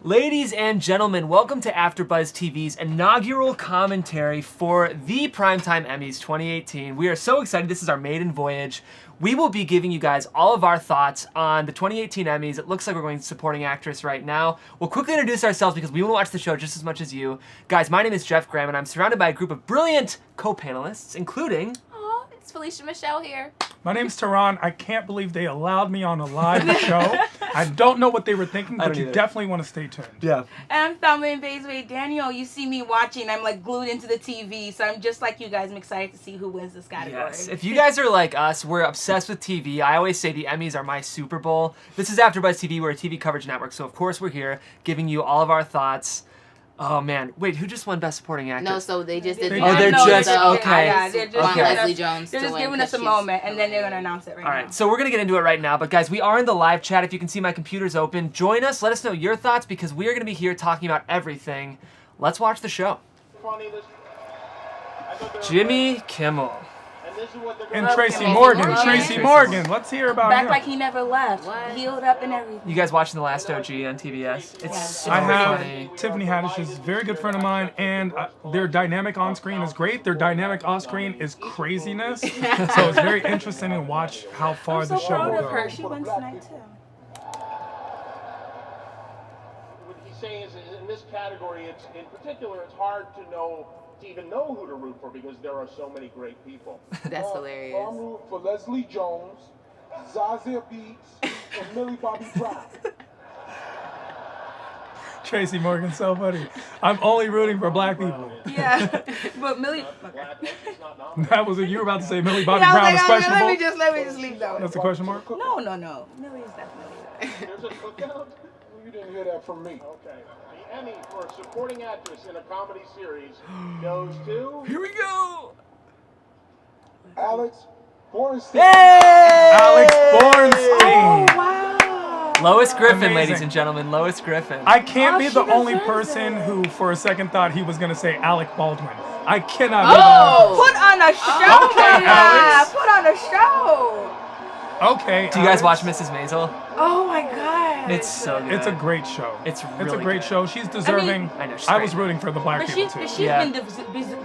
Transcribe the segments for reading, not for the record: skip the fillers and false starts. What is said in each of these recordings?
Ladies and gentlemen, welcome to AfterBuzzTV's inaugural commentary for the Primetime Emmys 2018. We are so excited. This is our maiden voyage. We will be giving you guys all of our thoughts on the 2018 Emmys. It looks like we're going supporting actress right now. We'll quickly introduce ourselves because we want to watch the show just as much as you. Guys, my name is Jeff Graham, and I'm surrounded by a group of brilliant co-panelists, including... It's Felicia Michelle here. My name's Tehran. I can't believe they allowed me on a live show. I don't know what they were thinking, but you definitely want to stay tuned. Yeah. I'm Thelma Mbaezue-Daniel. You see me watching. I'm like glued into the TV, so I'm just like you guys. I'm excited to see who wins this category. Yes. If you guys are like us, we're obsessed with TV. I always say the Emmys are my Super Bowl. This is AfterBuzzTV. We're a TV coverage network, so of course we're here giving you all of our thoughts. Oh man, wait, who just won Best Supporting Actor? No, so they just did. Oh, they're just okay. Yeah, they're just Okay. Leslie Jones. They're just giving us a moment, and then they're gonna announce it right now. All right, so we're gonna get into it right now. But guys, we are in the live chat. If you can see, my computer's open. Join us. Let us know your thoughts because we are gonna be here talking about everything. Let's watch the show. Jimmy Kimmel. And Tracy Morgan. Tracy Morgan. Let's hear about Back him. like he never left. What? Healed up and everything. You guys watching The Last OG on TBS? It's so I have funny. Tiffany Haddish is a very good friend of mine, and their dynamic on screen is great. Their dynamic off screen is craziness. So it's very interesting to watch how far I'm so the show proud will of her. go. She wins tonight too. What he's saying is, in this category, it's in particular, it's hard to even know who to root for because there are so many great people. That's hilarious. I'm rooting for Leslie Jones, Zazie Beetz, and Millie Bobby Brown. Tracy Morgan, so funny. I'm only rooting for black people. Yeah, but Millie. That was you were about to say Millie Bobby Yeah, I Brown was is like, questionable. let me just leave that one. That's a question mark? No. Millie is definitely there. There's a cookout? You didn't hear that from me. Okay. The Emmy for supporting actress in a comedy series goes to Here we go. Alex Borstein. Hey! Alex Borstein. Oh, wow. Lois Griffin, Amazing. ladies and gentlemen. Lois Griffin. I can't be she the only deserves person it. who, for a second, thought he was going to say Alec Baldwin. I cannot Oh! Put on a show, Okay, Mama. Alex. Put on a show. be the Okay. Do you guys watch Alex. Mrs. Maisel? Oh my God. It's so good. It's a great show. It's a really great good. show. She's deserving. I know, she's I great. was rooting for the black But people she's too. Yeah.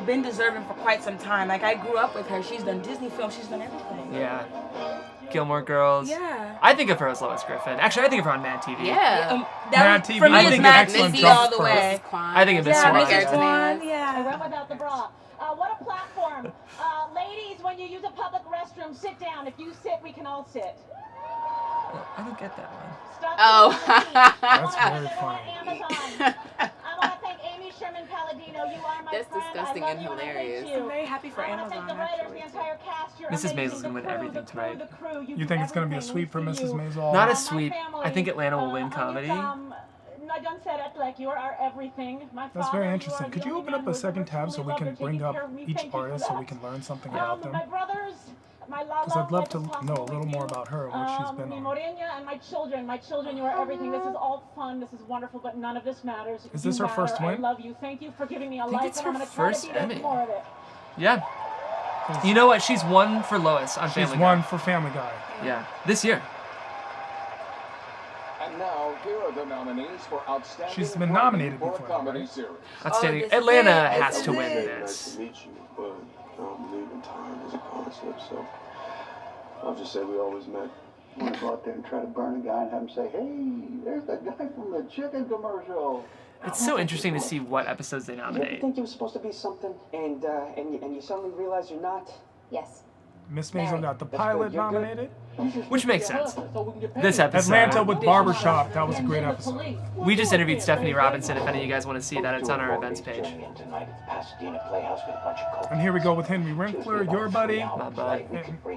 been deserving for quite some time. Like I grew up with her. She's done Disney films. She's done everything. Yeah. Gilmore Girls. Yeah. I think of her as Lois Griffin. Actually, I think of her on Mad TV. Yeah. Mad TV. For me, I it's think Mad it's excellent TV jump all the for way. I think of Miss Yeah, Swan. Mrs. Swan. I Yeah. run without the bra. What a platform. Ladies, when you use a public restroom, sit down. If you sit, we can all sit. I don't get that one. Stop Oh. That's very funny. Amazon. I want to thank Amy Sherman Palladino. You are my That's friend. disgusting I love and you and I thank hilarious. you. I'm very happy for I want to thank Amazon the writers, actually. the entire cast. You're Mrs. amazing. Maisel's gonna The win crew, everything the crew, tonight. the crew. You You do think it's going to be a everything. sweep for We see Mrs. you. Maisel? Not a My sweep. family, I think Atlanta will win comedy. I done said it, like you are our everything. My That's father, very you interesting. are Could the you only open man up who a has second ever tab so truly we loved can or bring taken up care of me? each Thank you for artist so that. we can learn something about them? My brothers, my Because I'd love to know a little more about her, what she's been on. memoriam, and my children, you are everything. This is all fun, this is wonderful, but none of this matters. Is this You her first matter. win? I love you. Thank you for giving me a think life, it's and her I'm going to try to first be there Emmy. more of it. Yeah. You know what? She's won for Lois on She's Family won Guy. for Family Guy. Yeah. This year. And now, here are the nominees for Outstanding She's been Writing nominated for a before, comedy right? series. Outstanding. this is Atlanta it. has This to is win it. this. Nice to meet you, but I don't believe in time as a concept, so I'll just say we always met. I want to go out there and try to burn a guy and have him say, hey, there's that guy from the chicken commercial. It's so interesting to see what episodes they You ever nominate. think you were supposed to be something, and you suddenly realize you're not? Yes. Miss Maisel got the That's pilot good. You're good. nominated. Which makes sense. This episode. Atlanta with Barbershop. That was a great episode. We just interviewed Stephanie Robinson. If any of you guys want to see that, it's on our events page. Tonight at the Pasadena Playhouse with a bunch of And here we go with Henry Winkler, your buddy. My bud.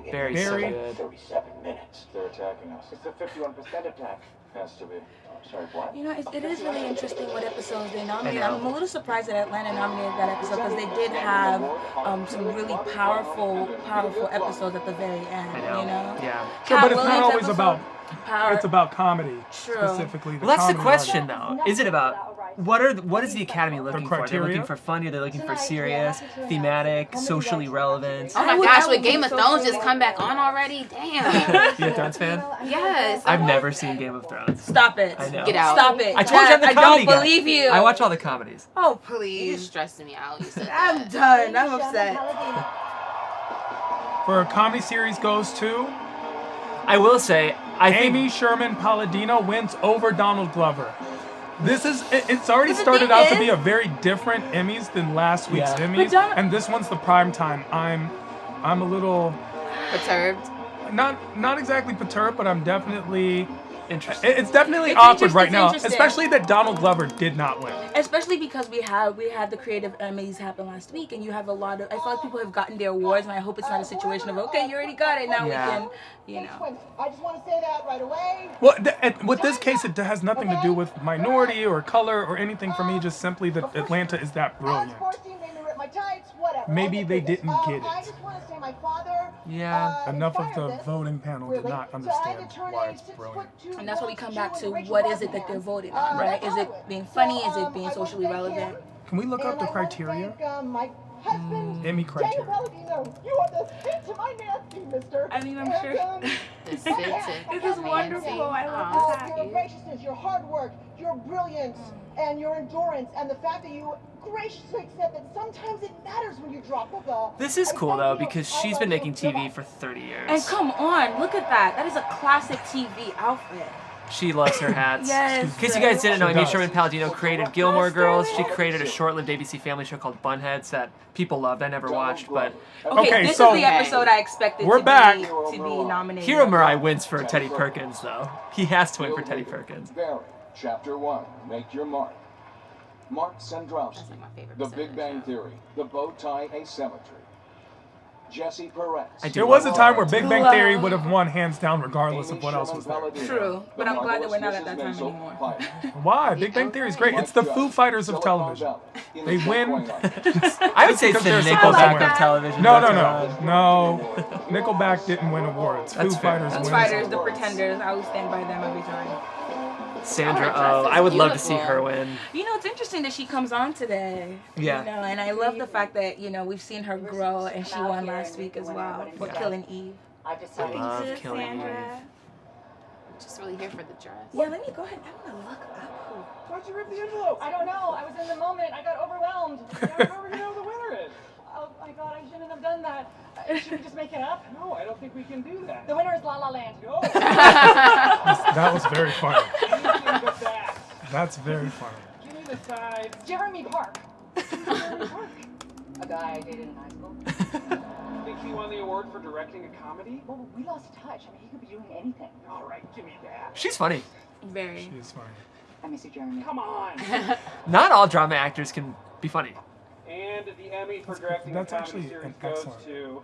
Very Barry. so good. 37 minutes. They're attacking us. It's a 51% attack. Has to be. Sorry, what? You know, it is really interesting what episodes they nominate. I know. I'm a little surprised that Atlanta nominated that episode because they did have some really powerful episodes at the very end. I know. You know. Yeah. Sure, Cat but it's not Williams always episode- about Power. It's about comedy, True. specifically. Well, that's the comedy question, level. though. Is it about what is the Academy looking for? They're criteria? looking for funny. They're looking for serious, thematic, socially relevant. Oh my gosh, would Game of Thrones just come back on already? Damn. You a Thrones fan? Yes. I've never seen Game of Thrones. Stop it. I know. Get out. Stop it. I told you I'm the I comedy don't guy. believe you. I watch all the comedies. Oh, You please. just stressed me out. You said I'm that. done. I'm upset. For a comedy series goes to I will say, I think Amy Sherman Palladino wins over Donald Glover. It's already But the started thing out to is- be a very different Emmys than last week's Yeah. Emmys, But and this one's the prime time. I'm a little Perturbed. not exactly perturbed, but I'm definitely. interesting. It's definitely It's awkward right it's now, interesting. especially that Donald Glover did not win. Especially because we had the creative Emmys happen last week, and you have a lot of. I feel like people have gotten their awards, and I hope it's not a situation of okay, you already got it, now Yeah. we can, you know. I just want to say that right away. Well, with this case, it has nothing to do with minority or color or anything for me. Just simply that Atlanta is that brilliant. My tights, whatever. Maybe they didn't get I it. just want to say my father. Yeah. Enough of inspired the this, voting panel did really. not So I understand had to turn why a it's 6'2" brilliant. And that's where we come back to Rachel what is it that Brosnahan. they're voting on, right? Is it being funny? Is it being socially relevant? Can we look up And the I wanna criteria? thank, my husband, Emmy criteria. Daniel Palladino. You are the fit to my nasty, mister. I mean, I'm And, sure- This fits it. This is wonderful. I love this Aw, your happy. graciousness, your hard work, your brilliance, and your endurance, and the fact that you graciously accept that sometimes it matters when you drop the ball. This is cool, though, because she's been making TV Goodbye. for 30 years. And come on, look at that. That is a classic TV outfit. She loves her hats. Yes. In case you guys didn't know, She Amy does. Sherman Palladino created Gilmore Girls. She created a short-lived ABC family show called Bunheads that people loved. I never watched, but Okay, this so is the episode I expected we're to back. be nominated. Hero Murai wins for Teddy Perkins, though. He has to win for Teddy Perkins. Barry, Chapter 1, Make Your Mark. Mark Sandrowski, That's like my favorite The episode Big of the Bang show. Theory, The Bow Tie Asymmetry. Jesse Perez. I do There was a love time where Big Bang Theory Love. would have won hands down regardless of Amy what else Sherman was there. Palladino, True, but The I'm glad that we're not Marvelous at that time Mrs. Maisel anymore. Pilot. Why? Big Bang Theory is great. It's the Foo Fighters of television. They win. I would say it's Because the they're supposed to Nickelback win. of television. No, That's no, right. no. Nickelback didn't win awards. That's Foo fair. Fighters That's wins. Fighters, the Pretenders. I will stand by them every time. Sandra Oh, her Oh, dress I is would love to see beautiful. her win. You know, it's interesting that she comes on today. Yeah. You know, and I love the fact that, you know, we've seen her grow and she won last week as well for Killing Eve. I just I love Killing Sandra. just really here for the dress. Yeah, let me go ahead. I want to look up who. Why'd you rip the envelope? I don't know. I was in the moment. I got overwhelmed. How do we know who the winner is? Oh my God, I shouldn't have done that. Should we just make it up? No, I don't think we can do that. The winner is La La Land. No, That was very funny. anything but that. That's very funny. Give me the sides. Jeremy Park. A guy I dated in high school. Think he won the award for directing a comedy? Well, we lost touch. I mean, he could be doing anything. All right, give me that. She's funny. Very. She's funny. Let me see Jeremy. Come on. Not all drama actors can be funny. And the Emmy for directing That's a comedy actually series an goes excellent- to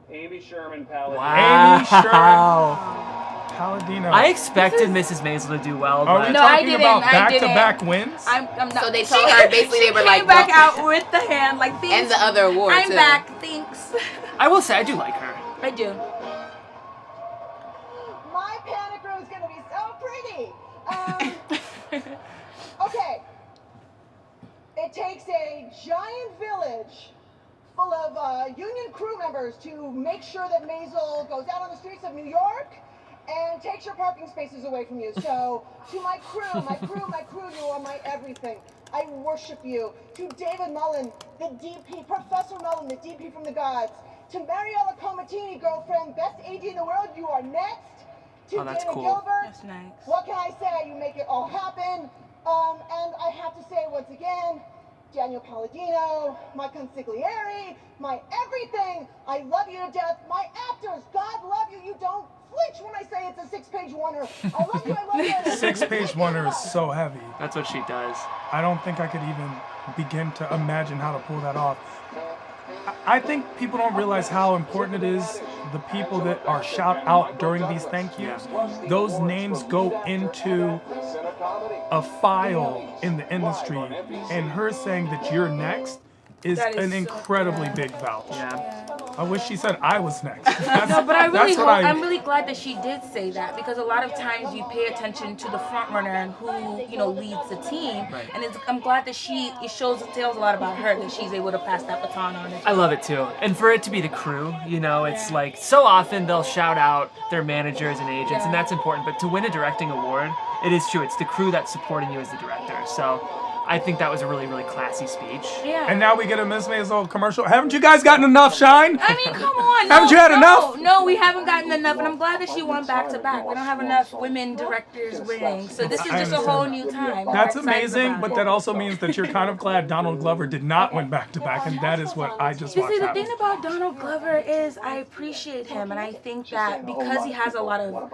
Amy Sherman Palladino. Wow. Amy Sherman Palladino. I expected Mrs. Maisel to do well, Are we but No, I talking didn't. about I back-to-back wins? I'm not. So they told her basically they were She like, came back well- out with the hand like thanks. And the other award, I'm too. back. Thanks. I will say I do like her. I do. My panic room is going to be so pretty. Okay. It takes a giant village full of union crew members to make sure that Maisel goes out on the streets of New York and takes your parking spaces away from you. So, to my crew, you are my everything. I worship you. To David Mullen, the DP, Professor Mullen, the DP from the gods. To Mariella Comatini, girlfriend, best AD in the world, you are next. To Oh, that's Dana cool. Gilbert, That's nice. what can I say? You make it all happen. And I have to say once again, Daniel Palladino, my consigliere, my everything. I love you to death. My actors, God love you. You don't flinch when I say it's a 6-page wonner. I love you. I love you. 6-page wonder is so heavy. That's what she does. I don't think I could even begin to imagine how to pull that off. I think people don't realize how important it is, the people that are shout out during these thank yous. Those names go into a file in the industry, and her saying that you're next, is That is an so- incredibly big vouch. Yeah. I wish she said I was next. No, but I really that's what I'm really glad that she did say that, because a lot of times you pay attention to the front runner and who leads the team, Right. and I'm glad that tells a lot about her that she's able to pass that baton on. I love it too. And for it to be the crew, it's like so often they'll shout out their managers and agents, and that's important. But to win a directing award, it is true. It's the crew that's supporting you as the director. So I think that was a really, really classy speech. Yeah. And now we get a Miss Maisel commercial. Haven't you guys gotten enough shine? I mean, come on. Haven't you had enough? No, we haven't gotten enough, and I'm glad that she won back to back. We don't have enough women directors winning, so this is I just a understand whole that. new time. That's We're excited amazing, about but it. that also means that you're kind of glad Donald Glover did not win back to back, and that is what I just You watched see, the happen. thing about Donald Glover is I appreciate him, and I think that because he has a lot of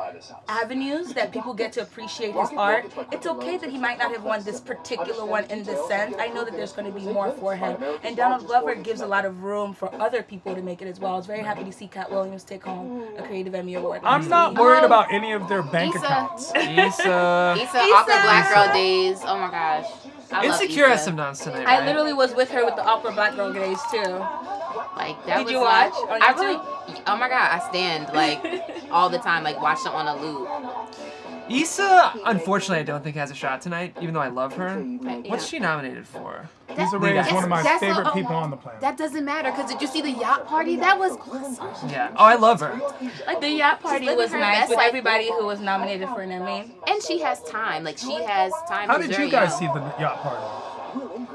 avenues that people get to appreciate his art, it's okay that he might not have won this particular one in this sense. I know that there's going to be more for him, and Donald Glover gives a lot of room for other people to make it as well. I was very happy to see Cat Williams take home a Creative Emmy Award. I'm not worried about any of their bank accounts. Issa. Awkward Black Girl days. Oh my gosh. I love Insecure Issa. has some noms tonight, I right? literally was with her with the Awkward Black Girl days too. Like that Did was you watch on I YouTube? really. Oh my god, I stand like all the time, like watch it on a loop. Issa, unfortunately, I don't think has a shot tonight, even though I love her. What's she nominated for? Issa Rae is one of my That's favorite a- people on the planet. That doesn't matter, because did you see the yacht party? That was awesome. Yeah. Oh, I love her. Like the yacht party living was her nice best with life. everybody who was nominated for an Emmy. And she has time. Like she has time. How She's did very you guys young. see the yacht party?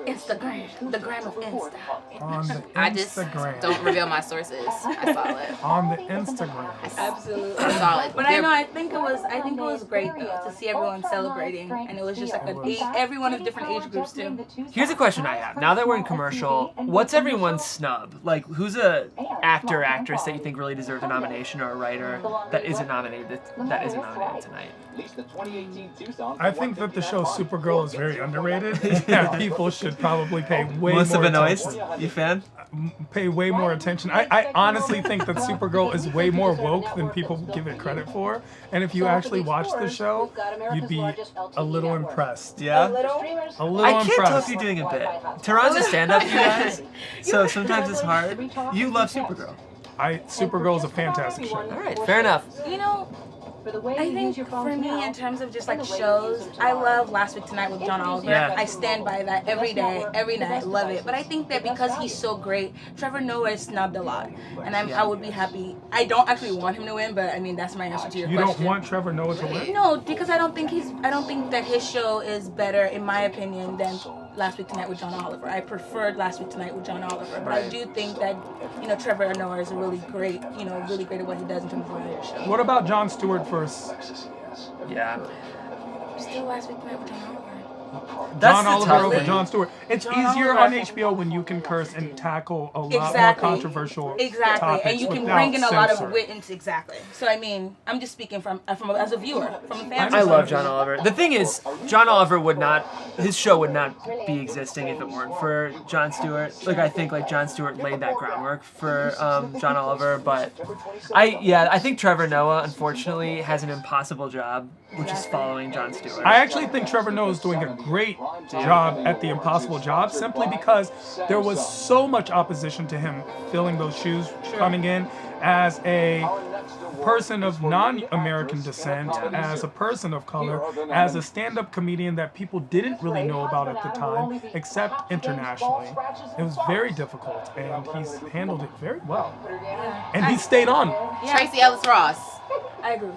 Instagram, the gram of Insta. On the I just Instagram. don't reveal my sources. I saw it. On the Instagram. Absolutely. I saw it. But I know, I think it was great though to see everyone celebrating, and it was just like everyone of different age groups too. Here's a question I have. Now that we're in commercial, what's everyone's snub? Like, who's a actor, actress that you think really deserved a nomination, or a writer that isn't nominated tonight? I think that the show Supergirl is very underrated. Yeah, people should probably pay way Melissa more Benoist, attention. you fan? Pay way more attention. I honestly think that Supergirl is way more woke than people give it credit for. And if you actually watch the show, you'd be a little impressed. Yeah? A little I can't tell impressed. if you're doing a bit. Tehran's a stand-up, you guys, so sometimes it's hard. You love Supergirl. Supergirl is a fantastic show. All right, fair enough. You know, I think for me, in terms of just like shows, I love Last Week Tonight with John Oliver. Yeah. I stand by that every day, every night. Love it. But I think that because he's so great, Trevor Noah is snubbed a lot, and I would be happy. I don't actually want him to win, but I mean that's my answer to your You question. don't want Trevor Noah to win? No, because I don't think that his show is better, in my opinion, than Last Week Tonight with John Oliver. I preferred Last Week Tonight with John Oliver, but I do think that Trevor Noah is a really great at what he does in terms of the show. What about Jon Stewart first? Yeah. Still Last Week Tonight with John Oliver. That's John the Oliver tough over thing. Jon Stewart. It's John easier Oliver. on HBO when you can curse and tackle a lot Exactly. more controversial Exactly, topics and you can without bring in a lot of censor. wit into exactly. So I mean, I'm just speaking from as a viewer, from a fan. I love John Oliver. The thing is, John Oliver his show would not be existing if it weren't for Jon Stewart. Like, I think Jon Stewart laid that groundwork for John Oliver, but I think Trevor Noah, unfortunately, has an impossible job, which is following Jon Stewart. I actually think Trevor Noah is doing a great job at the impossible job, simply because there was so much opposition to him filling those shoes, coming in as a person of non-American descent, as a person of color, as a stand-up comedian that people didn't really know about at the time, except internationally. It was very difficult, and he's handled it very well. And he stayed on. Tracy Ellis Ross. I agree.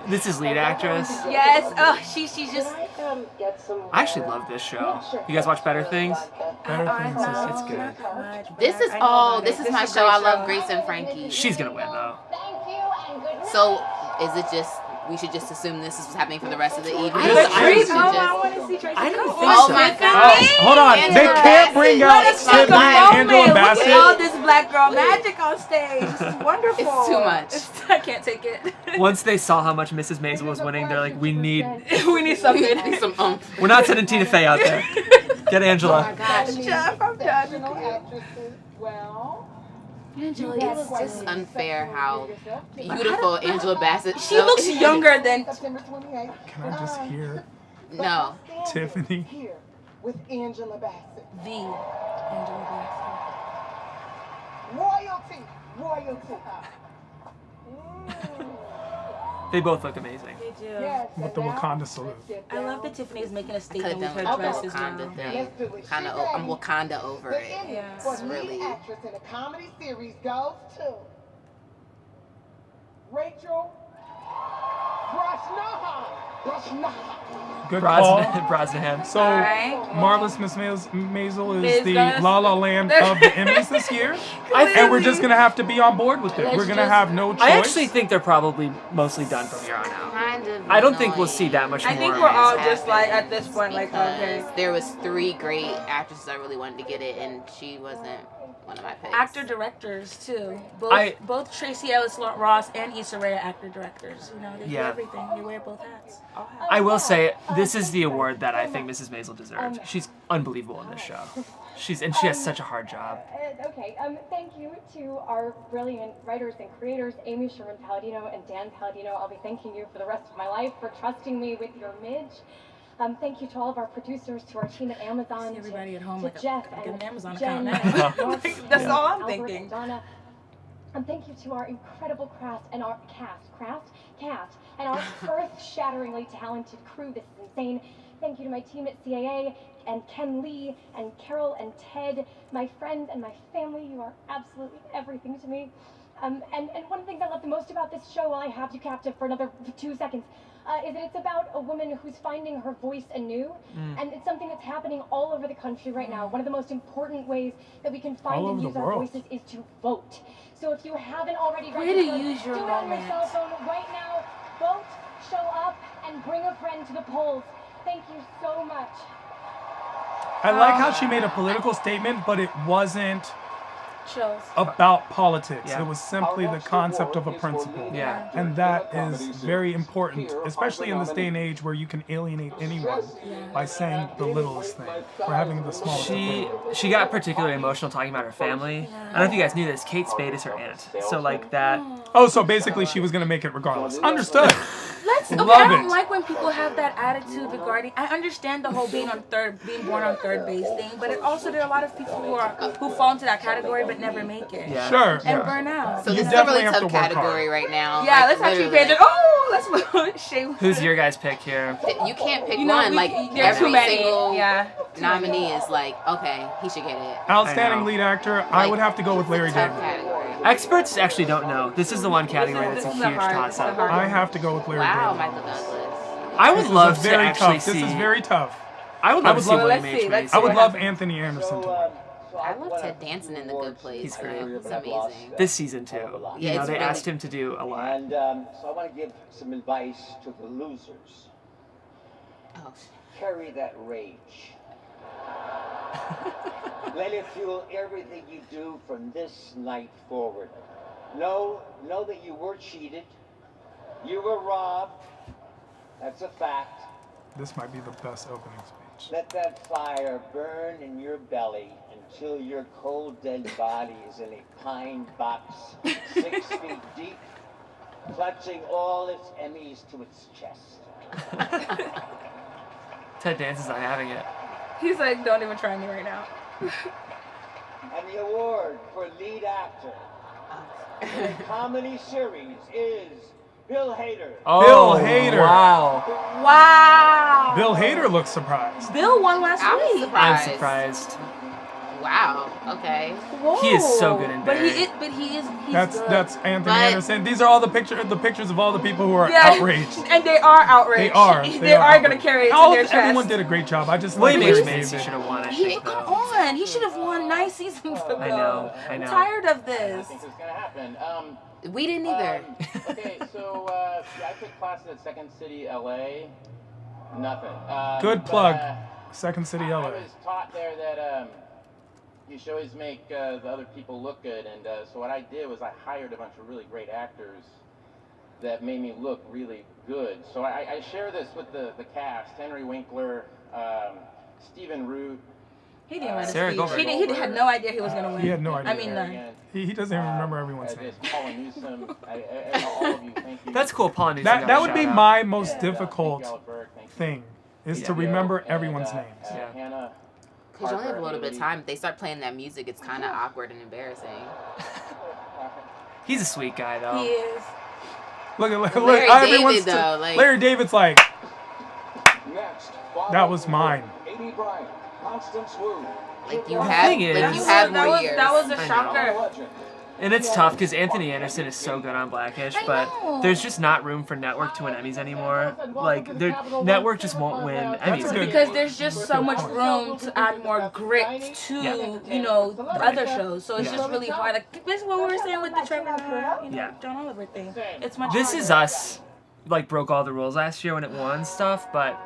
This is lead actress. Yes. Oh, she's just. I actually love this show. You guys watch Better Things? Better Things is It's good. This is my show. I love Grace and Frankie. She's gonna win though. So is it just we should just assume this is happening for the rest of the evening? I don't Or we should think I just- want to see Tracy. I don't Come think on. Oh so. my Oh, god. hold on. They can't bring out Let us take Tiffany a and moment. Angela Look at all Bassett. this black girl magic on stage. This is wonderful. It's too much. I can't take it. Once they saw how much Mrs. Maisel was winning, they're like, we need something. Some oomph. we're not sending Tina Fey out there. Get Angela. Jeff, I'm done. It's just unfair how beautiful Angela Bassett. She looks younger than. Can I just hear No. Tiffany? with Angela Bassett. The Angela Royalty. Royalty. They both look amazing. Bassett. They do. Yes, With the Wakanda salute. I love that Tiffany is making a Could statement have with done her like a dress as Wakanda well. thing. Let's do it. Kind of, I'm Wakanda over The it. Emmy Yeah. for It's lead really- actress in a comedy series goes to Rachel Brosnahan. Good call. Brosnahan. So, Alright. Marvelous Miss Maisel Miss is the Gus. La La Land of the Emmys this year. And we're just going to have to be on board with it. Let's We're going to just- have no choice. I actually think they're probably mostly done from here on out. Kind of. I don't think we'll annoying see that much more. I think we're all It's just like at happened this point, like, okay. because there was 3 great actresses I really wanted to get it, and she wasn't one of my picks. Actor directors too. I- Both Tracy Ellis Ross and Issa Rae are actor directors. You know, they do Yeah. everything. They wear both hats. All hats. I will say this is the award that I think Mrs. Maisel deserves. She's unbelievable in this show. She has such a hard job. Thank you to our brilliant writers and creators, Amy Sherman-Palladino and Dan Palladino. I'll be thanking you for the rest of my life for trusting me with your midge. Thank you to all of our producers, to our team at Amazon, See everybody at home to like Jeff like and an Amazon Jen, account now. That's all I'm Albert thinking. and Donna. And thank you to our incredible cast and our cast and our earth-shatteringly talented crew. This is insane. Thank you to my team at CAA and Ken Lee and Carol and Ted, my friends and my family. You are absolutely everything to me. And one of the things I love the most about this show, while I have you captive for another 2 seconds, is that it's about a woman who's finding her voice anew. And it's something that's happening all over the country right now. One of the most important ways that we can find All and over use the our world. voices is to vote. So if you haven't already Way to registered, use your do it on your romance. cell phone right now. Vote, show up, and bring a friend to the polls. Thank you so much. I like how she made a political statement, but it wasn't Chills. about politics. Yeah. It was simply the concept of a principle. Yeah. And that is very important, especially in this day and age where you can alienate anyone by saying the littlest thing or having the smallest thing. She got particularly emotional talking about her family. I don't know if you guys knew this. Kate Spade is her aunt. So like that. Oh, so basically she was going to make it regardless. Understood. Okay, Love I don't it. like when people have that attitude regarding. I understand the whole being born on third base thing, but it also there are a lot of people who fall into that category but never make it. Yeah. Sure. And burn out. So You this is a really definitely have to tough work hard. category right now. Yeah, Like, let's actually literally. pay attention. Oh, let's shame. Who's your guys' pick here? You can't pick You know, one. we- Like there are too every many. single Yeah. nominee is like, okay, he should get it. Outstanding I know. lead actor, I would have to go with Larry Tough David. category. Experts actually don't know. This is the one category that's a This is huge the hard- toss up. it's the hard- I have to go with Larry Wow, David. Michael Douglas. I would This is love a to very actually tough. see. This is very tough. I would love to see love- William let's H. see, let's Macy. I would what love happens. Anthony Anderson to win. I love Ted Danson in The Good Place. He's great. It's amazing. This season too. Yeah, You know, it's they really- asked him to do a lot. And so I want to give some advice to the losers. Oh, Carry that rage. Let it fuel everything you do from this night forward. Know that you were cheated. You were robbed. That's a fact. This might be the best opening speech. Let that fire burn in your belly until your cold dead body is in a pine box 6 feet deep, clutching all its Emmys to its chest. Ted Danson's not having it. He's like, don't even try me right now. And the award for lead actor in a comedy series is Bill Hader. Oh, Bill Hader. Wow. Wow. Bill Hader looks surprised. Bill won last I was week. surprised. I'm surprised. Wow. Okay. Whoa. He is so good in But Barry. he's That's good. that's Anthony But- Anderson. These are all the pictures of all the people who are Yeah, outraged. And they are outraged. They are. They are going to carry it to their chest. Everyone did a great job. I just William like H. Larry Macy David. should have won it. He, come on. He should have won 9 seasons ago. I know. I'm tired of I this. think it's gonna happen. We didn't either. Okay, so yeah, I took classes at Second City, LA. Nothing. Good but, plug. Second City, I LA. was taught there that you should always make the other people look good, and so what I did was I hired a bunch of really great actors that made me look really good. So I share this with the cast: Henry Winkler, Stephen Root. He didn't write a Sarah speech. Goldberg. He had no idea he was going to win. He had no idea. I mean, none. He doesn't even remember everyone's name. Just Colin Newsom. All of you, thank you. That's cool. Paul Newsom That got a would be shout out. my most Thank difficult you, Albert. Thank you. thing is to remember everyone's names. Yeah. Hannah. Because you only have a little bit of time. If they start playing that music, it's kind of awkward and embarrassing. He's a sweet guy, though. He is. Look at Larry everyone's David, though, like- Larry David's like, Next, that was mine. Amy Bryant, Constance Wu. Like you The have, thing is- like you have that more was, years. That was a I know. shocker. And it's tough because Anthony Anderson is so good on Blackish, I but know. there's just not room for Network to win Emmys anymore. Like, Network just won't win Emmys. good- Because there's just so much room to add more grit to, you know, the other shows. So it's Yeah. just really hard. Like, this is what we were saying with the Trevor, you know, Yeah. John Oliver thing. It's much This harder. Is Us, like, broke all the rules last year when it won stuff, but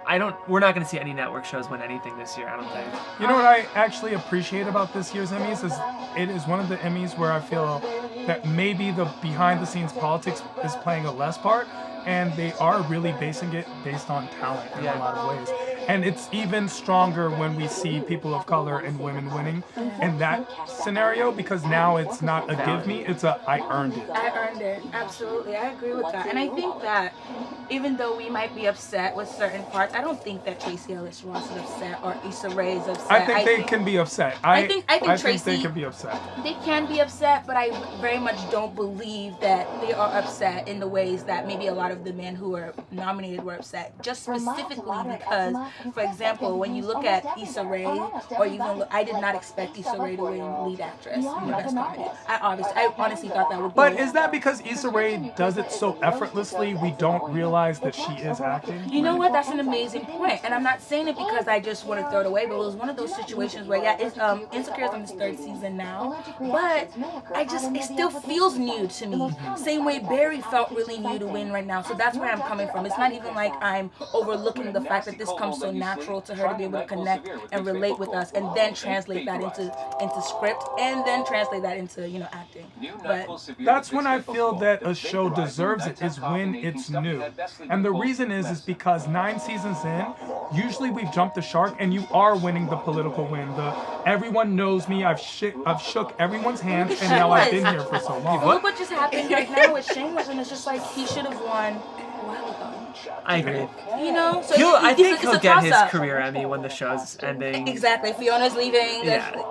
we're not going to see any network shows win anything this year, I don't think. You know what I actually appreciate about this year's Emmys is it is one of the Emmys where I feel that maybe the behind-the-scenes politics is playing a less part, and they are really basing it based on talent in a lot of ways. And it's even stronger when we see people of color and women winning in that scenario, because now it's not a give me, it's a I earned it. I earned it. Absolutely. I agree with that. And I think that even though we might be upset with certain parts, I don't think that Tracy Ellis Ross is upset or Issa Rae is upset. I think they can be upset. I think Tracy, they can be upset. They can be upset, but I very much don't believe that they are upset in the ways that maybe a lot of the men who were nominated were upset. Just specifically because, for example, when you look at Issa Rae, or even I did not expect Issa Rae to win lead actress in the best comedy. I honestly thought that would. But is that because Issa Rae does it so effortlessly we don't realize that she is acting? You know what? That's an amazing point, and I'm not saying it because I just want to throw it away. But it was one of those situations where, yeah, it's Insecure is on its 3rd season now, but it still feels new to me. Same way Barry felt really new to win right now. So that's where I'm coming from. It's not even like I'm overlooking the fact that this comes so natural to her to be able to connect and relate with us, and then translate that into script, and then translate that into acting. But that's when I feel that a show deserves it, is when it's new. And the reason is because 9 seasons in, usually we've jumped the shark, and you are winning the political win. Everyone knows me. I've shook everyone's hands, and now I've been here for so long. Look what just happened right now with Shameless, and it's just like he should have won a while ago. I agree. So I think he'll get his toss-up. career Emmy when the show's ending. Exactly. Fiona's leaving. Yeah.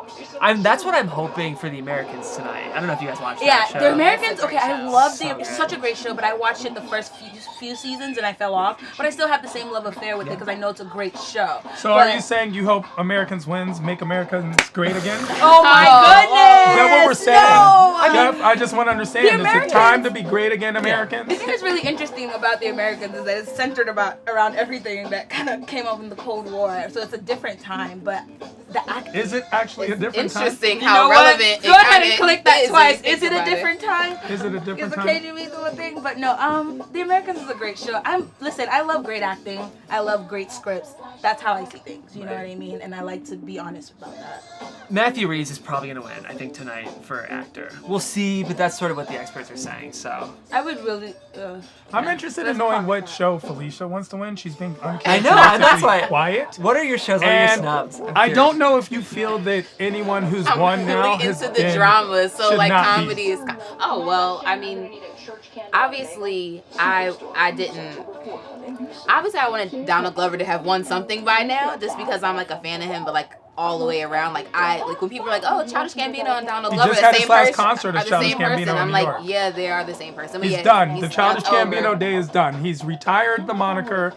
That's what I'm hoping for the Americans tonight. I don't know if you guys watched that Yeah, show. The Americans. Okay, I love So it's good. such a great show, but I watched it the first few seasons and I fell off. But I still have the same love affair with it because I know it's a great show. So are you saying you hope Americans wins, make Americans great again? Oh my goodness! Is that what we're saying? No, Jeff, I just want to understand. Is it time to be great again, Americans? The thing that's really interesting about the Americans is that it's centered around everything that kind of came up in the Cold War. So it's a different time, but the acting. Is it actually a different time? Interesting You how know what? relevant. Go ahead and click that is when you twice. think Is it a about different time? Is it a different Is the time? KGB the thing? But no, The Americans is a great show. Listen, I love great acting. I love great scripts. That's how I see things. You know what I mean? And I like to be honest about that. Matthew Reeves is probably going to win, I think, tonight for actor. We'll see, but that's sort of what the experts are saying, so. I would really. I'm interested in knowing what show Felicia wants to win. She's being I know, that's why. quiet. What are your shows? What are your And snubs? I don't know if you feel that anyone who's I'm won now really has into the been- drama, so should like not be. comedy is. Oh well, I mean, obviously I didn't. Obviously, I wanted Donald Glover to have won something by now, just because I'm like a fan of him, but like all the way around, like when people are like, "Oh, Childish Gambino and Donald He Glover just are had the his same last person," concert as are the Childish same Gambino person. in I'm New like, York. yeah, they are the same person. But He's yeah, done. The Childish that's over. Gambino day is done. He's retired the moniker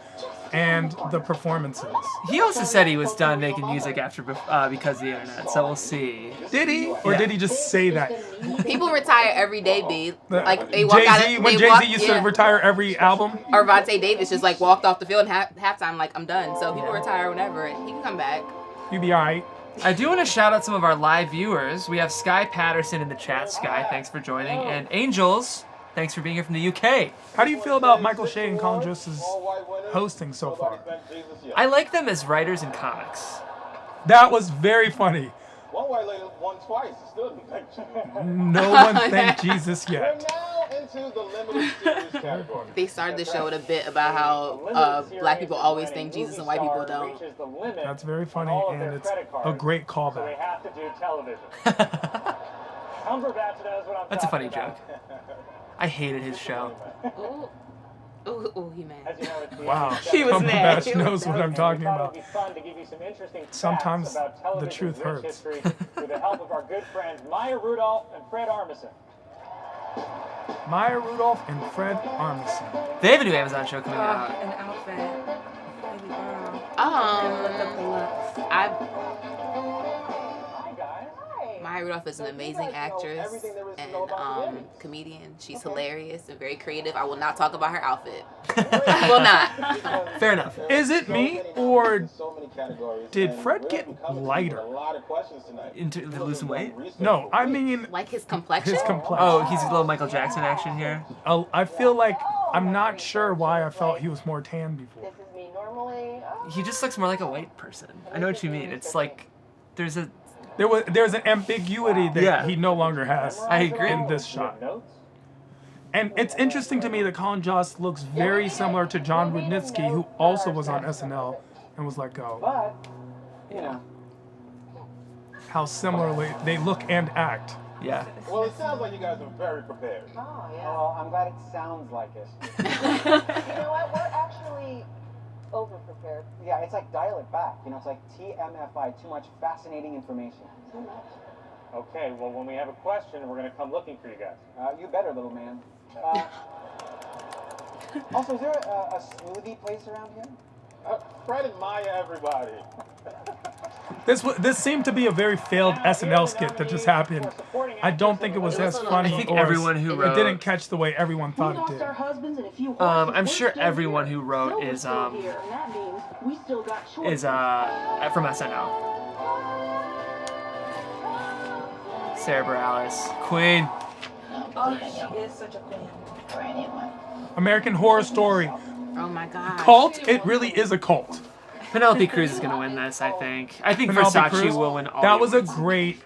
and the performances. He also said he was done making music after because of the internet, so we'll see. Did he? Or did he just say that? People retire every day, B. Like they walk out. Jay-Z, when Jay-Z used to retire every album? Or Vontae Davis just like walked off the field and halftime like, I'm done. So people retire whenever, and he can come back. You'd be alright. I do want to shout out some of our live viewers. We have Sky Patterson in the chat. Sky, thanks for joining. And Angels, thanks for being here from the UK. How do you feel about Michael Che and Colin Jost's hosting so far? I like them as writers in comics. That was very funny. One white lady won twice. Still didn't think. No one thanked Jesus We're yet. now into the limited series category. They started the show with a bit about how black people always think Jesus and white people don't. That's very funny, and it's a great callback. They have to do television. That's a funny joke. I hated his show. Ooh, he mad. As you know, it's the Wow. He was mad. Cumberbatch knows what I'm talking We thought about. It would be fun to give you some interesting facts Sometimes about the television's truth rich hurts. history with the help of our good friends Maya Rudolph and Fred Armisen. Maya Rudolph and Fred Armisen. They have a new Amazon show coming out. An outfit. Baby girl. Look up the looks. Hi guys. Maya Rudolph is an amazing actress and comedian. She's hilarious and very creative. I will not talk about her outfit. I will not. Fair enough. Is it me, or did Fred get lighter? To lose some weight? No, I mean Like his complexion? his complexion. Oh, he's a little Michael Jackson action here. I feel like I'm not sure why I felt he was more tan before. This is me normally. He just looks more like a white person. I know what you mean. It's like there's There's an ambiguity that he no longer has. I agree. In this shot. And it's interesting to me that Colin Jost looks very similar to John Rudnitsky, who also was on SNL and was let go. But, you know. How similarly they look and act. Yeah. Well, it sounds like you guys are very prepared. Oh, yeah. Well, I'm glad it sounds like it. You know what? We're actually over-prepared. Yeah, it's like dial it back. You know, it's like TMFI, too much fascinating information. Okay, well, when we have a question, we're going to come looking for you guys. You better, little man. Also, is there a smoothie place around here? Fred and Maya, everybody. This seemed to be a very failed SNL skit that just happened. I don't think it was as funny. I think or everyone who wrote it didn't catch the way everyone thought it did. I'm sure everyone who wrote is from SNL. Sarah Bareilles, Queen. Oh, she is such a queen. American Horror Story. Oh my god. Cult? It really is a cult. Penelope Cruz is gonna win this, I think. I think Penelope Versace Cruz, will win all. That the was a awards.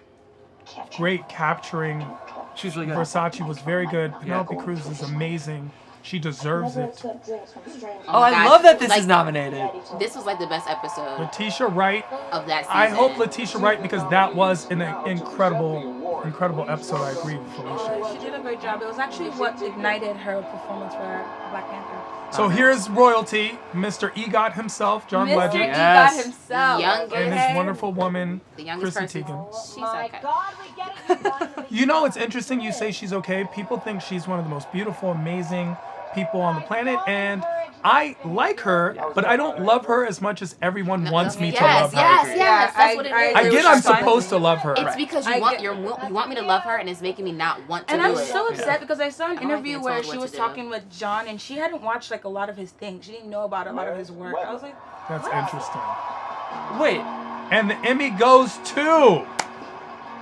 great capturing. She was really good. Versace was very good. Penelope Cruz is amazing. She deserves it. Oh, I love that this is nominated. This was like the best episode Letitia Wright. of that season. I hope Letitia Wright, because that was an incredible episode. I agree with Felicia. She did a great job. It was actually what ignited her performance for Black Panther. So here's royalty, Mr. EGOT himself, John Mr. Legend, EGOT himself. and his wonderful woman, the youngest Chrissy person. Teigen. She's okay. God, we get it. You guys. You know, it's interesting you say she's okay. People think she's one of the most beautiful, amazing people on the planet, and I like her, but I don't love her as much as everyone wants me to love her. Yes, that's what it is. I get I'm supposed to love her. It's because you want me to love her, and it's making me not want to and do I'm it. so upset because I saw an interview being where told she what was to do. talking with John, and she hadn't watched like a lot of his things. She didn't know about a lot of his work. I was like, That's interesting. Wait, And the Emmy goes to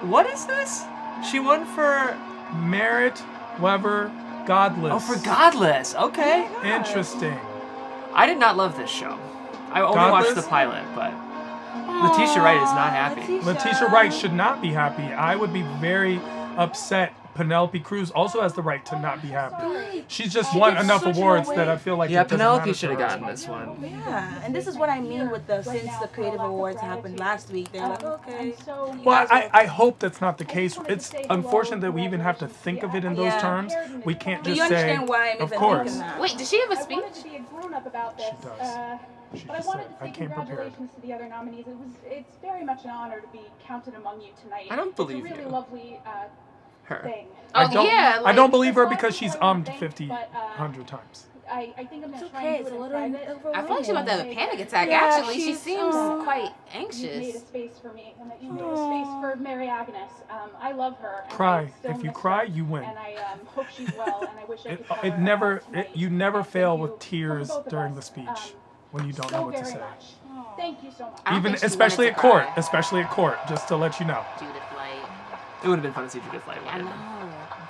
what is this? She won for Merritt Weber Godless. Oh, for Godless. Okay. Interesting. I did not love this show. I only Godless? watched the pilot, but Letitia Wright is not happy. Letitia Wright should not be happy. I would be very upset. Penelope Cruz also has the right to not be happy. She's just won enough awards that I feel like Yeah, it doesn't Penelope matter should have to her. gotten this one. yeah. And this is what I mean with since the Creative Awards happened last week. They're like, okay. Well, I hope that's not the case. It's unfortunate that we even have to think of it in those Yeah. terms. We can't But just you say, understand why I'm of even course. thinking that. Wait, did she have a I speech? wanted to be a grown-up about this. She does. She But I just wanted said, to I say came prepared. congratulations to the other nominees. It's very much an honor to be counted among you tonight. I don't believe it's a really you. lovely Her. thing. I don't, yeah, I like- don't believe her because she's 50, But, 100 times. I think I'm gonna It's try okay. and It's do a it little in private. I feel like she's about to have a panic attack. Yeah, Actually, she she's, seems quite You made a anxious. space for me, and that you made a space for Mary Agnes. I love her. And Cry. I still If you miss cry, her, you win. And I hope she's well. And I wish I could tell It her never, tonight. you never Thank fail you with from tears both of during us, the speech when you don't so know what to very say. much. Thank you so much. I don't Even think she especially wanted at to court, cry. especially at court, just to let you know. Judith Light. It would have been fun to see Judith Light I win. know.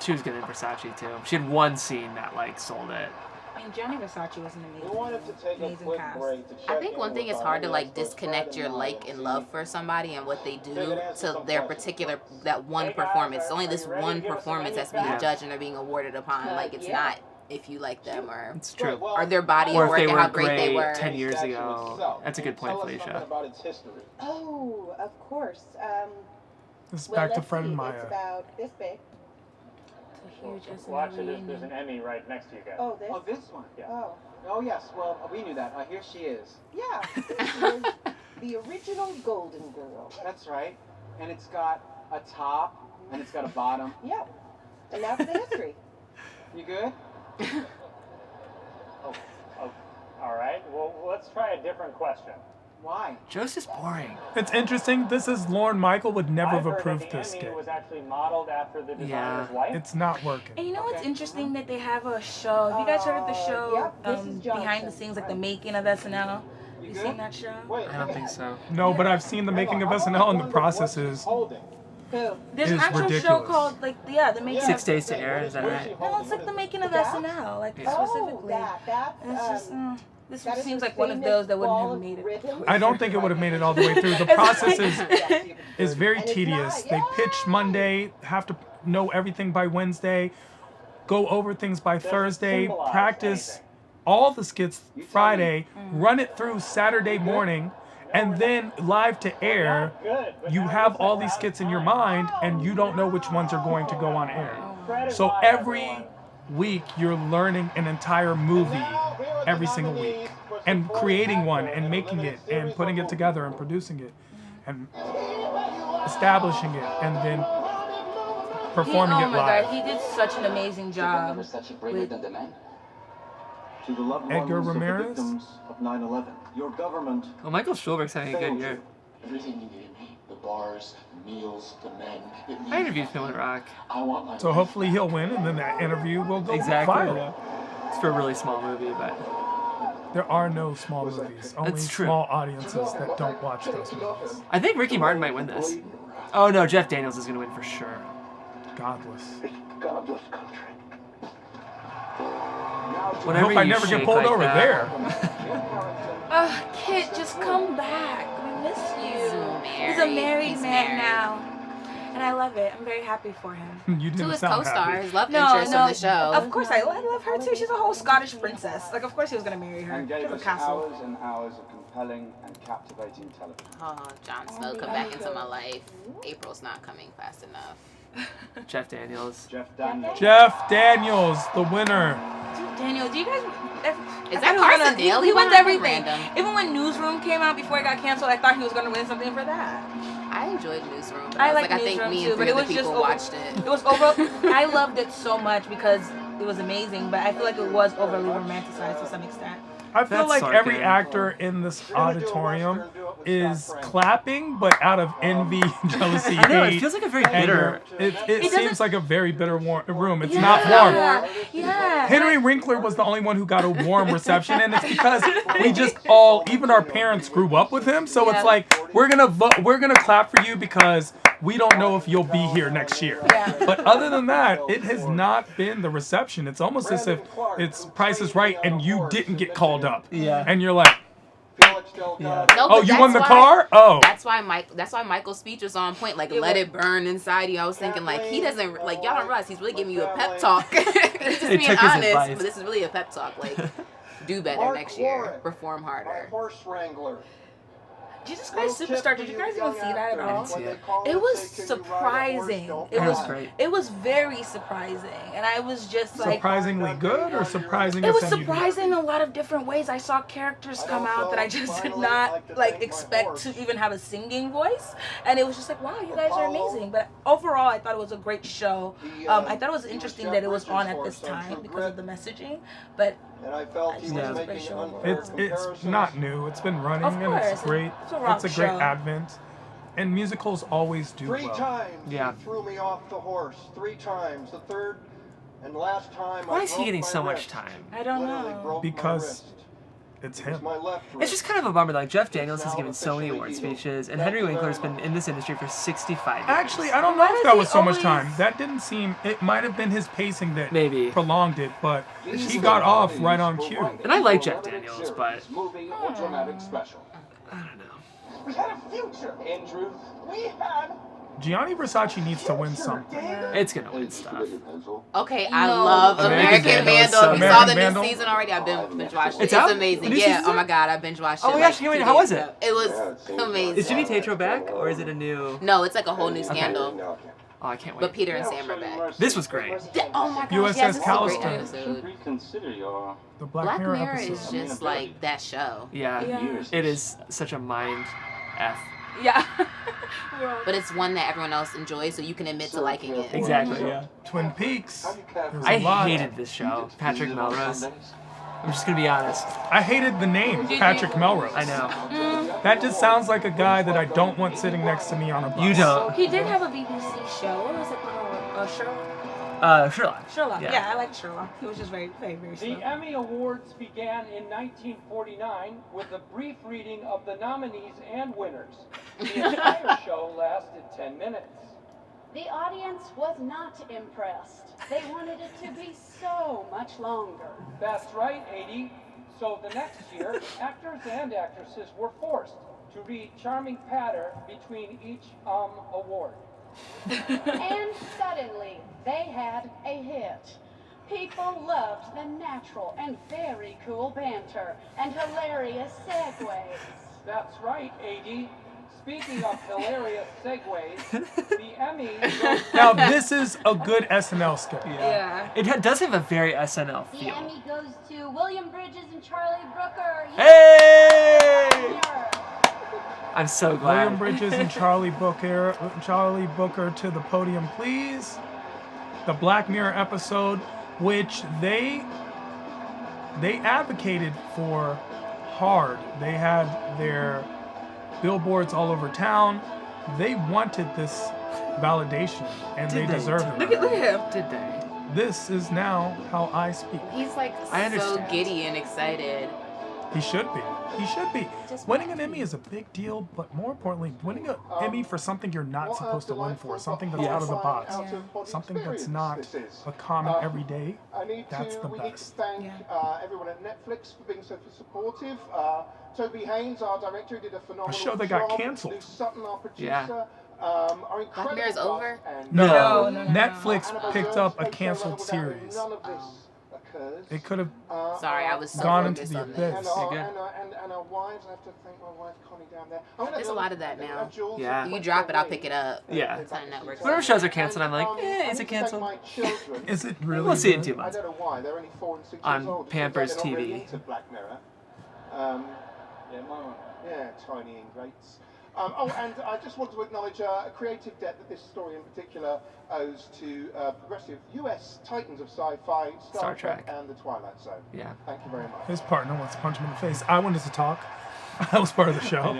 She was good in Versace too. She had one scene that like sold it. I mean, Gianni Versace was an We wanted to take a amazing quick cast. break to check I think in one thing with is our hard to like experts, disconnect Fred your and like Maya. and love for somebody and what they do to their particular that one performance. It's only this one performance that's being judged and they're being awarded upon. Like it's not if you like them or It's true. or their body Or of if work they and were how great they were. 10 years Statue ago. itself. That's a good point, Tell us something Felicia. about its history. Oh, of course. This is Well, back to let's Fred and see. Maya. It's about this big. huge SNL Well, actually, there's reunion. an Emmy right next to you guys. Oh, this? Oh, this one? Yeah. Oh. Oh, yes. Well, we knew that. Here she is. Yeah, this is the original Golden Girl. That's right. And it's got a top, and it's got a bottom. Yep. And that's the history. You good? Oh, all right. Well, let's try a different question. Why? Jost is boring. It's interesting. This is Lorne Michael would never I've have heard approved that the this Emmy skit. was actually modeled after the designer's Yeah. wife. It's not And working. you know what's interesting that they have a show. Have you guys heard of the show Yep, this is behind the Johnson. scenes, like the making of SNL? You good? seen that show? Wait. I don't think so. No, but I've seen the making of SNL, and the process is Who? There's an is actual show ridiculous. called like the making. 6 Days to Air, is that right? No, it's like the making of That? SNL, like Yeah. specifically. That's, And it's just this that is seems a like one of famous those that wouldn't ball have of made it. ribbon. I don't think it would have made it all the way through. The process is very And it's tedious. not- They pitch Monday, have to know everything by Wednesday, go over things by Thursday, symbolize practice anything. all the skits Friday, run it through Saturday morning, and then live to air. Good. But You now have you all said these out skits of in your time. mind, and you don't know which ones are going to go on air. Credit So live, every everyone. week you're learning an entire movie every single week and creating one and making it and putting it together and producing it and establishing it and then performing oh it my live. God, he did such an amazing job. with- To the loved Edgar ones of the Ramirez? victims of 9/11, your government Well, Michael Schulberg's having a good failed year. you. Everything you gave me, the bars, the meals, the men. It I interviewed him at Rock. I want my So hopefully he'll win and then that interview will go Exactly. viral. It's for a really small movie, but There are no small movies, only That's true. small audiences that don't watch those movies. I think Ricky Martin might win this. Oh no, Jeff Daniels is going to win for sure. Godless. godless country. I Whenever hope I you never get shake pulled like over that- there. Kid, just come back. We miss you. He's a married. married He's man married. now. And I love it. I'm very happy for him. You To didn't his sound co-star, happy. his love No, interest no. on the show. Of course, I love her too. She's a whole Scottish princess. Like, of course he was gonna marry her. And She gave has a us castle. hours and hours of compelling and captivating television. Oh, Jon Snow, come back into my life. April's not coming fast enough. Jeff Daniels. Jeff Daniels. Jeff Daniels, the winner. Daniel, do you guys? Is I that thought he was Carson gonna- Daly? He Why wins not everything. random? Even when Newsroom came out before it got canceled, I thought he was gonna win something for that. I enjoyed Newsroom. But I was like I think Newsroom me too, and but three it other was just people over- watched it. It was over. I loved it so much because it was amazing, but I feel like it was overly romanticized to some extent. I feel That's like every Sarkin. actor in this auditorium is clapping, but out of envy, jealousy, I know, it hate, feels like a very anger. bitter. It doesn't- seems like a very bitter room. It's Yeah. not warm. Yeah. Henry Winkler was the only one who got a warm reception, and it's because we just all, even our parents, grew up with him. So Yeah. it's like we're gonna clap for you because we don't know if you'll be here next year. Yeah. But other than that, it has not been the reception. It's almost as if it's Price is Right and you didn't get called up. Yeah. And you're like, No, oh, but you won the that's car? Oh. That's why Michael's speech was on point. Like, let it burn inside you. I was thinking, like, he doesn't, like, y'all don't realize he's really giving you a pep talk. He's just He being took his honest, advice. but this is really a pep talk. Like, do better next year. Perform harder. Horse wrangler. Jesus Christ Superstar, did you guys even see that at all? see it. It was surprising. It was great. It was very surprising. And I was just like, Surprisingly good or surprising? it as was in you- surprising in a lot of different ways. I saw characters come out that I just did not like expect to even have a singing voice, and it was just like, wow, you guys are amazing. But overall, I thought it was a great show. I thought it was interesting that it was on at this time because of the messaging. But And I felt he Yeah. was making unfair It's comparisons. not new. It's been running Of and it's course. great. It's a rock It's a great show. advent. And musicals always do Three well. times Yeah. he threw me off the horse. 3 times. The third and last time Why I is he broke getting my so much wrist. time? I don't Literally know. broke my Because wrist. it's It was him. my left It's wrist. just kind of a bummer. Like, Jeff Daniels has now given so many officially award healed. speeches, and Thank Henry you Winkler's very been much. in this industry for 65 years. Actually, I don't know Why if does that he was so much always- time. That didn't seem. It might have been his pacing that Maybe. prolonged it, but These he got off celebrities right on were cue. writing And I like for a Jeff limited Daniels, series, but- movie or dramatic special. I don't know. We had a future. In truth, We had Gianni Versace needs to win something. It's gonna win stuff. Okay, I No. love American American Vandal is Vandal. so If you good. saw the American new Vandal? season already, I've binge watched it. It's It's out? amazing. The new Yeah. season's Oh out? my god, I binge watched it. Oh my like, gosh, can't wait. 2 How was days it? ago. It was amazing. Is Jimmy Tatro back, or is it a new? No, it's like a whole new scandal. Oh, Oh, I can't wait. But Peter and Sam are back. This was great. Oh my gosh, USS yes, this is a great Callister. episode. Reconsider your The Black, Black Mirror, Mirror episode. is just like that show. Yeah. It is such a mind F. Yeah. But it's one that everyone else enjoys, so you can admit to liking it. Exactly, yeah. Twin Peaks. There's I a lot. hated this show, Patrick Melrose. I'm just gonna be honest. I hated the name, Patrick Melrose. I know. That just sounds like a guy that I don't want sitting next to me on a bus. You don't. He did have a BBC show. What was it called? Sherlock? Sherlock. Sherlock. Yeah, I like Sherlock. He was just very The slow. Emmy Awards began in 1949 with a brief reading of the nominees and winners. The entire show lasted 10 minutes. The audience was not impressed. They wanted it to be so much longer. That's right, 80. So the next year, actors and actresses were forced to read charming patter between each award. And suddenly, they had a hit. People loved the natural and very cool banter and hilarious segues. That's right, 80. Speaking of hilarious segues, the Emmy goes Now this is a good SNL skit. Yeah. It does have a very SNL The feel. Emmy goes to William Bridges and Charlie Brooker. Hey! I'm so glad. William Bridges and Charlie Booker to the podium, please. The Black Mirror episode, which they advocated for hard. They had their billboards all over town. They wanted this validation, and they deserve it. Look at him. Did they? This is now how I speak. He's like I so understand. giddy and excited. He should be. He should be. Winning an Emmy is a big deal, but more importantly, winning an Emmy for something you're not supposed to win for, something that's out of the box, something that's not a common everyday, that's the We need to best. thank everyone at Netflix for being so supportive. Toby Haynes, our director, did a phenomenal A show that got job. canceled. Lou Sutton, our producer. Yeah. Our incredible Mirror's cast over? and- No, No. Netflix picked up a canceled series. None of this occurs. It could have Sorry, I was so gone into focused the on this. abyss. And You're our, good. and our wives, I have to thank my wife Connie down there. I wanna There's a do- lot of that now. Jules, Yeah. You drop it, I'll pick it up. Yeah. It's on networks. Whenever shows are canceled, I'm like, I is need it to thank canceled? my children. Is it really? We'll see it in good? 2 I months. don't know why. They're only 4 and 6 On years old. Pampers They're not really TV. into Black Mirror. Yeah, tiny ingrates. And I just want to acknowledge a creative debt that this story in particular owes to progressive US titans of sci-fi, Star Trek, and The Twilight Zone. Yeah. Thank you very much. His partner wants to punch him in the face. I wanted to talk. I was part of the show.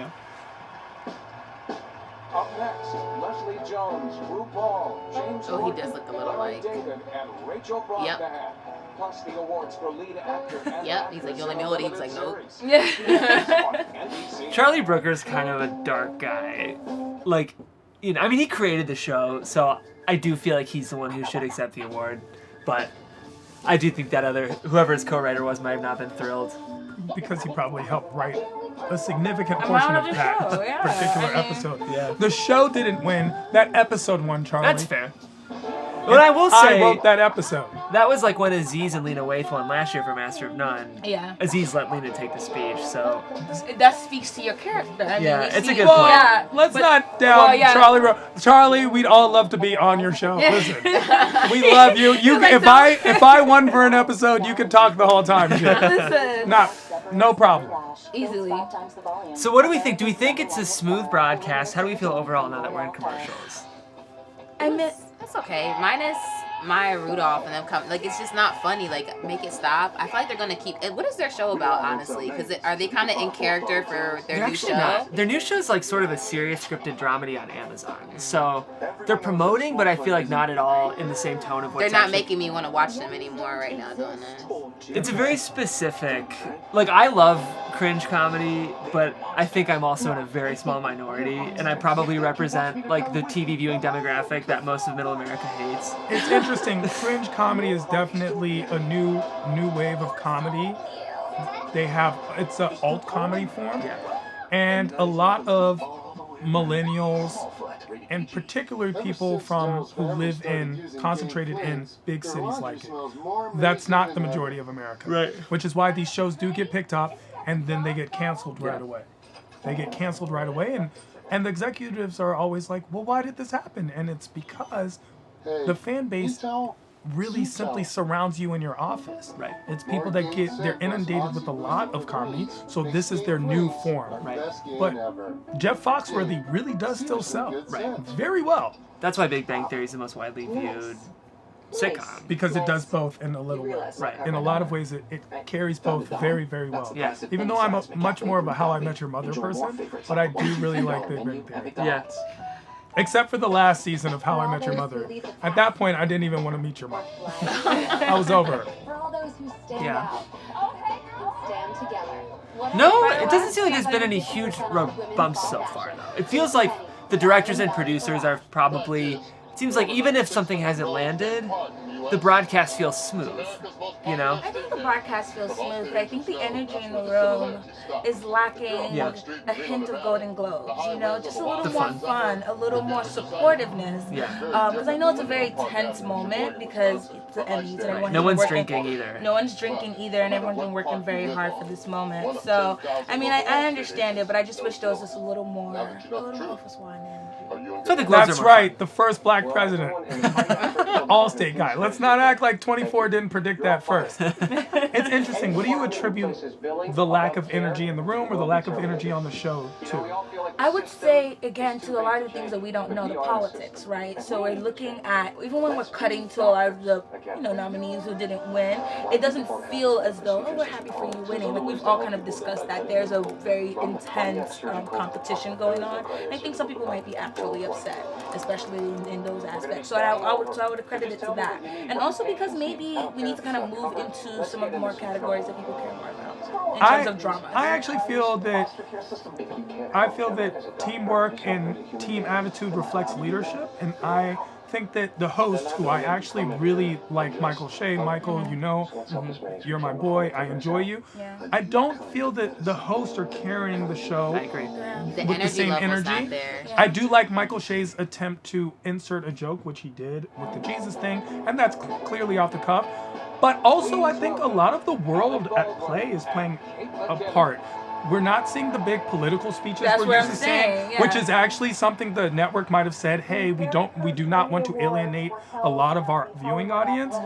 Up next, Leslie Jones, RuPaul, James Oh, he does look a little Larry like- David, and Rachel Brosnahan. Plus the awards for lead actor and Yep, he's like, you let me hold it. He's like, nope. nope. Charlie Brooker's kind of a dark guy. Like, you know, I mean, he created the show, so I do feel like he's the one who should accept the award. But I do think that whoever his co-writer was might have not been thrilled. Because he probably helped write a significant Amount portion of of the that show, yeah. particular I mean- episode. Yeah. The show didn't win. That episode won, Charlie. That's fair. But I will say, I wrote that episode. that was like when Aziz and Lena Waithe won last year for Master of None. Yeah. Aziz let Lena take the speech, so That speaks to your character. I mean, Yeah, you it's a see- good point. Yeah, Let's but- not down well, yeah. Charlie. Charlie, we'd all love to be on your show. Listen, we love you. You, Like, if I won for an episode, you could talk the whole time. Jim. Listen. No problem. Easily. So what do we think? Do we think it's a smooth broadcast? How do we feel overall now that we're in commercials? I mean, That's okay. Minus Maya Rudolph and them come. Like, it's just not funny. Like, make it stop. I feel like they're gonna keep. What is their show about, honestly? Because are they kind of in character for their They're new actually show? not. Their new show is like sort of a serious scripted dramedy on Amazon. So they're promoting, but I feel like not at all in the same tone of what's They're not actually- making me want to watch them anymore right now doing this. It's a very specific. Like, I love cringe comedy, but I think I'm also in a very small minority, and I probably represent like the TV viewing demographic that most of Middle America hates. It's interesting. Cringe comedy is definitely a new wave of comedy. It's an alt comedy form, and a lot of millennials, and particularly people who live concentrated in big cities like it. That's not the majority of America. Right. Which is why these shows do get picked up and then they get canceled right away. They get canceled right away, and the executives are always like, well, why did this happen? And it's because the fan base really simply surrounds you in your office. Right. It's people that they're inundated with a lot of comedy, so this is their new form. Right. But Jeff Foxworthy really does still sell. Right. Very well. That's why Big Bang Theory is the most widely viewed sitcom. Because it does both in a little way. Right. In a lot of ways, it carries both very, very well. Yeah. Even though I'm much more of a How I Met Your Mother person, but I do really like Big Bang Theory. Yeah. Except for the last season of How I Met Your Mother. At that point, I didn't even want to meet your mom. I was over it. For all those who stand Yeah. out. Okay, stand together. No, it doesn't seem like there's been any huge bumps so far, though. It feels like the directors and producers are probably... It seems like even if something hasn't landed, the broadcast feels smooth, you know? I think the broadcast feels smooth, but I think the energy in the room is lacking a hint of Golden Globes, you know? Just a little more fun, a little more supportiveness. Yeah. Because I know it's a very tense moment because it's the Emmys and everyone No one's drinking either. No one's drinking either, and everyone's been working very hard for this moment. So, I mean, I understand it, but I just wish there was just a little more Office One energy. So the Globes That's are right, the first black president. All-state guy. Let's not act like 24 didn't predict that first. It's interesting. What do you attribute the lack of energy in the room or the lack of energy on the show to? I would say, again, to a lot of the things that we don't know, the politics, right? So we're looking at, even when we're cutting to a lot of the nominees who didn't win, it doesn't feel as though, oh, we're happy for you winning. Like, we've all kind of discussed that. There's a very intense competition going on. And I think some people might be actually upset, especially in those aspects. So I would accredit it to that. And also because maybe we need to kind of move into some of the more categories that people care more about in terms of drama. I actually feel that teamwork and team attitude reflects leadership, and I think that the host, who I actually really like, Michael Shea, Michael, you know, you're my boy, I enjoy you. Yeah. I don't feel that the hosts are carrying the show with the same energy. I do like Michael Shea's attempt to insert a joke, which he did with the Jesus thing, and that's clearly off the cuff. But also, I think a lot of the world at play is playing a part. We're not seeing the big political speeches we're used to seeing, which is actually something the network might have said, hey, we do not want to alienate a lot of our viewing audience.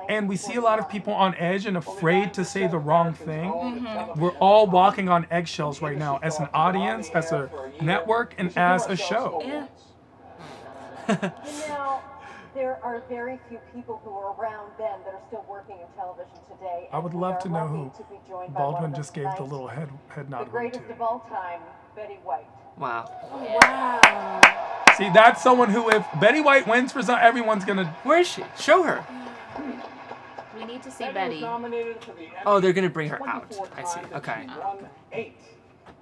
And we see a lot of people on edge and afraid to say the wrong thing. We're all walking on eggshells right now as an audience, as a network, and as a show. There are very few people who were around then that are still working in television today. I would love to know who Baldwin just gave the little head nod. The greatest of all time, Betty White. Wow. Wow. See, that's someone who, if Betty White wins for something, everyone's gonna... Where is she? Show her. We need to see Betty. Oh, they're gonna bring her out. I see. Okay.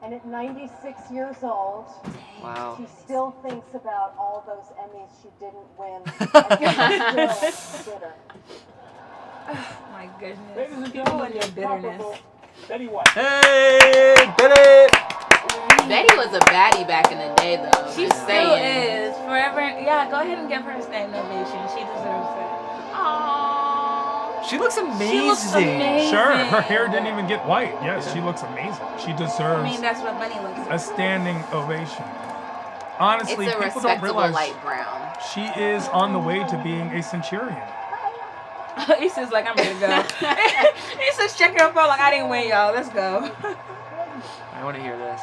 And at 96 years old, she still thinks about all those Emmys she didn't win. And she's still bitter. Oh my goodness. People and their bitterness. Betty White. Hey, Betty! Betty was a baddie back in the day, though. She still is. Forever. Yeah, go ahead and give her a standing ovation. She deserves it. She looks amazing. She looks amazing. Sure, her hair didn't even get white. Yes, she looks amazing. She deserves I mean, that's what money looks like. a standing ovation. Honestly, It's a people don't respectable realize light brown. she is on the way to being a centurion. He says, like, I'm ready to go. He says, check your phone, like, I didn't win, y'all. Let's go. I want to hear this.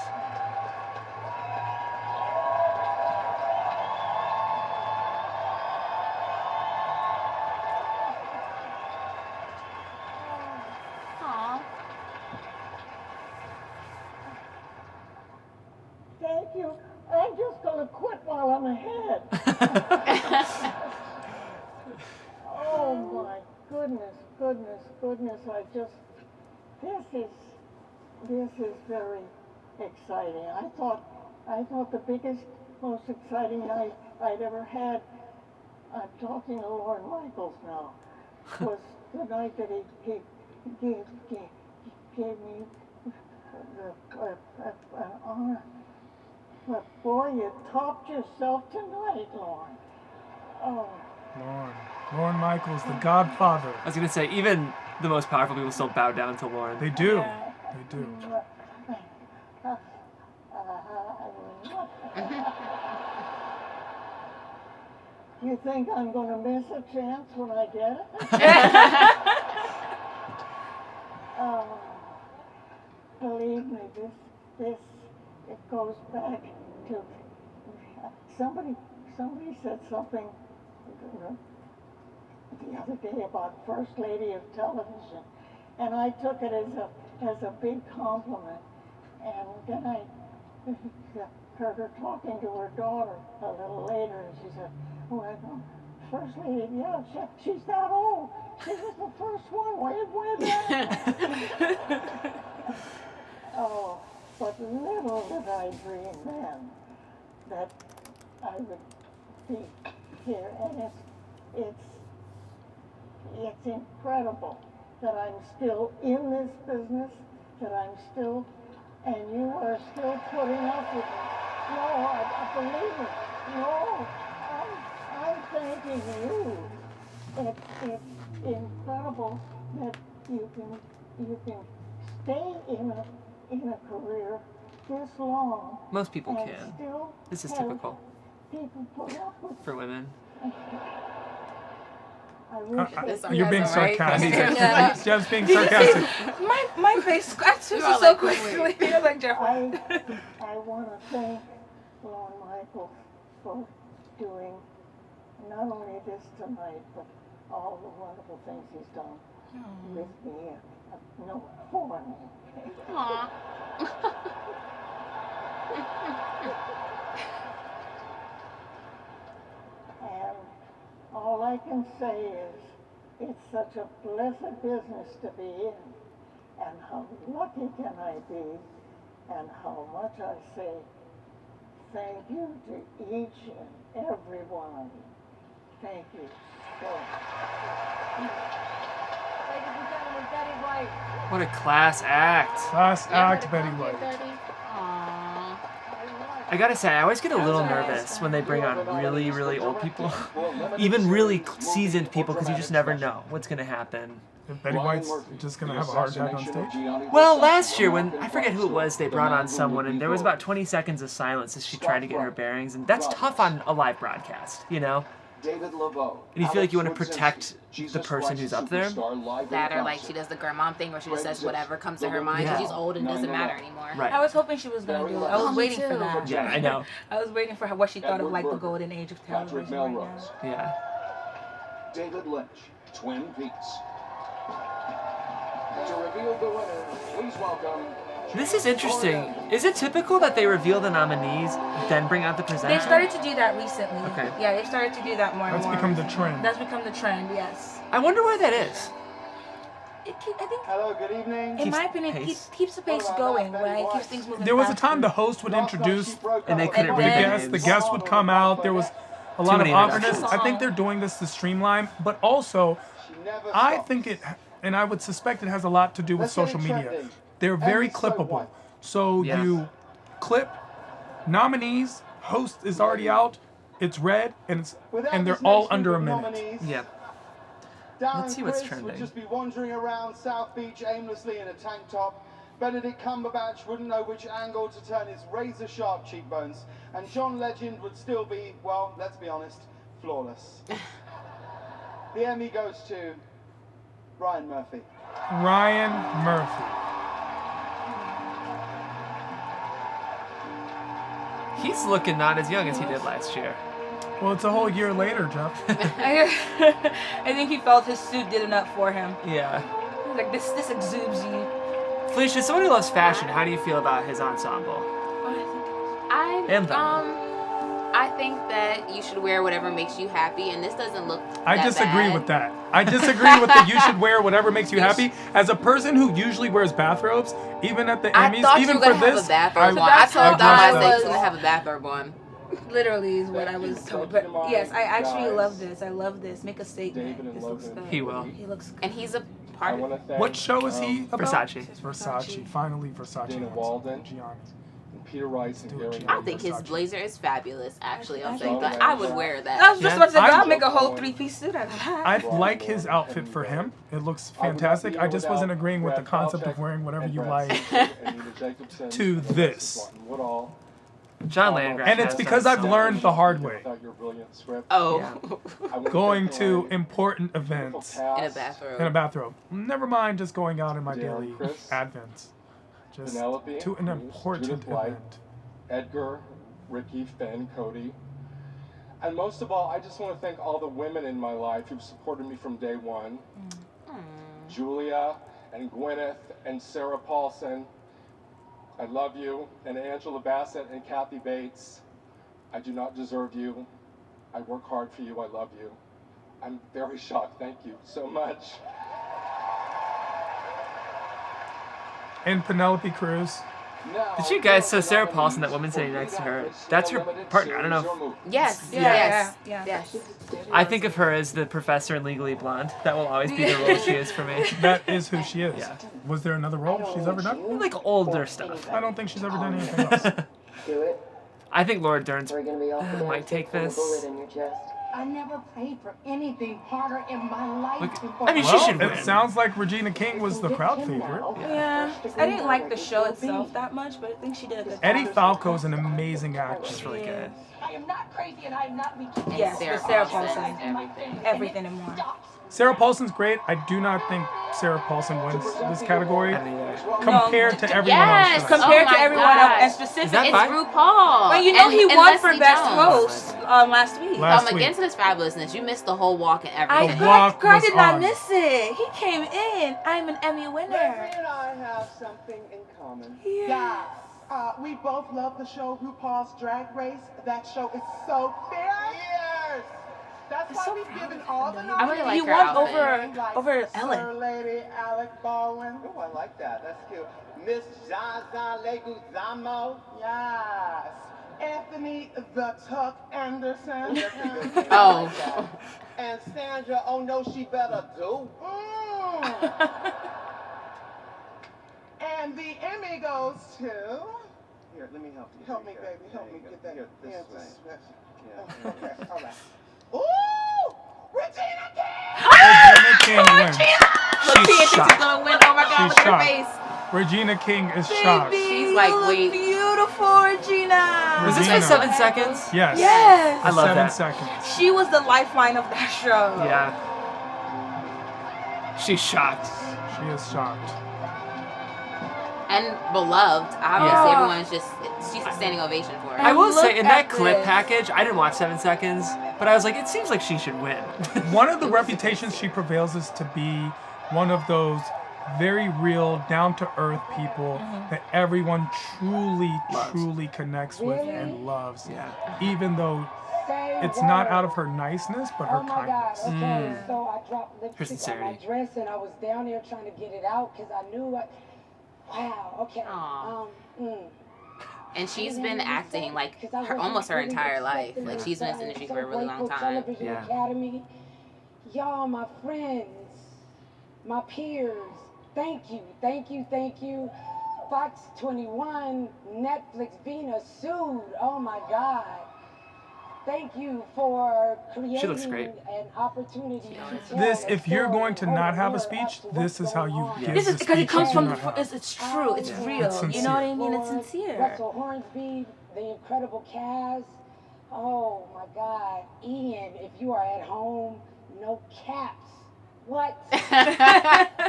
Thank you. I'm just going to quit while I'm ahead. Oh my goodness. This is very exciting. I thought the biggest, most exciting night I'd ever had, I'm talking to Lorne Michaels now, was the night that he gave me an honor. But boy, you topped yourself tonight, Lorne. Oh. Lorne Michaels, the Godfather. I was gonna say, even the most powerful people still bow down to Lauren. They do. They do. You think I'm going to miss a chance when I get it? Believe me, this, it goes back to somebody said something the other day about First Lady of Television, and I took it as a big compliment. And then I heard her talking to her daughter a little later, and she said, "Well, First Lady, yeah, she's that old. She was the first one, way back." Oh, but little did I dream then that I would be here, and it's incredible that I'm still in this business, that I'm still, and you are still putting up with me. No, I believe it. No, I'm thanking you. It's incredible that you can stay in a career this long. Most people and can. Still this is have typical people put up with for women. I wish you're being sarcastic. Yeah. Jeff's being sarcastic. my face scratches so quickly. You're like Jeffrey. I want to thank Lorne Michaels for doing not only this tonight, but all the wonderful things he's done with me and for me. Aww. And all I can say is it's such a blessed business to be in, and how lucky can I be, and how much I say thank you to each and every one of you. Thank you so much. Ladies and gentlemen, Betty White. What a class act. Class act, Betty White. Aww. I gotta say, I always get a little nervous when they bring on really, really old people. Even really seasoned people, because you just never know what's gonna happen. If Betty White's just gonna have a heart attack on stage. Well, last year, when, I forget who it was, they brought on someone, and there was about 20 seconds of silence as she tried to get her bearings, and that's tough on a live broadcast, you know? David Laveau. And you feel like you want to protect the person who's up there? That, or like she does the grandmom thing where she just says whatever comes to her mind because she's old and doesn't matter anymore. Right. I was hoping she was going to do it. I was waiting for that. Yeah, I know. I was waiting for what she thought of like the golden age of television right now. Yeah. David Lynch, Twin Peaks. To reveal the winner, please welcome. This is interesting. Is it typical that they reveal the nominees, then bring out the presenter? They started to do that recently. Okay. Yeah, they started to do that more and more. That's become the trend. That's become the trend, yes. I wonder why that is. I think, hello, good evening. In my opinion, keeps the pace going, right? Keeps things moving. There was a time the host would introduce and they couldn't read the guests would come out. There was a lot of awkwardness. I think they're doing this to streamline, but also I think it, and I would suspect it has a lot to do with social media. They're very clippable. So you clip nominees, host is already out, it's read, and they're all under a minute. Yeah. Let's see what's trending. Would just be wandering around South Beach aimlessly in a tank top. Benedict Cumberbatch wouldn't know which angle to turn his razor-sharp cheekbones, and John Legend would still be, well, let's be honest, flawless. The Emmy goes to Ryan Murphy. Ryan Murphy. He's looking not as young as he did last year. Well, it's a whole year later, Jeff. I think he felt his suit did enough for him. Yeah. Like this exudes you. Felicia, someone who loves fashion, how do you feel about his ensemble? I think that you should wear whatever makes you happy, and this doesn't look I disagree with that. I disagree with that you should wear whatever makes you happy. As a person who usually wears bathrobes, even at the Emmys, even for this, I told them I was going to have a bathrobe on. Literally is what I was told. But yes, I actually love this. I love this. Make a statement. This looks good. He will. He looks good. And he's a part of What show is he about? Versace. Finally, Versace. Dana Walden. Peter Rice and Gary. I think his blazer is fabulous, actually. I would wear that. I was just about to say, I'll make a whole three-piece suit out of that. I like his outfit for him. It looks fantastic. I just wasn't agreeing with the concept of wearing whatever you like to this. John Landgraf. And it's because I've learned the hard way. Oh. Going to important events. In a bathrobe. In a bathrobe. Never mind just going out in my daily advents. Just Penelope, to an important Judith White, event. Edgar, Ricky, Finn, Cody. And most of all, I just want to thank all the women in my life who've supported me from day one. Julia and Gwyneth and Sarah Paulson. I love you. And Angela Bassett and Kathy Bates. I do not deserve you. I work hard for you. I love you. I'm very shocked. Thank you so much. And Penelope Cruz. Did you guys, so Sarah Paulson, that woman sitting next to her, that's her partner. I don't know. Yes. I think of her as the professor in Legally Blonde. That will always be the role she is for me. That is who she is. Yeah. Was there another role she's ever done? Like older stuff. I don't think she's ever done anything else. Do it. I think Laura Dern's We're gonna be off the might take this. Bullet in your chest. I never prayed for anything harder in my life before. I mean, Well, she should win. it sounds like Regina King was the crowd favorite. Yeah. I didn't like the show itself that much, but I think she did a good job. Eddie Falco's an amazing actor. She's really good. I am not crazy and I am not weak. Yes, Sarah Paulson. Everything and more. Sarah Paulson's great. I do not think Sarah Paulson wins this category compared to everyone else. Compared to everyone else, and specifically, It's RuPaul. Well, you know he and won for Leslie Best Jones. Host last week. Against his fabulousness, you missed the whole walk and I everything. girl did not miss it. He came in. I'm an Emmy winner. Leslie and I have something in common. Yeah. We both love the show RuPaul's Drag Race. That show is so fierce. That's why we've given all the I really like He her won outfit. over Sir Ellen. Lady Alec Baldwin. Oh, I like that. That's cute. Miss Zaza Leguizamo. Yes. Anthony the Tuck Anderson. Oh. And Sandra, oh no, she better do. And the Emmy goes to... Here, let me help you. Help me, baby. Help me get that. Here, this way. Yeah. Okay, all right. Ooh! Regina Regina King wins. She's shocked. Gonna win. Oh my God, She's look at her shocked. face. Regina King is shocked. She's like, wait. Beautiful, Regina. Was this for 7 seconds? Yes. Yes. I love 7 that. seconds. She was the lifeline of that show. Yeah. She's shocked. She is shocked. And beloved. Obviously, everyone's just, she's a standing ovation for her. I will say, in that clip this. package, I didn't watch 7 seconds, but I was like, it seems like she should win. One of the reputations she prevails is to be one of those very real, down-to-earth people that everyone truly connects with and loves. Yeah. Even though it's not out of her niceness, but her kindness. Okay, so I dropped Her lipstick on sincerity. my dress and I was down there trying to get it out because I knew wow, okay. And she's been acting like almost her entire life. Like she's been in this industry for a really long time. Television Academy. Y'all, my friends, my peers, thank you. Fox 21, Netflix, Vina sued. Oh my God. Thank you for creating She looks great. an opportunity to tell This, a if you're story going to not have a speech, this is how you give This the is because it speech comes you from do the. not have. It's true. It's real. It's You know what I mean? It's sincere. Russell Hornsby, the incredible cast. Oh my God. Ian, if you are at home, no caps. What? I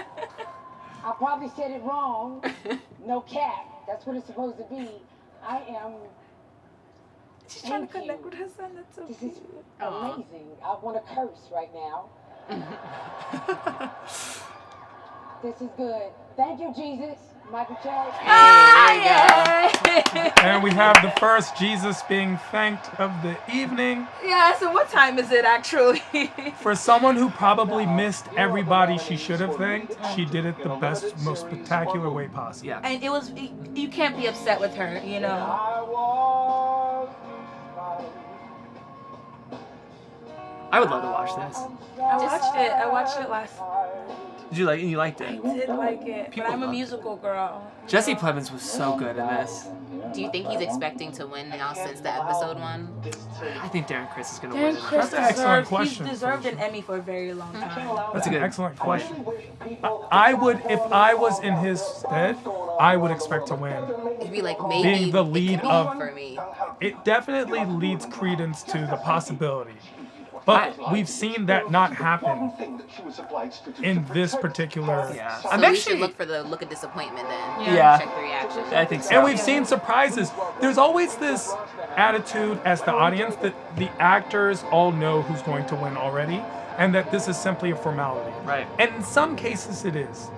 probably said it wrong. No cap. That's what it's supposed to be. I am. She's trying to connect with her son. That's so This cute. is amazing. I want to curse right now. This is good. Thank you, Jesus. Michael Chase. And we have the first Jesus being thanked of the evening. Yeah, so what time is it actually? For someone who probably missed everybody she should have thanked, she did it the best, most spectacular way possible. Yeah. And it was, you can't be upset with her, you know. I would love to watch this. I watched it last. Did you like it? You liked it? I did like it, People but I'm a love it. musical girl. Jesse Plemons was so good in this. Do you think he's expecting to win now since the episode one? I think Darren Criss is going to win. Darren Criss That's an excellent he's question. deserved an Emmy for a very long time. That's an excellent question. I would, if I was in his stead, I would expect to win. It'd be like maybe being the lead of for me. It definitely leads credence to the possibility. But we've seen that not happen in this particular. Yeah. So we should look for the look of disappointment then. Yeah. Check the reaction. I think so. And we've seen surprises. There's always this attitude as the audience that the actors all know who's going to win already, and that this is simply a formality. Right. And in some cases it is.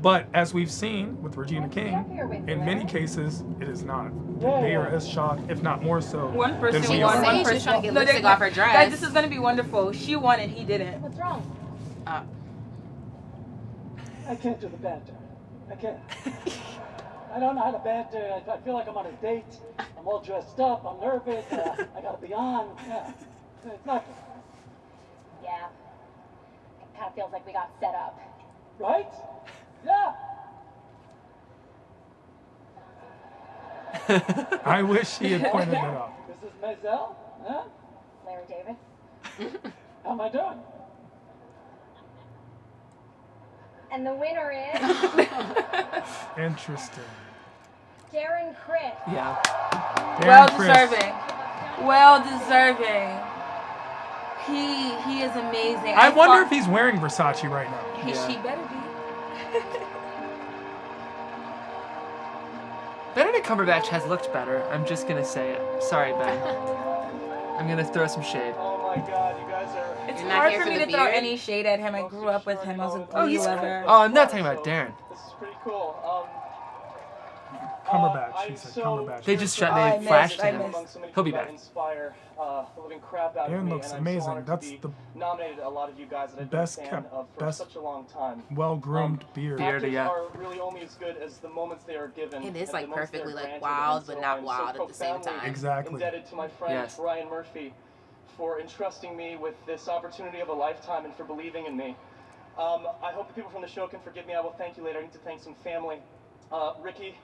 But as we've seen with Regina King, in many cases it is not. They are as shocked, if not more so. One person than we won. are. One She's person trying to get No, lipstick they- off her dress. Guys, this is gonna be wonderful. She won and he didn't. What's wrong? I can't do the banter. I can't. I don't know how to banter. I feel like I'm on a date. I'm all dressed up. I'm nervous. I gotta be on. Yeah. It's not good. Yeah. It kind of feels like we got set up. Right? Yeah. I wish he had pointed it out. Mrs. Maisel? Huh? Larry David. How am I doing? And the winner is Interesting. Darren Criss. Yeah. Well Darren Criss. deserving. Well deserving. He is amazing. I wonder if he's wearing Versace right now. She better be. Benedict Cumberbatch has looked better. I'm just gonna say it. Sorry, Ben. I'm gonna throw some shade. Oh my God, you guys are. It's You're not hard here for for me the to throw beard? any shade at him. I grew up with him. I was a Oh, Glee he's. lover. Oh, I'm not talking about Darren. This is pretty cool. Cumberbatch. He said Cumberbatch. They just I they missed- flashed I him. missed. He'll be back. Inspire the living crap out of Darren me, looks and amazing. I'm so honored That's to be the nominated a lot of you guys that I've best been a fan kept- of for best such a long time. well-groomed beard. Beard, Actors yeah. are really only as good as the moments they are given. It is and like the moments they are perfectly like granted, wild, and so but not I'm wild so at the same profoundly time. Exactly. Indebted to my friend Yes. Ryan Murphy for entrusting me with this opportunity of a lifetime and for believing in me. I hope the people from the show can forgive me. I will thank you later. I need to thank some family. Ricky,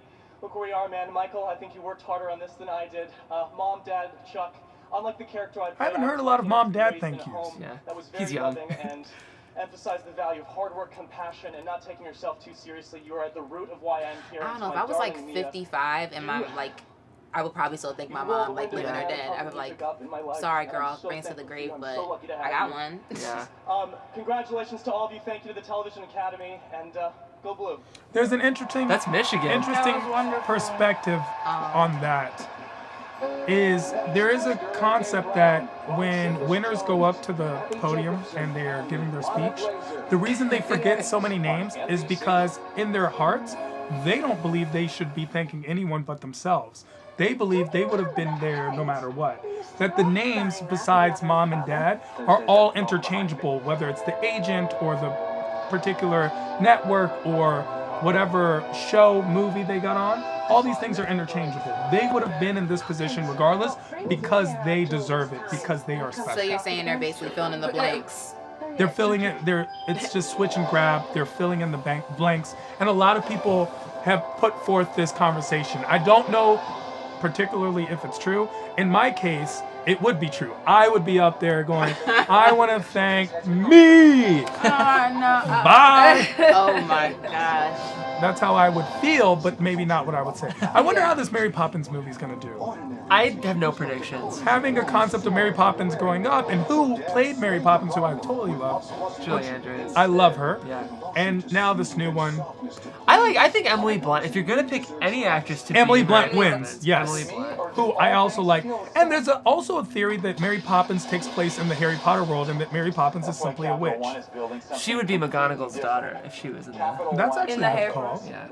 look where we are, man. Michael, I think you worked harder on this than I did. Mom, Dad, Chuck. Unlike the character I haven't heard a lot of mom, dad thank yous. Yeah. That was very He's young. loving and emphasized the value of hard work, compassion, and not taking yourself too seriously. You are at the root of why I'm here. I don't To know, if my I was like darling Mia, 55 and my like I would probably still think my mom like living or dead. I would be like, sorry girl, brings to the grave, but I got one. Yeah. Congratulations to all of you. Thank you to the Television Academy, and go Blue. There's an interesting That's Michigan. interesting That was wonderful. perspective on that. Is there is a concept that when winners go up to the podium and they're giving their speech, the reason they forget so many names is because in their hearts, they don't believe they should be thanking anyone but themselves. They believe they would have been there no matter what. That the names besides mom and dad are all interchangeable, whether it's the agent or the particular network or whatever show, movie they got on. All these things are interchangeable. They would have been in this position regardless because they deserve it, because they are special. So you're saying they're basically filling in the blanks. They're filling it. It's just switch and grab. They're filling in the blanks, and a lot of people have put forth this conversation. I don't know particularly if it's true. In my case, it would be true. I would be up there going, I want to thank me. Bye. Oh my gosh. That's how I would feel, but maybe not what I would say. I wonder how this Mary Poppins movie is going to do. I have no predictions. Having a concept of Mary Poppins growing up, and who played Mary Poppins, who I totally love. Julie Andrews. I love her. Yeah. And now this new one. I think Emily Blunt. If you're gonna pick any actress to Emily be Blunt Mary wins, Poppins, yes. Emily Blunt. Who I also like. And there's also a theory that Mary Poppins takes place in the Harry Potter world and that Mary Poppins is simply a witch. She would be McGonagall's daughter if she was in that. That's actually In the a Harry call. Yeah.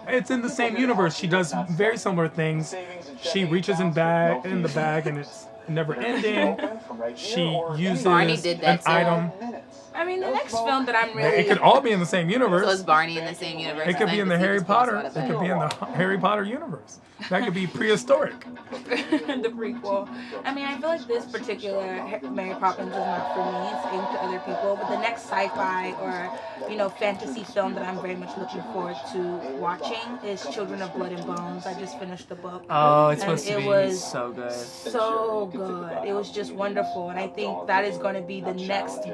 It's in the same universe. She does very similar things. She reaches in the bag and it's never ending. She uses Barney did that an too. item. I mean, the next film that I'm really... It could all be in the same So is universe. Barney in the same universe? It could be in the Harry Potter. It It could be in the Harry Potter universe. That could be prehistoric. the prequel. I mean, I feel like this particular Mary Poppins is not for me. It's aimed to other people. But the next sci-fi or, fantasy film that I'm very much looking forward to watching is Children of Blood and Bones. I just finished the book. Oh, it's and supposed to it be was so good. so good. It was just wonderful. And I think that is going to be the next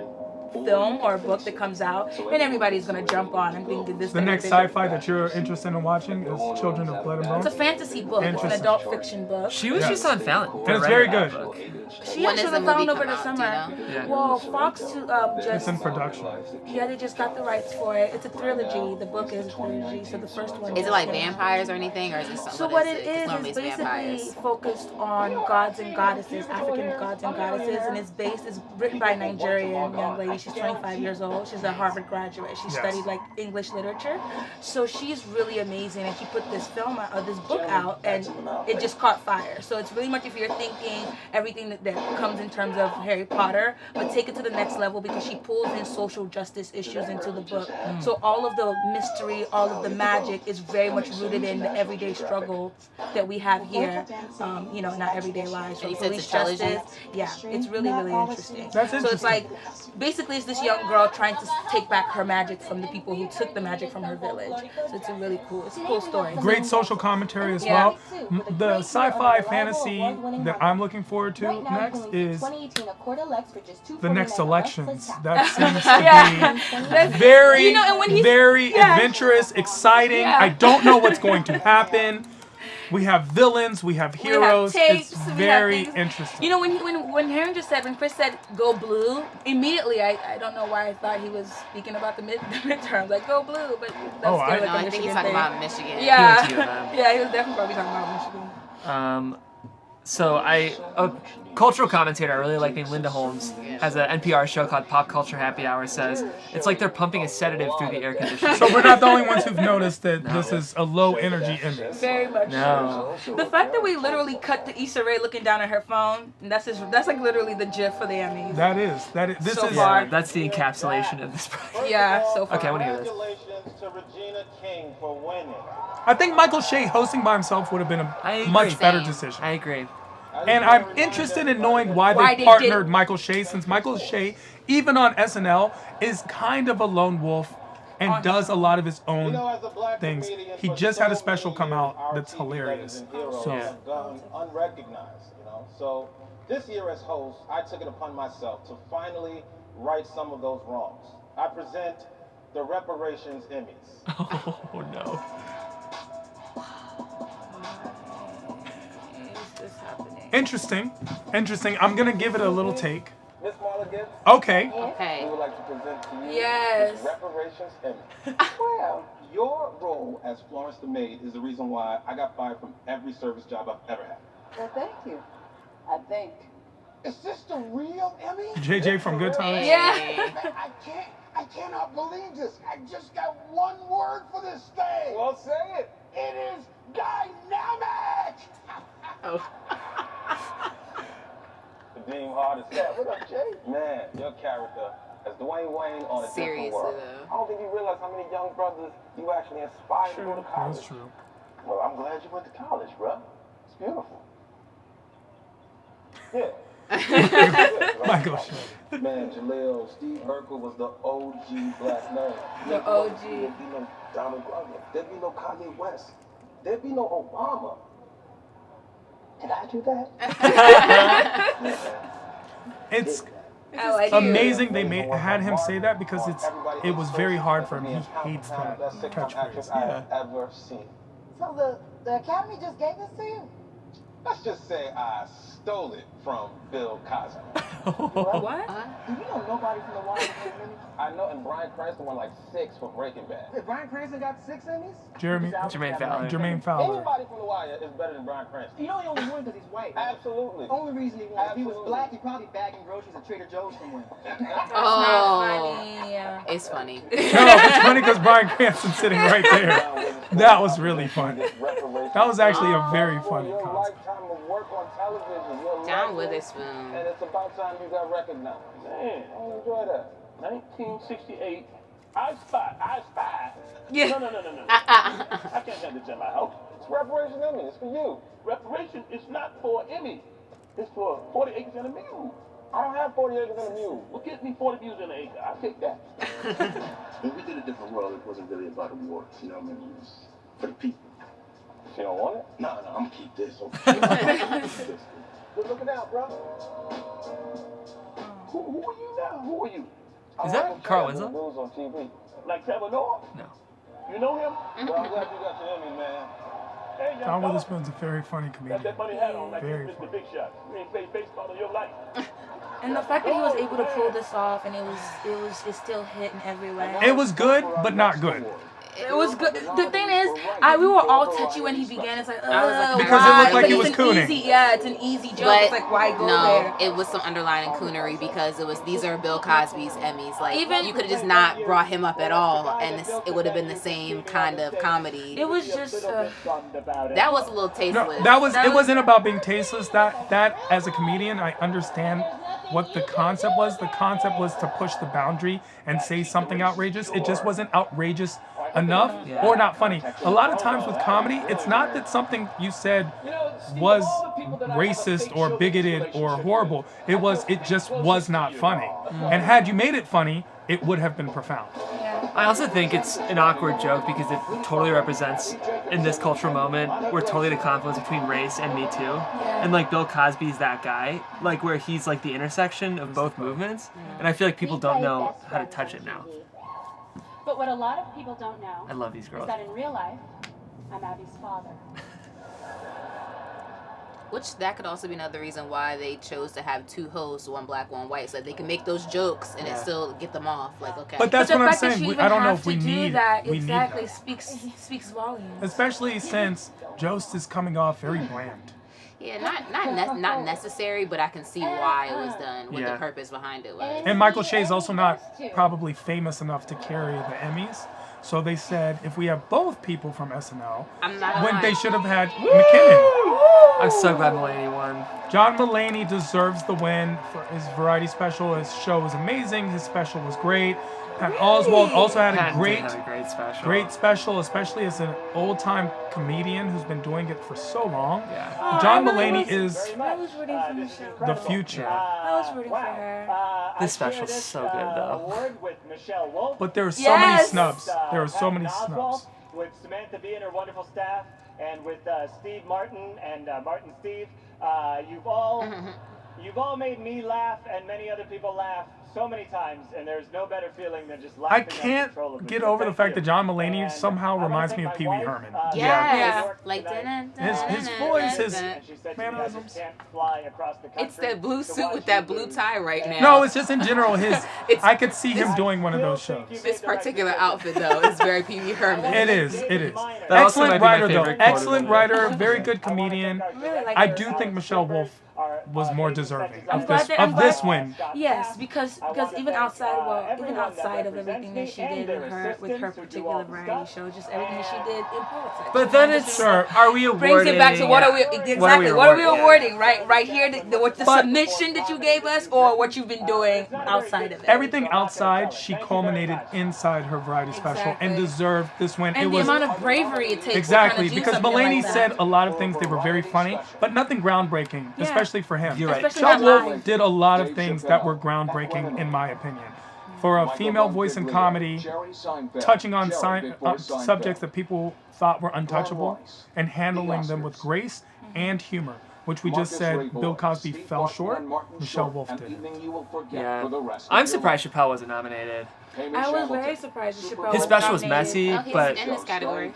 film or a book that comes out, and everybody's gonna jump on and think this. The next sci-fi that you're interested in watching is Children of Blood and Bone. It's a fantasy book. It's an adult fiction book. She was just on Fallon. And it's very good. She actually was on Fallon over the summer. Yeah. Well, Fox just. It's in production. Yeah, they just got the rights for it. It's a trilogy. The book is a trilogy, so the first one. Is it like vampires or anything, or is it something? So what it is basically focused on gods and goddesses, African gods and goddesses, and it's written by a Nigerian young lady. She's 25 years old. She's a Harvard graduate. She studied like English literature, so she's really amazing. And she put this this book out, and it just caught fire. So it's really much if you're thinking everything that comes in terms of Harry Potter, but take it to the next level because she pulls in social justice issues into the book. So all of the mystery, all of the magic is very much rooted in the everyday struggles that we have here, in our everyday lives. So police justice, it's really, really interesting. That's interesting. So it's like, basically it's this young girl trying to take back her magic from the people who took the magic from her village. So it's a cool story. Great social commentary as well. The sci-fi fantasy that I'm looking forward to next is the next elections. That seems to be very adventurous, exciting. I don't know what's going to happen. We have villains, we have heroes. Tapes, it's very interesting. When Chris said go blue, immediately I don't know why I thought he was speaking about the midterms, like go blue, but that's I think he's talking about Michigan. Yeah, he was definitely probably talking about Michigan. So a cultural commentator I really like named Linda Holmes has an NPR show called Pop Culture Happy Hour, says it's like they're pumping a sedative through the air conditioner. So we're not the only ones who've noticed that this is a low energy image. Very much so. The fact that we literally cut to Issa Rae looking down at her phone, that's like literally the gif for the Emmys. That is. This so is far. That's the encapsulation of this project. Yeah, so far. Okay, I want to hear this. Congratulations to Regina King for winning. I think Michael Shea hosting by himself would have been a much better decision. I agree. And I'm interested in knowing why they partnered Michael Shea, since Michael Shea, even on SNL, is kind of a lone wolf and does a lot of his own things. He just had a special come out that's hilarious. Unrecognized, So this year as host, I took it upon myself to finally right some of those wrongs. I present the Reparations Emmys. Oh no. Interesting. I'm gonna give it a little take. Miss Mulligan. Okay. We would like to present to you the Reparations Emmy. Well, your role as Florence the Maid is the reason why I got fired from every service job I've ever had. Well, thank you. I think. Is this the real Emmy? JJ from Good Times. Yeah. I cannot believe this. I just got one word for this thing. Well, say it. It is dynamic. Deem hard as that. What up, Jay? Man, your character as Dwayne Wayne on a different world. I don't think you realize how many young brothers you actually inspired to go to college. That's true. Well, I'm glad you went to college, bro. It's beautiful. Yeah. Michael Shea. Man, Jaleel, Steve Urkel was the OG black nerd. The OG. There'd be no Donald Glover. There'd be no Kanye West. There'd be no Obama. Did I do that? It's amazing they had him say that because it was very hard for him. He hates that catchphrase. Yeah. Ever seen. So the Academy just gave this to you? Let's just say I stole it from Bill Cosby. What? Do you know nobody from the Wire won Emmys? I know, and Bryan Cranston won like 6 for Breaking Bad. Wait, Bryan Cranston got 6 Emmys? Jermaine Fowler. Anybody from the Wire is better than Bryan Cranston. You know he only won because he's white. Right? Absolutely. Only reason he won. If he was black, he'd probably bagging groceries at Trader Joe's somewhere. It's funny. No, it's funny because Bryan Cranston's sitting right there. That was really funny. That was actually a very funny concept. John Witherspoon. And it's about time you got recognized. Man, I enjoy that. 1968. I spy. Yeah. No. I can't have this in my house. It's Reparation Emmy. It's for you. Reparation is not for Emmy. It's for 40 acres and a mule. I don't have 40 acres and a mule. Well, get me 40 views in an acre. I'll take that. When we did A Different World, it wasn't really about awards, you know what I mean? It was for the people. You don't want it? No, I'm gonna keep this. Good looking out, bro. Who are you now? Who are you? Is that Carl Winslow? On TV. Like Trevor Noah? No. You know him? Well, I'm glad you got your Emmy, man. Hey, young John fella. Witherspoon's a very funny comedian. Got that funny hat on like Very you missed the big shot. You ain't played baseball in your life. And the fact that he was able to pull this off and it still hit in every way. It was good, but not good. It was good. The thing is, we were all touchy when he began. It's like, because it looked like he was cooning. It's an easy joke. But it's like, why go no, there? it was some underlying coonery because these are Bill Cosby's Emmys. Like, Even- you could have just not brought him up at all, and it would have been the same kind of comedy. It was just. That was a little tasteless. No, it wasn't about being tasteless. That as a comedian, I understand what the concept was. The concept was to push the boundary and say something outrageous. It just wasn't outrageous enough or not funny. A lot of times with comedy, it's not that something you said was racist or bigoted or horrible. It just was not funny. And had you made it funny, it would have been profound. I also think it's an awkward joke because it totally represents, in this cultural moment, we're totally the confluence between race and Me Too. And like Bill Cosby's that guy, like where he's like the intersection of both movements. And I feel like people don't know how to touch it now. But what a lot of people don't know I love these girls. is that in real life, I'm Abby's father. Which that could also be another reason why they chose to have two hosts, one black, one white, so that they can make those jokes and it still get them off. Like, okay. But that's the what I'm fact that saying. you I don't even know have if we to do need that. we Exactly, need that. speaks volumes. Especially since Jost is coming off very bland. Yeah, not necessary, but I can see why it was done, what the purpose behind it was. And Michael Shea's also not probably famous enough to carry the Emmys. So they said if we have both people from SNL, when they should have had McKinnon. I'm so glad Mulaney won. John Mulaney deserves the win for his variety special. His show was amazing. His special was great. Pat Oswalt also had a great special, especially as an old-time comedian who's been doing it for so long. Yeah. John Mulaney is I was rooting for Michelle. the future. I was rooting for her. This special's so good though. But there are so many snubs. There are so many snubs. With Samantha Bee and her wonderful staff, and with Steve Martin and Martin Steve, you've all made me laugh and many other people laugh so many times, and there's no better feeling than just laughing. I can't get over the fact that John Mulaney somehow reminds me of Pee Wee Herman. Like his voice, his mannerisms. It's that blue suit with that blue tie right now. No, it's just in general I could see him doing one of those shows. This particular outfit though is very Pee Wee Herman. It is. That also might Excellent be my writer though. favorite quote of Excellent the writer, very good comedian. I do think Michelle Wolf was more deserving of this win. Yes, because even outside of everything that she did with her particular variety show, just everything that she did in politics. But then it's are we awarding? Brings it back to what are we awarding? Right here, the submission that you gave us, or what you've been doing outside of it. Everything outside, she culminated inside her variety special and deserved this win. And the amount of bravery it takes. Exactly, to kind of because do something Mulaney like said a lot of things. They were very funny, but nothing groundbreaking, especially for him. You're right. Michelle Wolf did a lot of things that were groundbreaking, in my opinion. For a female voice in comedy, touching on subjects that people thought were untouchable and handling them with grace and humor, which we just said Bill Cosby fell short, Michelle Wolf did. Yeah. I'm surprised Chappelle wasn't nominated. I was very surprised that Chappelle His special was messy, but in this category.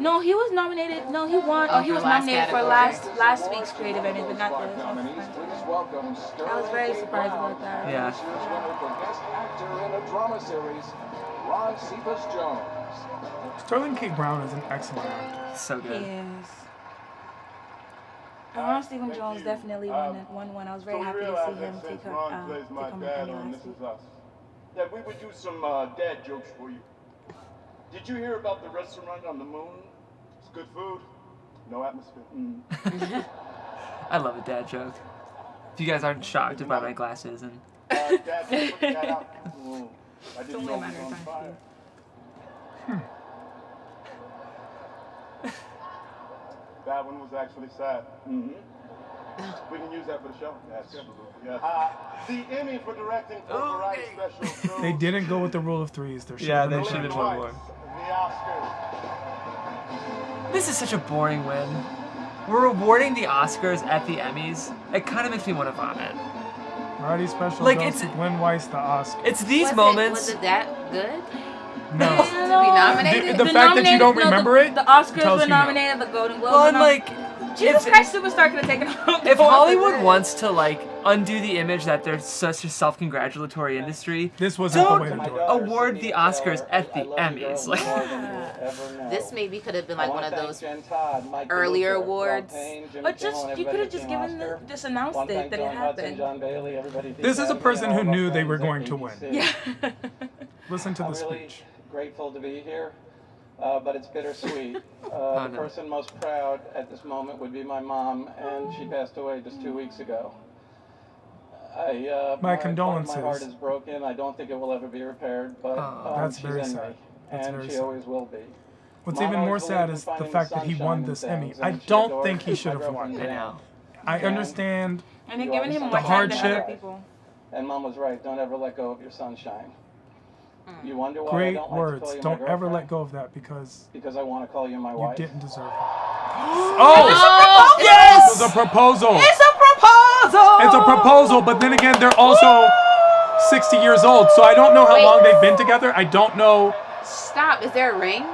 No, he was nominated. No, he won. Oh, he was nominated for last week's Creative Emmys, but not this one. I was very surprised about that. Yeah. Sterling K. Brown is an excellent actor. So good. He is. And Ron Stephen Jones definitely won one. I was very happy to see him take home an Emmy last week. That we would do some dad jokes for you. Did you hear about the restaurant on the moon? It's good food, no atmosphere. I love a dad joke. If you guys aren't shocked by my glasses and. Dad, put that out. I didn't know it was on fire. That one was actually sad. We can use that for the show. The Emmy for directing for variety special. They didn't go with the rule of threes. They should have won more. The Oscars. This is such a boring win. We're awarding the Oscars at the Emmys. It kind of makes me want to vomit. Variety special. Like, goes it's- to Glenn Weiss, the Oscar. It's these Was moments. it that good? No. To be nominated? The fact that you don't remember it The Oscars tells were you no. nominated, the Golden Globes Well, were and nominated. like, Jesus Christ Superstar could have taken home. if Hollywood wants to like undo the image that they're such a self-congratulatory industry, this wasn't the don't way to do it. award the Oscars at the Emmys. Like, This maybe could have been like one of those earlier awards. But you could have just just announced it that it happened. This is a person who knew they were going to win. Yeah. Listen to the I'm really speech. grateful to be here, but it's bittersweet. The person most proud at this moment would be my mom, and she passed away just 2 weeks ago. My condolences. My heart is broken. I don't think it will ever be repaired, but That's she's very in sad. me, That's and very she sad. always will be. What's Mom even more always sad believed in is the finding fact that he sunshine won in this things, Emmy. and I she don't adored think he it. should I have grew up won. in Tehran. I understand And they're giving him more the time than other hardship. people. And Mom was right. Don't ever let go of your sunshine. You wonder why I Great don't like to words. call you my Don't ever girlfriend? let go of that because Because I want to call you my you wife. didn't deserve it. Oh! Yes! It was a proposal. It's a proposal! It's a proposal, but then again, they're also 60 years old, so I don't know how Wait. long they've been together. I don't know. Stop. Is there a ring?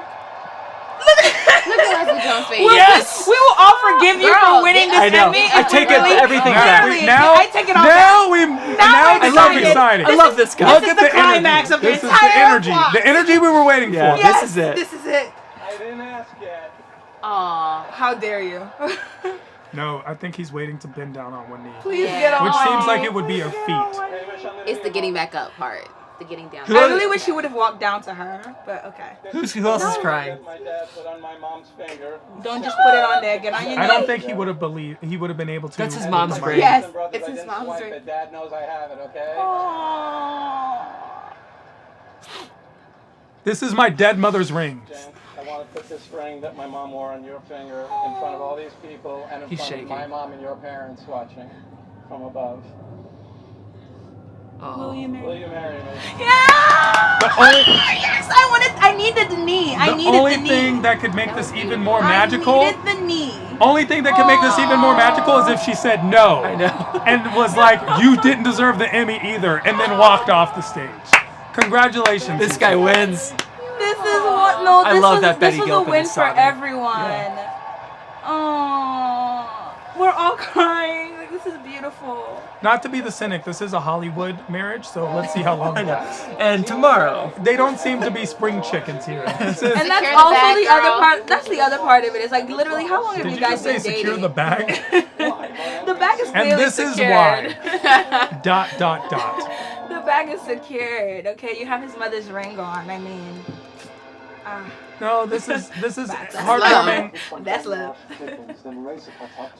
Look at Leslie Jones' face. Yes! We will all forgive you Girl, for winning this I know. Emmy. I take it everything back. Now, I take it all now back. we I'm it's love excited. I love this guy. Look This at is the the climax energy. of the This is the entire energy. plot. The energy we were waiting Yeah, for. this is it. This is it. I didn't ask yet. Aw. How dare you? No, I think he's waiting to bend down on one knee. Please Yeah. get on. Which seems like it would be a feat. It's the getting back up part. The getting down. Who- I really wish he would have walked down to her, but okay. who else is crying? My dad put on my mom's finger. Don't just put it on there. Get on your I don't knee. think he would have been able to. That's his mom's ring. Yes, Brothers, it's I his didn't mom's swipe ring. it. Dad knows I have it, okay? This is my dead mother's ring. Jen, I want to put this ring that my mom wore on your finger in front of all these people and in He's front shaking. of my mom and your parents watching from above. Will you marry? Will you marry me? Yeah! The only, Yes, I needed the knee. I the needed only the knee. thing that could make this even more magical. I needed the knee. Only thing that could make this even more magical is if she said no. I know. And was like, you didn't deserve the Emmy either, and then walked off the stage. Congratulations. This guy wins. This is what. No, I this love was, that Betty this was Gilpin a win is for sobbing. everyone. Oh, we're all crying. Like, this is beautiful. Not to be the cynic, this is a Hollywood marriage, so let's see how long it lasts. And tomorrow. They don't seem to be spring chickens here. This is, And that's Secure the also bag, the other girl. part. That's the other part of it. It's like literally, how long have did you you guys just say been dating? secure the bag? The bag is clearly And this secured. is why. Dot, dot, dot. The bag is secured. Okay, you have his mother's ring on. I mean, No, this is That's heartwarming. that's love.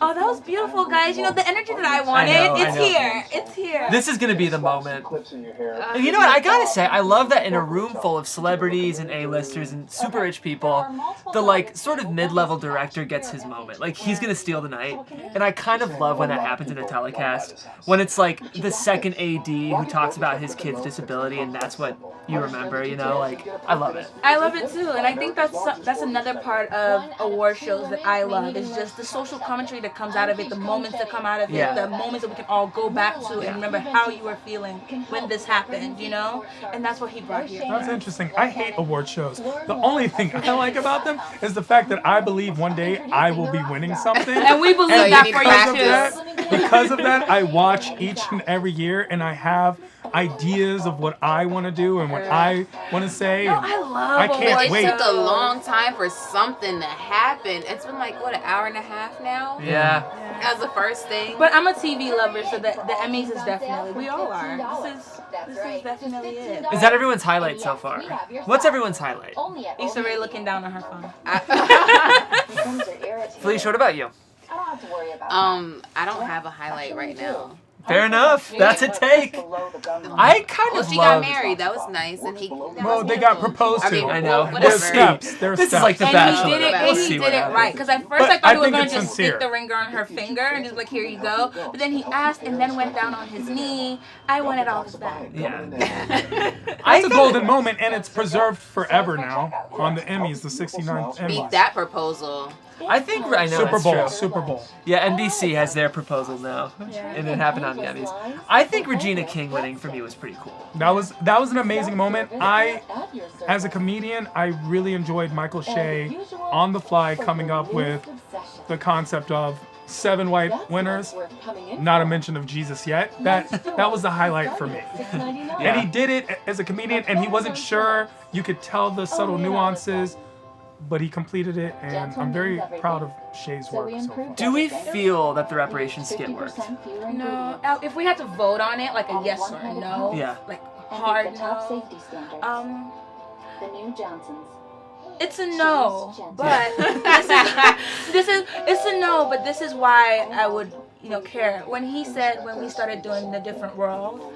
Oh, that was beautiful, guys. You know the energy that I wanted. I It's know. here. It's here. This is gonna be the moment. And you know what? I gotta say, I love that in a room full of celebrities and A-listers and super rich people, the like sort of mid-level director gets his moment. Like he's gonna steal the night. And I kind of love when that happens in a telecast. When it's like the second AD who talks about his kid's disability and that's what you remember, you know? Like, I love it. I love it too, and I think that's another part of award shows that I love. Is just the social commentary that comes out of it, the moments that come out of it, Yeah. the moments that we can all go back to and remember how you were feeling when this happened, you know? And that's what he brought here. That's interesting. I hate award shows. The only thing I like about them is the fact that I believe one day I will be winning something. And we believe And that because for of you that, because of that, I watch each and every year, and I have ideas of what I want to do and what I want to say. No, and I love I can't It wait. took a long time for something to happen. It's been like, what, an hour and a half now? Yeah. As the first thing. But I'm a TV lover, so the Emmys is definitely, we all are. This is definitely it. Is that everyone's highlight so far? What's everyone's highlight? Issa Rae looking down on her phone. Felicia, what about you? I don't have a highlight right now. Fair enough. That's a take. I kind Well, of she love. got married. That was nice, and he. Well, they got proposed to. I mean, I know. whatever. There's steps. There's This is steps. like The And Bachelor. he did it, We'll and see he what did it happens. right. Because at first But I thought I he was think going it's to just sincere. stick the ringer on her finger and just like, here you go. But then he asked and then went down on his knee. I want it all back. Yeah. That's a golden moment, and it's preserved forever now on the Emmys, the 69th Beat Emmys. that proposal. I think I know Super that's Bowl. true. Super Bowl. Yeah, NBC has their proposal now, and it happened on the Emmys. I think Regina King winning for me was pretty cool. That was an amazing moment. As a comedian, I really enjoyed Michael Shea on the fly coming up with the concept of 7 white winners, not a mention of Jesus yet. That was the highlight for me. And he did it as a comedian, and he wasn't sure. You could tell the subtle nuances, but he completed it, and I'm very proud of Shea's work so far. Do we feel that the reparations skit worked? No. If we had to vote on it, like a yes or a no, like hard no. The new Johnsons. It's a no, but it's a no, but this is why I would, care. When he said, when we started doing the different world,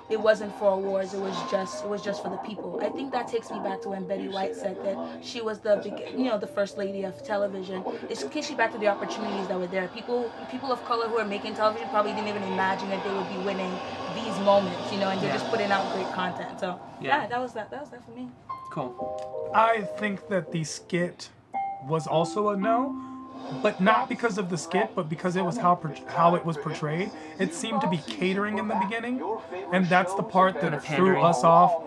it wasn't for awards, it was just for the people. I think that takes me back to when Betty White said that she was the first lady of television. It takes you back to the opportunities that were there. People of color who are making television probably didn't even imagine that they would be winning these moments, and they're just putting out great content. So that was that for me. Cool. I think that the skit was also a no, but not because of the skit, but because it was how it was portrayed. It seemed to be catering in the beginning, and that's the part that threw us off.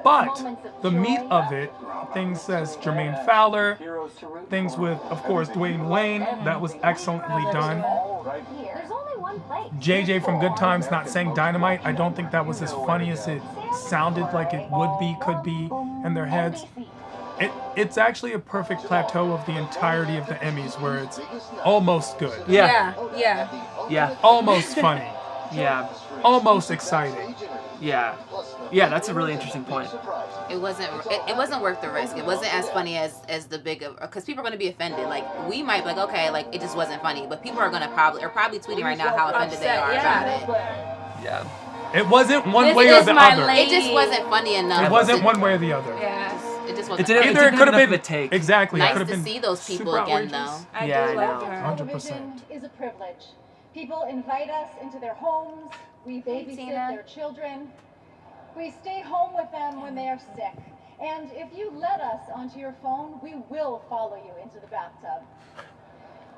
But the meat of it, things as Jermaine Fowler, things with, of course, Dwayne Wayne, that was excellently done. JJ from Good Times not saying dynamite, I don't think that was as funny as it sounded like it could be in their heads. It's actually a perfect plateau of the entirety of the Emmys where it's almost good. Yeah. Almost funny. Yeah. Almost exciting. Yeah, that's a really interesting point. It wasn't worth the risk. It wasn't as funny as the big, because people are going to be offended. Like, we might be like, okay, like, it just wasn't funny, but people are going to probably tweeting right now how offended they are about it. Yeah. It wasn't one way or the other. It just wasn't funny enough. It wasn't one way or the other. It just wasn't. Either it could have been a take. Exactly. Nice it could have to been see those people again, though. I know. love her. 100%. Is a privilege. People invite us into their homes. We babysit their children. We stay home with them when they are sick. And if you let us onto your phone, we will follow you into the bathtub.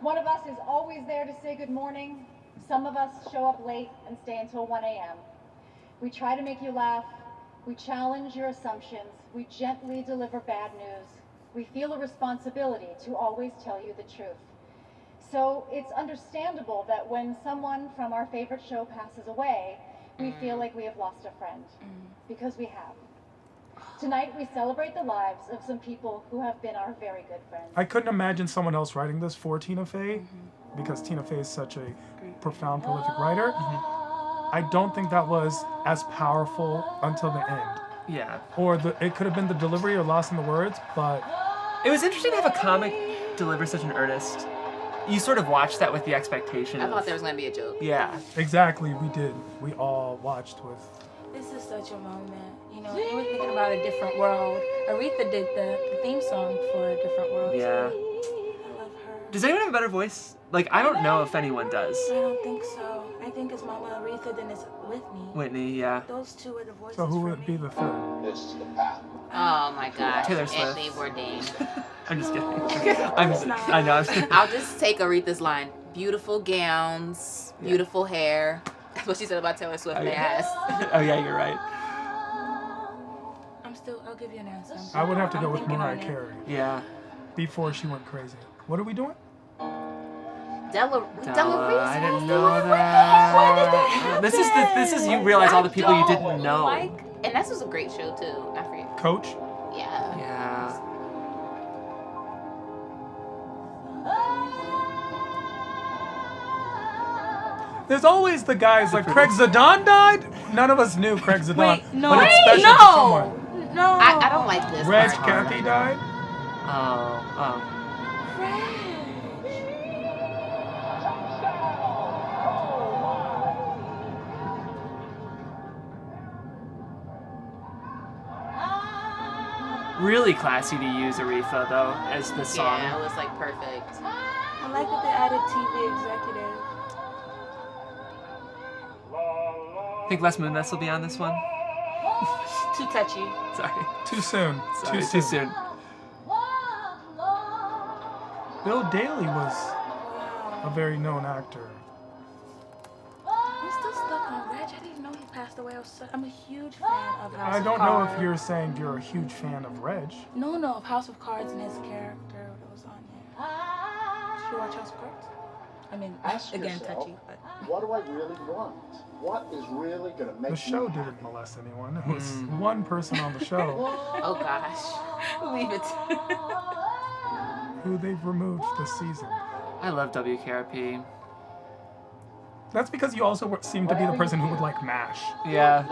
One of us is always there to say good morning. Some of us show up late and stay until 1 a.m. We try to make you laugh. We challenge your assumptions. We gently deliver bad news. We feel a responsibility to always tell you the truth. So it's understandable that when someone from our favorite show passes away, we feel like we have lost a friend, because we have. Tonight we celebrate the lives of some people who have been our very good friends. I couldn't imagine someone else writing this for Tina Fey, because Tina Fey is such a profound, prolific writer. I don't think that was as powerful until the end. Yeah. Or it could have been the delivery or lost in the words, but... It was interesting to have a comic deliver such an earnest... You sort of watched that with the expectation I thought there was going to be a joke. Yeah. Exactly, we did. We all watched with... This is such a moment. You were thinking about a different world. Aretha did the theme song for A Different World. Yeah. I love her. Does anyone have a better voice? Like, I don't know if anyone does. I don't think so. I think it's Mama Aretha, then it's Whitney. Whitney, yeah. Those two are the voices. So who would be the third? This is the path. Oh my gosh. Taylor Swift. Anthony Bourdain. I'm just kidding. I know. I'll just take Aretha's line. Beautiful gowns, beautiful hair. That's what she said about Taylor Swift in the ass. Oh yeah, you're right. I'll give you an answer. I would have to go with Mariah Carey. Yeah. Before she went crazy. What are we doing? Della Reese. I didn't know that. This is you realize all the people you didn't know. And this was a great show too. I forget. Coach? Yeah. Yeah. There's always the guys like Craig Zidane died. None of us knew Craig Zidane. Wait, no. But it's special to someone. No. I don't like this. Reg Cathy died. Really classy to use Aretha though as the song. Yeah, it was like perfect. I like that they added TV executive. Think Les Moonves will be on this one? Too touchy. Sorry. Too soon. Sorry, too soon. Bill Daly was a very known actor. I'm still stuck on Reg. I didn't know he passed away. I'm a huge fan of House of Cards. I don't know if you're saying you're a huge fan of Reg. No, of House of Cards and his character that was on there. Did you watch House of Cards? I mean, Ask again, yourself, touchy, but... what do I really want? What is really going to make The show me didn't molest anyone. It was one person on the show Oh gosh. Leave it. who they've removed this season. I love WKRP. That's because you also seem to be the person who would like MASH. Yeah.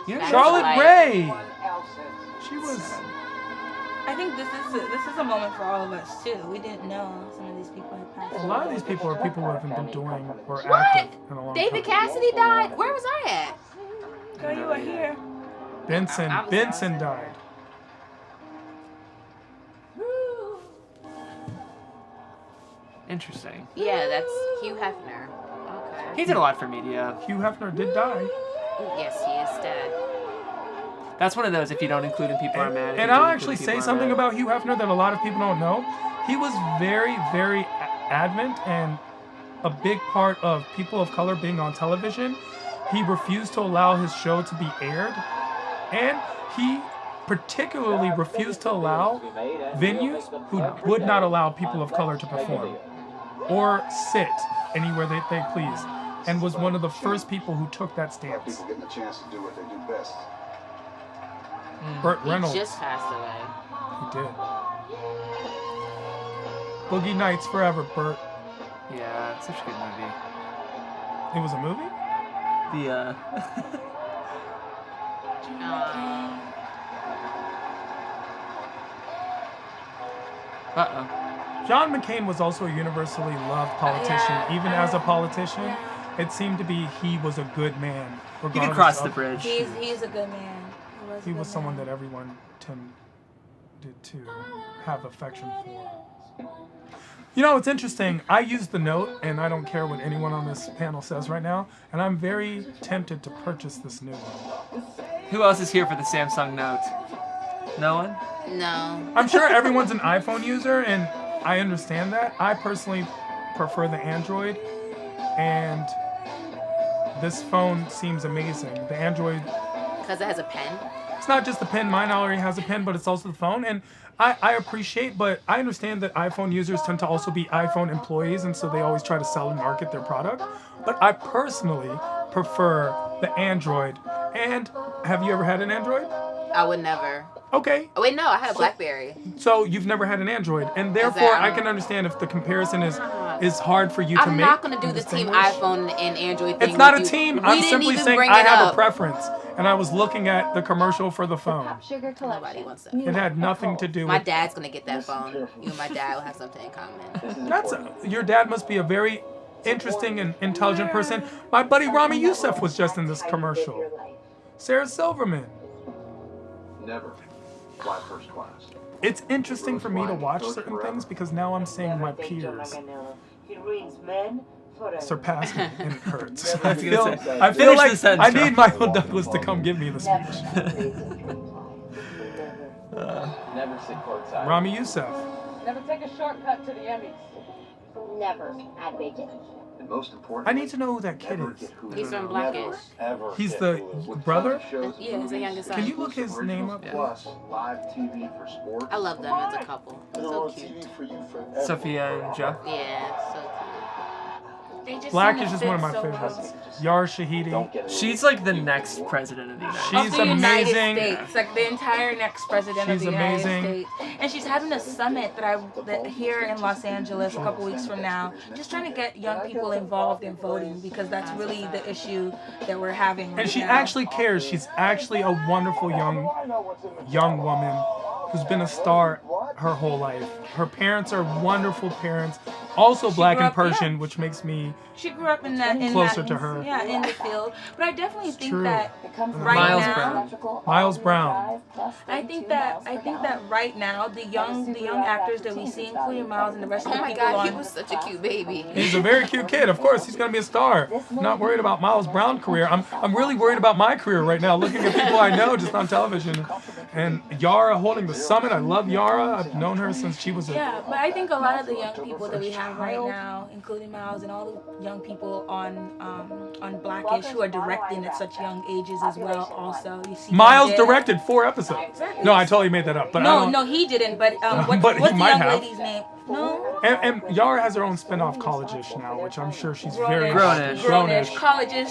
Yes. Charlotte Rae! She was... I think this is a moment for all of us, too. We didn't know some of these people had passed away. A lot of these people are people who haven't been doing or What? active in a long David time. Cassidy died? Where was I at? Girl, you were here. Benson died. Interesting. Yeah, that's Hugh Hefner. Okay. He did a lot for media. Hugh Hefner did die. Yes, he is dead. That's one of those, if you don't include him, people are mad. If And you do I'll include actually him, say people are something mad. about Hugh Hefner that a lot of people don't know. He was very, very adamant and a big part of people of color being on television. He refused to allow his show to be aired. And he particularly refused to allow venues who would not allow people of color to perform or sit anywhere they please, and was one of the first people who took that stance. people getting a chance to do what they do best? Burt Reynolds. He just passed away. He did. Boogie Nights Forever, Burt. Yeah, it's such a good movie. It was a movie? The, Uh-oh. John McCain was also a universally loved politician. Even as a politician, it seemed to be he was a good man. He could regardless cross the of- bridge. He's a good man. He was someone that everyone tended to have affection for. You know, it's interesting. I used the Note, and I don't care what anyone on this panel says right now, and I'm very tempted to purchase this new one. Who else is here for the Samsung Note? No one? No. I'm sure everyone's an iPhone user, and I understand that. I personally prefer the Android, and this phone seems amazing. The Android... Because it has a pen? It's not just the pen. Mine already has a pen, but it's also the phone. And I appreciate, but I understand that iPhone users tend to also be iPhone employees, and so they always try to sell and market their product. But I personally prefer the Android. And have you ever had an Android? I would never. Okay. Oh, wait, no, I had a BlackBerry. So you've never had an Android, and therefore I can understand if the comparison is hard for you to make. I'm not going to do the team distinguish. iPhone and Android thing. It's not a with you. team. We I'm didn't simply even saying bring I it have up. a preference, and I was looking at the commercial for the phone. Sugar Nobody wants that. It had nothing to do My with. dad's going to get that phone. You and my dad will have something in common. Your dad must be a very interesting and intelligent person. My buddy Rami Youssef was just in this commercial. Sarah Silverman. Never fly first class. It's interesting for me to watch certain things because now I'm seeing my peers He reads men forever. surpass me, and it hurts. I I was feel, gonna say, I feel finish the like sentence, I need Rob. Michael Douglas to come give me the speech. Never sit courtside. Rami Youssef. Never take a shortcut to the Emmys. Never admit it. And most important, I need to know who that kid is. He's from Blackish. He's the brother? Yeah, he's the youngest son. Can you look his name up? Plus live TV for sports. I love them as a couple. So cute. Sophia and Joe. Yeah, so Blackish is one of my favorites. Yar Shahidi. She's like the next president of the United States. She's Of the United amazing. States, like the entire next president of She's the United amazing. States. And she's having a summit that here in Los Angeles a couple weeks from now, just trying to get young people involved in voting because that's really the issue that we're having right And she now. actually cares. She's actually a wonderful young woman who's been a star her whole life. Her parents are wonderful parents also black grew and up- Persian, yeah. which makes me She grew up in that closer to her. Yeah, in the field. But I definitely think true. that right Miles now, Brown. Miles Brown. I think that right now the young actors that we see, including Miles and the rest of Oh the my people God, he on. was such a cute baby. He's a very cute kid. Of course, he's gonna be a star. Not worried about Miles Brown's career. I'm really worried about my career right now. Looking at people I know just on television, and Yara holding the summit. I love Yara. I've known her since she was a. Yeah, but I think a lot of the young people that we have right now, including Miles and all the young people on Blackish who are directing at such young ages as well. Also, you see Miles them there. directed 4 episodes. No, I totally made that up. But I don't, No, he didn't. But But what's he the might young have. lady's name? No. And Yara has her own spin-off, College-ish now, which I'm sure she's very Grownish. Grownish. Colleges.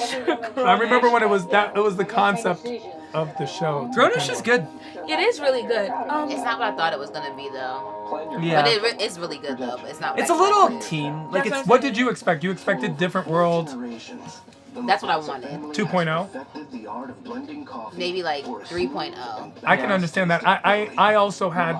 I remember when it was the concept of the show. Grownish is good. It is really good. It's not what I thought it was gonna be though. Yeah. But it is really good though. But it's not. What It's I a little expected. teen. Like it's What did you expect? You expected Different World That's what I wanted. 2.0? Maybe like 3.0. I can understand that. I also had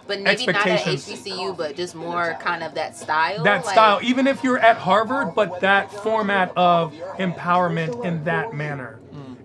But maybe not at expectations. HBCU, but just more kind of that style. That like- style, even if you're at Harvard, but that format of empowerment in that manner.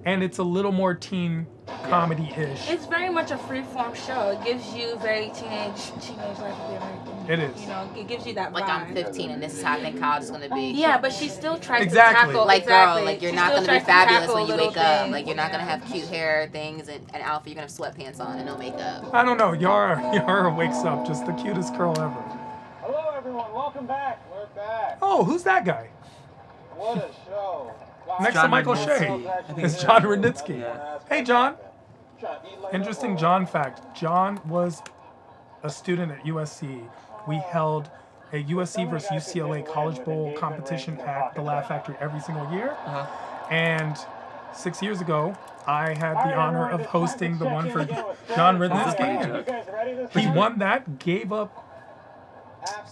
And it's a little more teen comedy-ish. It's very much a free-form show. It gives you very teenage life of the American. It is. You know, it gives you that Like vibe. I'm 15 and this is how I think college is gonna be. Yeah, but she still tries Exactly. to tackle. Like exactly. girl, like you're She not still gonna be tries to fabulous tackle when you little wake up. things. Like you're not gonna have cute hair things and an outfit. You're gonna have sweatpants on and no makeup. I don't know. Yara wakes up just the cutest girl ever. Hello, everyone. Welcome back. We're back. Oh, who's that guy? What a show. Next to John Michael Rudnitsky. Shea. I think It's it's John John. Rudnitsky. Yeah. Hey, John. Interesting John fact. John was a student at USC. We held a USC versus UCLA College Bowl competition at the Laugh Factory every single year. And 6 years ago, I had the honor of hosting the one for John Rudnitsky. And he won that, gave up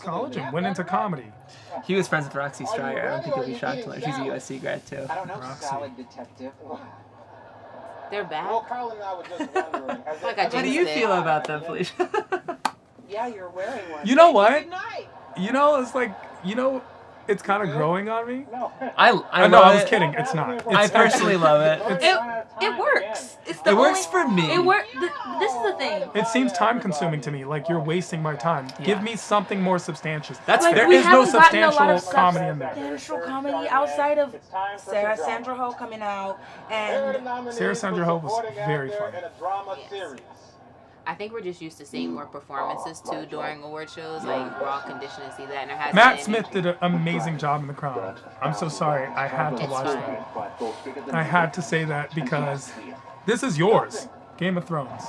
college, and went into comedy. He was friends with Roxy Stryer. I don't think you'll be shocked to learn she's a USC grad too. I don't know, Salad Detective. They're back. Well, Carl and I were just wondering. Like I How do jinxed you it. feel about them, Felicia? Yeah, you're wearing one. You know what? Good night. You know, it's like, it's kind of growing on me. I No, love I was it. kidding. It's not. I It's personally love it. It works. It's the It works only- for me. It works. This is the thing. It seems time consuming to me. Like you're wasting my time. Give me something more substantial. That's Like, fair. There we is no haven't gotten a lot substantial of comedy in there. substantial comedy outside of Sarah Sandra Ho coming out and Sarah Sandra Ho was very funny. I think we're just used to seeing more performances too during award shows. Like we're all conditioned to see that, and there hasn't Matt been. Smith did an amazing job in The Crown. I'm so sorry. I had to It's watch fine. that. I had to say that because this is yours. Game of Thrones.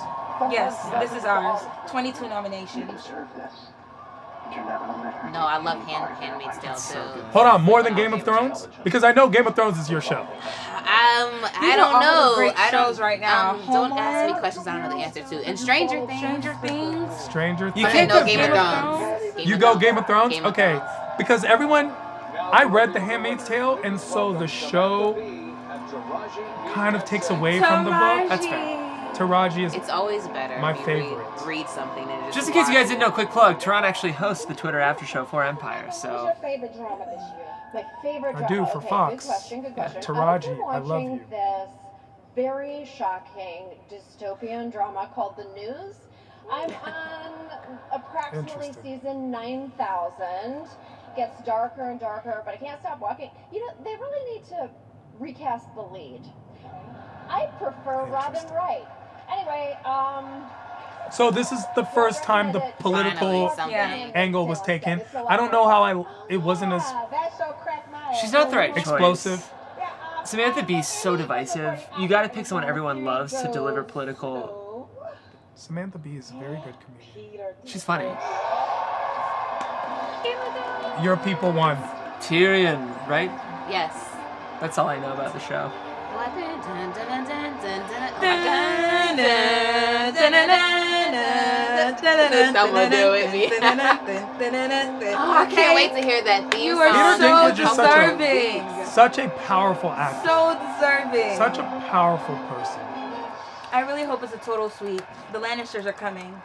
yes, this is ours. 22 nominations. No, I love Handmaid's Tale too. Hold on, more than Game of Thrones? Because I know Game of Thrones is your show. I are don't all know. the great I don't, shows right now. Don't ask me questions I don't know the answer to. And Stranger Things. Stranger You Things. can't No, go Game of Thrones. You go Game of Thrones? Game of Okay. Thrones. Because everyone, I read The Handmaid's Tale, and so the show kind of takes away from the book. That's fair. Taraji is It's always better. my when you favorite. Read something and Just in case you guys didn't know, quick plug, Tehran actually hosts the Twitter after show for Empire, What's so your favorite drama this year? My favorite I drama. do, for okay, Fox. Good question. Good Yeah, question. Taraji, I've been I love watching you. this very shocking dystopian drama called The News. I'm on approximately Interesting. season 9,000. Gets darker and darker, but I can't stop watching. You know, they really need to recast the lead. I prefer Robin Wright. Anyway, So this is the first time the political Finally, something. angle was taken. I don't know how it wasn't as that show cracked my she's not the right explosive. choice. Samantha Bee's so divisive. You gotta pick someone everyone loves to deliver political. Samantha Bee is a very good comedian. She's funny. Your people won. Tyrion, right? Yes. That's all I know about the show. Someone do it with me. Oh, I can't wait to hear that theme You song. are Peter so Dinklage is deserving. such a powerful actor. So deserving. Such a powerful person. I really hope it's a total sweep. The Lannisters are coming.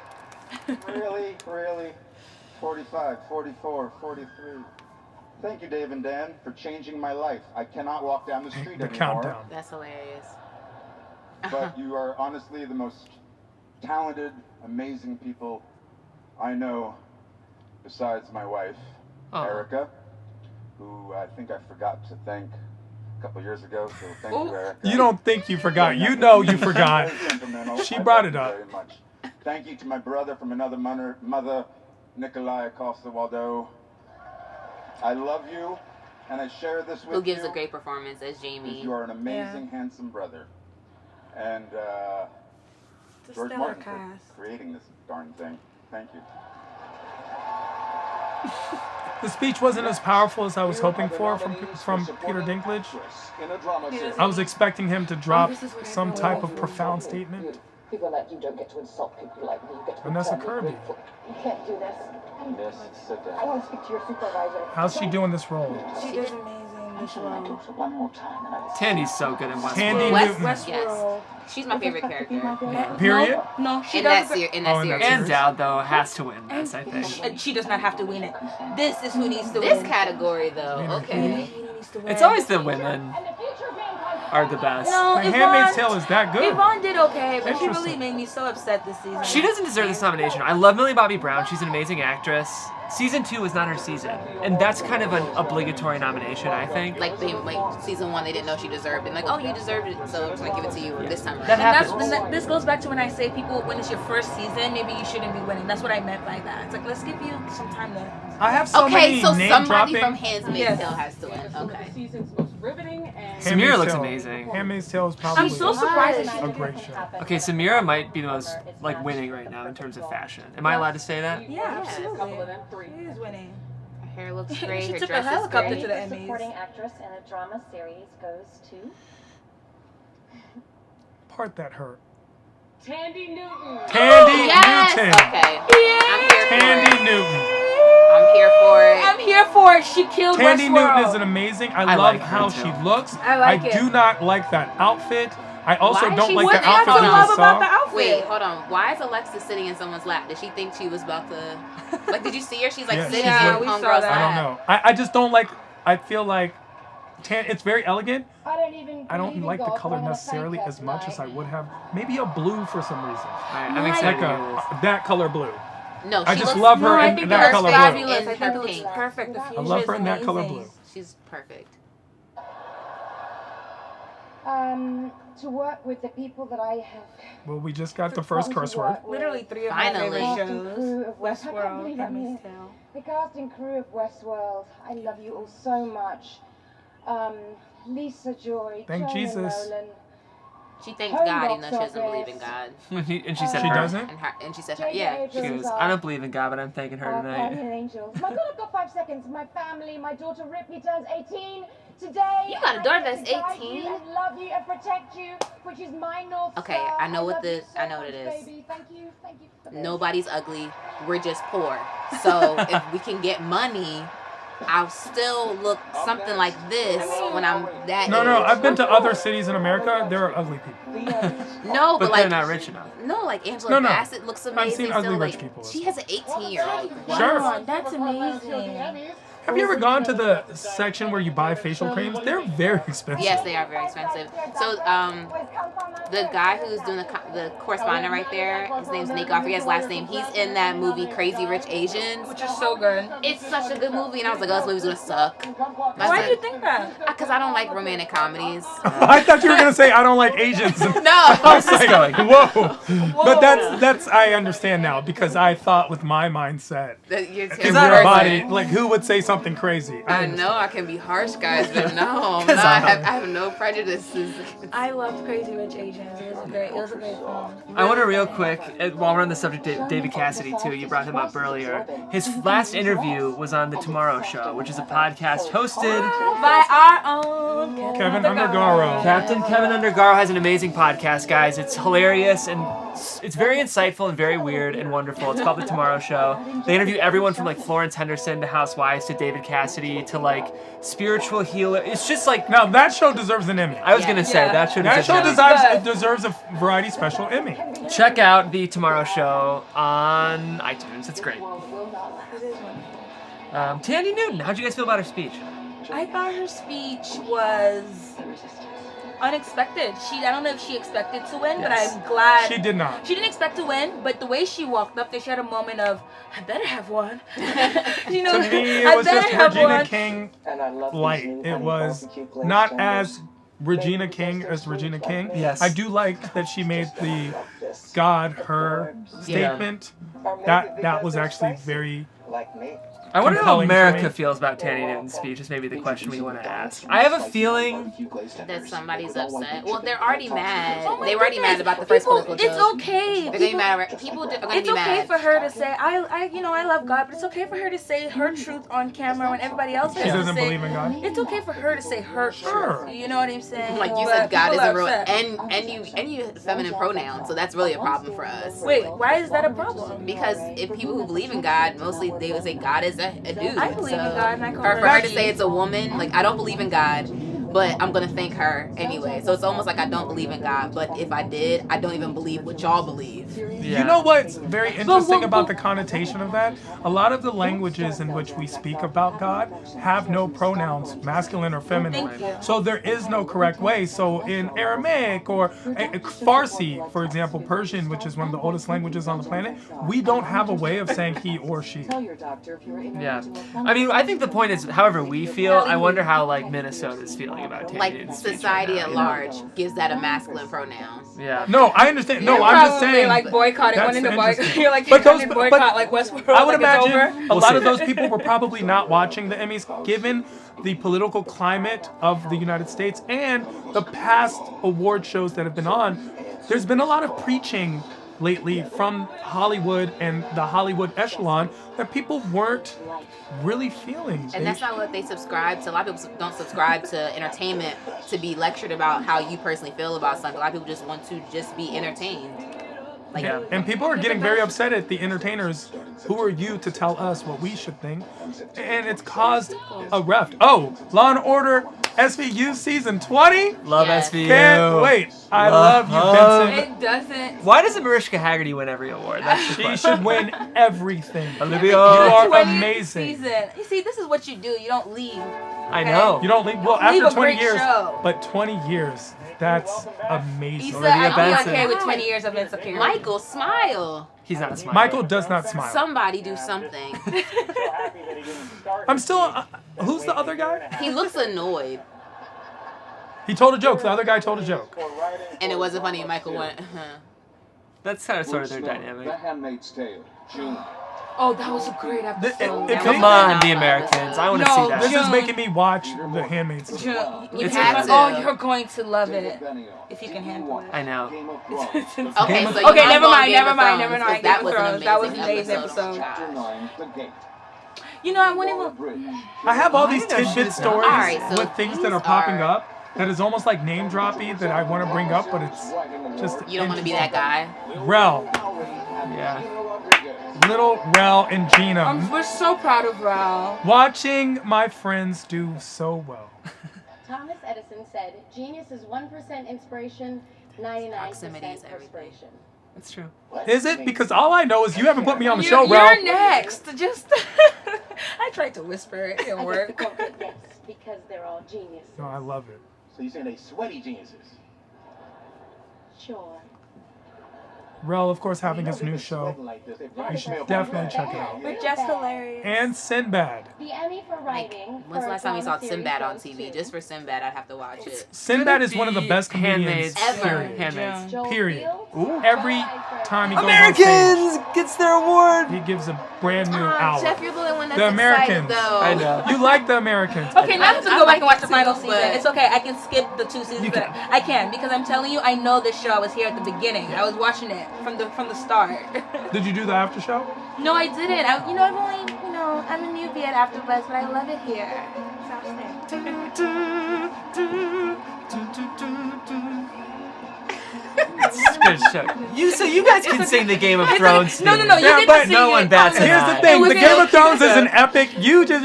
Really? 45, 44, 43. Thank you, Dave and Dan, for changing my life. I cannot walk down the street anymore. Countdown. That's hilarious. But you are honestly the most talented, amazing people I know, besides my wife, Erica, who I think I forgot to thank a couple years ago. So thank you, Erica. You don't think you forgot. You know you forgot. She brought it up. Very much. Thank you to my brother from another mother, Nikolai Acosta-Waldo. I love you, and I share this with you. Who gives a great performance as Jamie. You are an amazing, handsome brother. And George Martin for creating this darn thing. Thank you. The speech wasn't as powerful as I was hoping for from Peter Dinklage. I was expecting him to drop some type of profound statement. People like you don't get to insult people like me. You get to Vanessa Kirby. You can't do this. Yes, sit down. I want to speak to your supervisor. How's she doing this role? She does amazing. One more time, and I will Tandy's so good in Westworld. Tandy Newton. Yes. She's my favorite character. Period? No, she in does. that series. And Dowd, though, has to win this, I think. And she does not have to win it. This is who needs to win. This category, though. Okay. It's always the women are the best. No, The Handmaid's Tale is that good. Yvonne did okay, but she Interesting. really made me so upset this season. She doesn't deserve this nomination. I love Millie Bobby Brown. She's an amazing actress. Season 2 was not her season, and that's kind of an obligatory nomination, I think. Like season 1, they didn't know she deserved it. Like, oh, you deserved it, so I'm gonna give it to you this time. That happens. This goes back to when I say people, when it's your first season, maybe you shouldn't be winning. That's what I meant by that. It's like, let's give you some time to. I have so many so name somebody dropping. from Handmaid's Tale has to win. Okay. Season's most riveting and Samira looks amazing. Handmaid's Tale is probably I'm so surprised that a great show. Okay, Samira might be the most winning right now in terms of fashion. Am I allowed to say that? Yeah, absolutely. She is winning. Her hair looks great. She Her took a dress is helicopter great. to the The Emmys. supporting actress in a drama series goes to Part that hurt. Tandy Newton. Tandy Yes! Newton. Okay. I'm here for Tandy it. Newton. I'm here for it. I'm here for it. She killed Tandy Westworld. Newton is an amazing. I love like her how too. she looks. I like it. do not like that outfit. I also Why don't she like wouldn't the outfit have we to just love about the saw. outfit. Wait, hold on. Why is Alexis sitting in someone's lap? Did she think she was about to... Like, did you see her? She's like Yeah, sitting she's in like- we saw homegirl's that. I lap. don't know. I just don't like. I feel like it's very elegant. I don't like the color necessarily as much as I would have. Maybe a blue for some reason. I'm excited Like to hear this. that color blue. No, I she just looks love her I in think that it looks color fabulous. blue. I think it looks pink. perfect. The I fusion love her in that color amazing. blue. She's perfect. To work with the people that I have. Well, we just got the first curse word. Literally 3 of my Finally. favorite Cast and crew shows. of I can't Westworld, believe I Handmaid's mean Tale. The cast and crew of Westworld. I love you all so much. Lisa Joy, Thank John Jesus. and Nolan. She thanks God even though she doesn't believe in God. And she said She her. doesn't? And she said her. Yeah. She goes, I don't believe in God, but I'm thanking her Our tonight. guardian angels. My God, I've got 5 seconds. My family, my daughter Ripley turns 18 today. You got a daughter I that's get to guide 18? you and love you and protect you, which is my North Okay, Star. I know what love you the- so I know what much, it is. Baby. Thank you for this. Nobody's ugly. We're just poor. So if we can get money, I'll still look something like this when I'm that No, age. I've been to other cities in America. There are ugly people. No, But but like they're not rich enough. No, like Angela No. Bassett looks amazing. I've seen ugly still, rich like, people. She has an 18-year-old. Sure. That's amazing. Have you ever gone to the section where you buy facial creams? They're very expensive. Yes, they are very expensive. So, the guy who's doing the correspondent right there, his name's Nick. I forget his last name. He's in that movie Crazy Rich Asians, Which is so good. It's such a good movie, and I was like, oh, this movie's gonna suck. Why do you think that? Because I don't like romantic comedies. I thought you were gonna say I don't like Asians. No. I was like, going? whoa. But that's I understand now because I thought with my mindset That you're in terrible your body, person. like who would say something crazy? I know I can be harsh, guys, but no, Because I have no prejudices. I loved Crazy Rich Asians. It was a great film. I want to real quick, while we're on the subject of David Cassidy too, you brought him up earlier. His last interview was on The Tomorrow Show, which is a podcast hosted By our own Kevin Undergaro. Captain Kevin Undergaro has an amazing podcast, guys. It's hilarious and it's very insightful and very weird and wonderful. It's called The Tomorrow Show. They interview everyone from like Florence Henderson to Housewives to David Cassidy to like spiritual healer. It's just like now that show deserves an Emmy. I was gonna say that show deserves a variety special Emmy. Check out The Tomorrow Show on iTunes. It's great. Tandy Newton, how'd you guys feel about her speech? I thought her speech was unexpected. I don't know if she expected to win, but I'm glad. She did not. She didn't expect to win, but the way she walked up there, she had a moment of, I better have one. You know, to me, it was just Regina King light. It was not as Regina King as Regina King. Yes. I do like that she made the God her statement. That was actually very I wonder how compelling for America me. feels about Tandy Newton's speech. Is maybe the question we want to ask. I have a feeling that somebody's upset. Well, they're already mad. Oh my they were already goodness. mad about the first political It's joke. okay. They're gonna be mad. People are gonna It's be okay mad. for her to say, I love God, but it's okay for her to say her truth on camera when everybody else has She to doesn't say. believe in God? It's okay for her to say her truth. You know what I'm saying? Like you But said, God people isn't are real, upset. and you feminine pronoun, so that's really a problem for us. Wait, why is that a problem? Because if people who believe in God, mostly they would say God is a dude. I believe in God and I call Or her for her to she. say it's a woman, like I don't believe in God, but I'm gonna thank her anyway. So it's almost like I don't believe in God, but if I did, I don't even believe what y'all believe. You know what's very interesting about the connotation of that? A lot of the languages in which we speak about God have no pronouns, masculine or feminine. So there is no correct way. So in Aramaic or Farsi, for example, Persian, which is one of the oldest languages on the planet, we don't have a way of saying he or she. Yeah. I mean, I think the point is, however we feel, I wonder how like Minnesota's feeling about Tandy Like Newton's speech society right now, at you know? large gives that a masculine pronoun. Yeah. No, I understand. No, You're I'm just probably, saying. like boycotting, that's wanting to interesting. boycott. You're like But you're those- trying to boycott like Westworld. I would like it's imagine over. a lot of those people were probably not watching the Emmys, given the political climate of the United States and the past award shows that have been on. There's been a lot of preaching lately from Hollywood and the Hollywood echelon that people weren't really feeling. And that's not what they subscribe to. A lot of people don't subscribe to entertainment to be lectured about how you personally feel about something. A lot of people just want to just be entertained. Like, Yeah, and people are getting very upset at the entertainers. Who are you to tell us what we should think? And it's caused a rift. Oh, Law and Order SVU season 20? Love SVU. Can't wait. I love you, Benson. It doesn't. Why doesn't Mariska Hargitay win every award? That's the She question. should win everything. Olivia. You are 20th amazing. Season. You see, this is what you do. You don't leave. I know. You don't leave. Well, Leave after a 20 great years. show. But 20 years. That's amazing. Issa, I'd be okay with 20 years of insecurity. Michael, smile. He's not smiling. Michael does not smile. Somebody do something. I'm still. Who's the other guy? He looks annoyed. He told a joke. The other guy told a joke. And it wasn't funny. Michael went, That's kind of sort of their dynamic. The Handmaid's Tale, June. Oh, that was a great episode. Come on, the Americans. I want to see that. This is making me watch The Handmaid's Tale. You It's have good. to. Oh, you're going to love it if you can handle it. I know. Okay, so Okay, you never are mind, Game never of mind, Thrones, never mind. 'cause that Game was of an Thrones. That was an amazing amazing episode. Chapter 9, The Gate. You know, I wouldn't even. I have all these I know tidbit she's stories not. Alright, so with things that are popping up that is almost like name droppy that I want to bring up, but it's just. You don't want to be that guy. Rel. Yeah. Little Rel and Gina. We're so proud of Rao. Watching my friends do so well. Thomas Edison said, "Genius is 1% inspiration, 99% perspiration." That's true. Is it? Because all I know is you haven't put me on the show, You're Rel. next. Just. I tried to whisper it. It didn't work. Yes, because they're all geniuses. No, I love it. So you're saying they sweaty geniuses? Sure. Rel, of course, having his new show. You should definitely check it out. We're just hilarious. And Sinbad. The Emmy for writing. When's the for last time we saw drama series Sinbad on goes TV? to Just for Sinbad, I'd have to watch it. Sinbad is one of the best comedians Handmaids. Ever. Handmaids. period. Every time he goes on Americans stage, gets their award. he gives a brand new hour. Jeff, you're the only one that's The excited, Americans. though. I know. You like the Americans. Okay, now I have to go back and watch the final too, season. but- It's okay. I can skip the 2 seasons. You can. That I can because I'm telling you, I know this show. I was here at the beginning. I was watching it from the start. Did you do the after show? No, I didn't. I've only, I'm a newbie at AfterBuzz, but I love it here. So I'll stay. good show. So you guys can sing the Game of Thrones. No, you get to but sing no it. one bats an Here's eye. the thing: the Game of Thrones is an epic. You just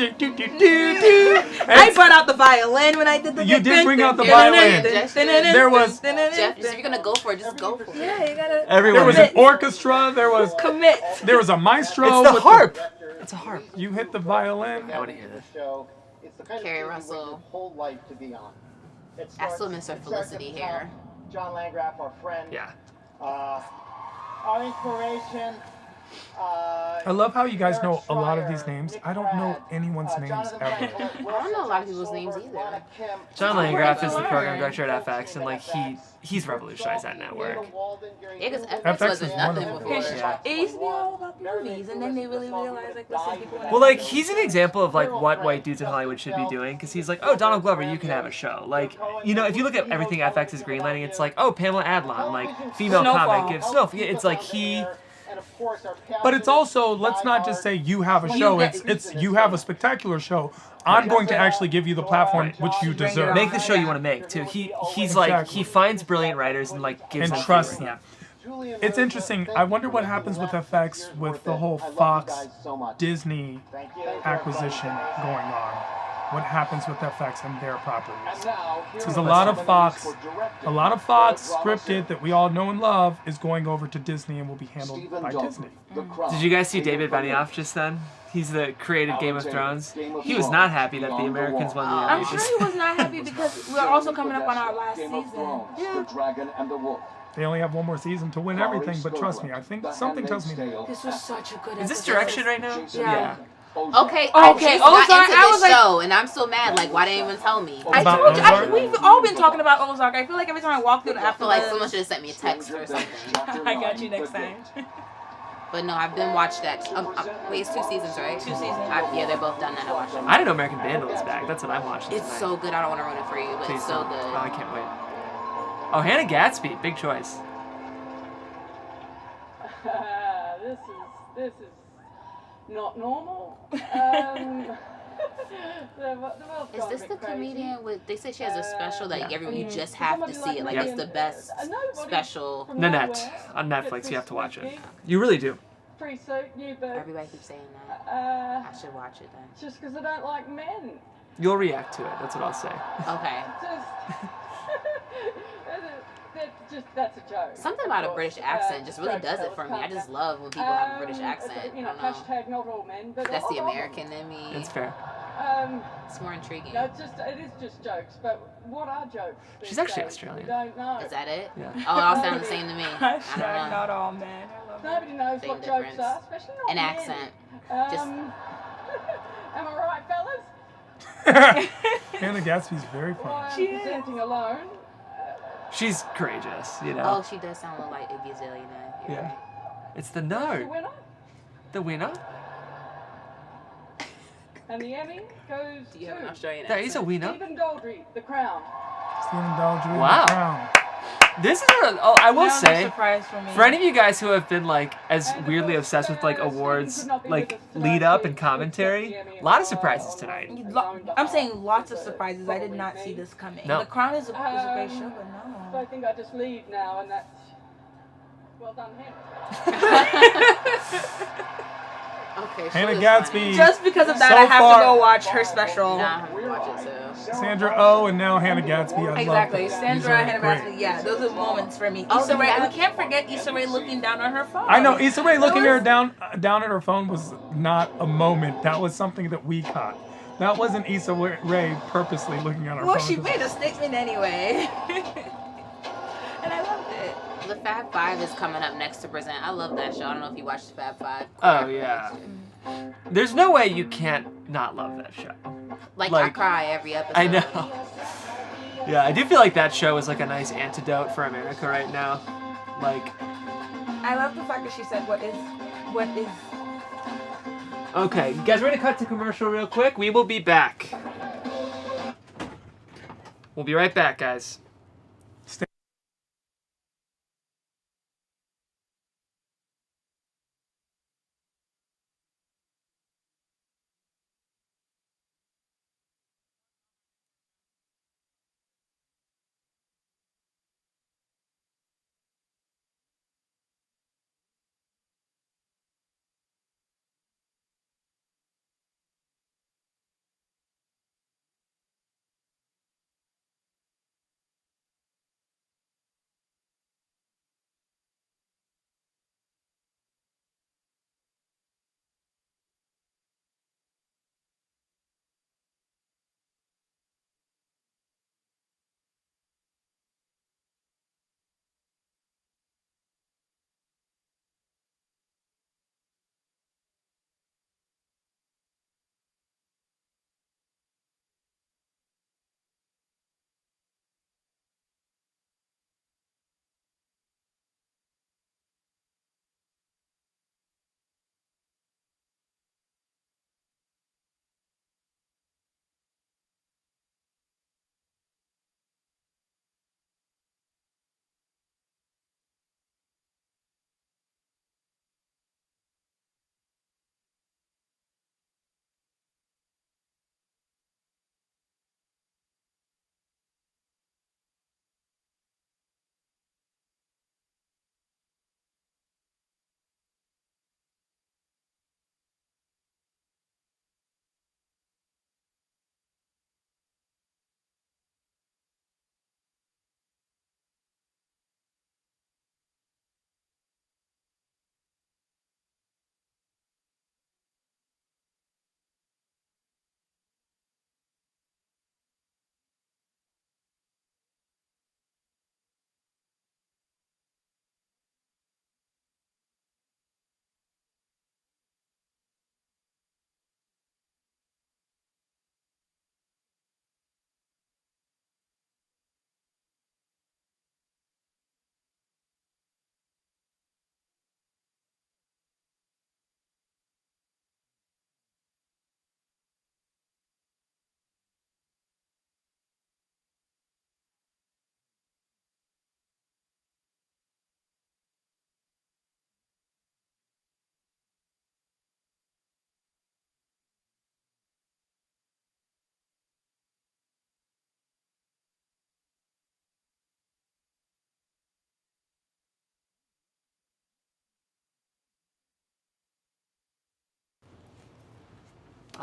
I brought out the violin when I did the. You did bring out the violin. There was. Jeff, if you're gonna go for it, just go for it. Yeah, you gotta. There was an orchestra. There was commit. There was a maestro. It's the harp. It's a harp. You hit the violin. I want to hear this. It's the kind Carrie of Russell. your whole life to be on. I still miss her Felicity hair. John Landgraf, our friend. Yeah. Our inspiration. I love how you guys know a lot of these names. I don't know anyone's names ever. I don't know a lot of people's names either. John Landgraf is the program director at FX, and like he's revolutionized that network. Yeah, because FX FX wasn't is nothing wonderful. before. Yeah. It used to be all about movies, and then they really realized, like, listen, people. Well, like he's an example of like what white dudes in Hollywood should be doing, because he's like, oh, Donald Glover, you can have a show. Like, you know, if you look at everything FX is greenlighting, it's like, oh, Pamela Adlon, like female Snowfall. comic, it's like he. But it's also, let's not just say you have a show. It's you have a spectacular show. I'm going to actually give you the platform which you deserve. Make the show you want to make too. He's like he finds brilliant writers and like gives And them trusts freedom. them. It's interesting. I wonder what happens with FX with the whole Fox Disney acquisition going on. What happens with FX and their properties? Because a lot of Fox scripted that we all know and love is going over to Disney and will be handled by Disney. Did you guys see David Benioff just then? He's the creative Game of Thrones. He was not happy that the Americans won the Emmys. I'm sure he was not happy because we're also coming up on our last season. Yeah. They only have one more season to win everything, but trust me, I think something tells me that. This was such a good. Is this direction right now? Yeah. Okay, Okay, Ozark, Ozark, into I this was like- show, and I'm still mad. Like, why didn't you even tell me? I told you, we've all been talking about Ozark. I feel like every time I walk through the I feel like AfterBuzz. someone should have sent me a text or something. I got you next time. But no, I've been watched that. Wait, it's 2 seasons, right? 2 seasons. Yeah, they're both done. And I watched them. I didn't know American Vandal was back. That's what I'm watching. It's so good. I don't want to ruin it for you, but Please it's so don't. good. Oh, I can't wait. Oh, Hannah Gadsby, big choice. This is not normal. Is this the comedian with? They say she has a special that you just have to see it. Like it's the best special. Nanette on Netflix. You have to watch it. You really do. Everybody keeps saying that. I should watch it then. Just because I don't like men. You'll react to it. That's what I'll say. Okay. That's a joke. Something about a British accent just really does it for me. I just love when people have a British accent. You know, I don't know. hashtag not all men, but That's the American in me. That's fair. It's more intriguing. No, it is just jokes, but what are jokes? She's actually Australian. We don't know. Is that it? Yeah. Oh, it all sound the same to me. I don't know. Not all men. Nobody knows Same what difference. jokes are, especially not An men. accent. Just Am I right, fellas? Hannah Gadsby's very funny. Why I'm presenting alone. She's courageous, you know. Oh, she does sound a little like Iggy Azalea. Yeah. It's the The no. winner, The winner? and the Emmy goes Do you have an to Australian There is a winner. Stephen Daldry, The Crown. Stephen Daldry, Wow. The Crown. This is I will That was a say, surprise for me. for any of you guys who have been like as weirdly obsessed with like awards, like lead up and commentary, a lot of surprises tonight. I'm saying lots of surprises. I did not see this coming. No. The Crown is a great show, but So no. I think I just leave now, and that's well done him. Okay. Hannah Gadsby. Just because of that, So I have far- to go watch her special. Nah, I'm gonna watch it too. Sandra Oh and now Hannah Gadsby. I Exactly. love those. Sandra These are Hannah great. Gadsby. Yeah, those are moments for me. Oh, Issa Rae. yeah. We can't forget Issa Rae looking down on her phone. I know Issa Rae looking her down at her phone was not a moment. That was something that we caught. That wasn't Issa Rae purposely looking at her Well, phone. she made a statement anyway. And I loved it. The Fab Five is coming up next to present. I love that show. I don't know if you watched the Fab Five. Oh yeah. There's no way you can't not love that show. Like I cry every episode. I know. Yeah, I do feel like that show is like a nice antidote for America right now. Like, I love the fact that she said, what is. okay, you guys ready to cut to commercial real quick? We will be back. We'll be right back, guys.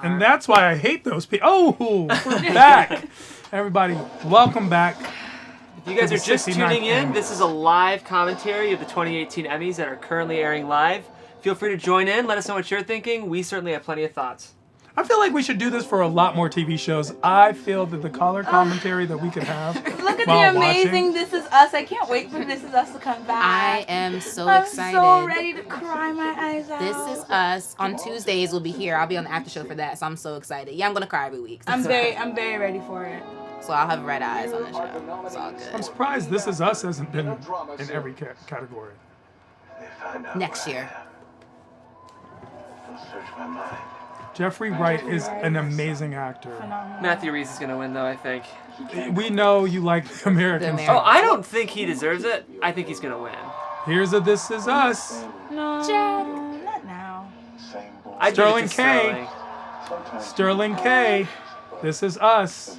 And that's why I hate those people. Oh, we're back. Everybody, welcome back. If you guys are just tuning in, this is a live commentary of the 2018 Emmys that are currently airing live. Feel free to join in. Let us know what you're thinking. We certainly have plenty of thoughts. I feel like we should do this for a lot more TV shows. I feel that the color commentary that we could have. Look at while the amazing watching. This Is Us. I can't wait for This Is Us to come back. I am so excited. I'm so ready to cry my eyes out. This Is Us on Tuesdays will be here. I'll be on the after show for that, so I'm so excited. Yeah, I'm gonna cry every week. I'm very ready for it. So I'll have red eyes on the show. It's all good. I'm surprised This Is Us hasn't been in every category. Next year. Search my mind. Jeffrey Wright is an amazing actor. Matthew Rhys is going to win, though, I think. We know you like the American Oh, I don't think he deserves it. I think he's going to win. Here's a This Is Us. No, not now. Sterling K. Sterling K. This Is Us.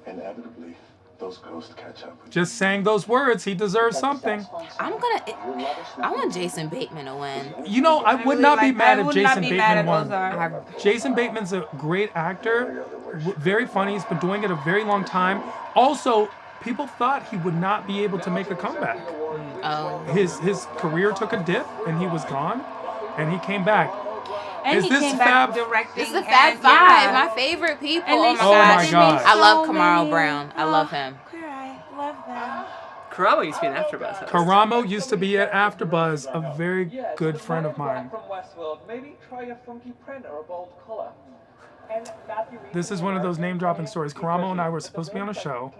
Inevitably, those ghosts catch up. Just saying those words, he deserves something. I want Jason Bateman to win. You know, I would not be mad if Jason be Bateman mad at won. Ozark. Jason Bateman's a great actor, very funny. He's been doing it a very long time. Also, people thought he would not be able to make a comeback. Oh. His career took a dip, and he was gone, and he came back. And he came back directing. This is the Fab Five, my favorite people. And Oh my god. I love Kamaro Brown. I love him. I love them. Karamo used to be an AfterBuzz host. Karamo used to be at AfterBuzz, a very good friend of mine. From Westworld, maybe try a funky print or a bold color. And Matthew Rhys This is one of those name-dropping stories. Karamo and I were supposed to be on a show,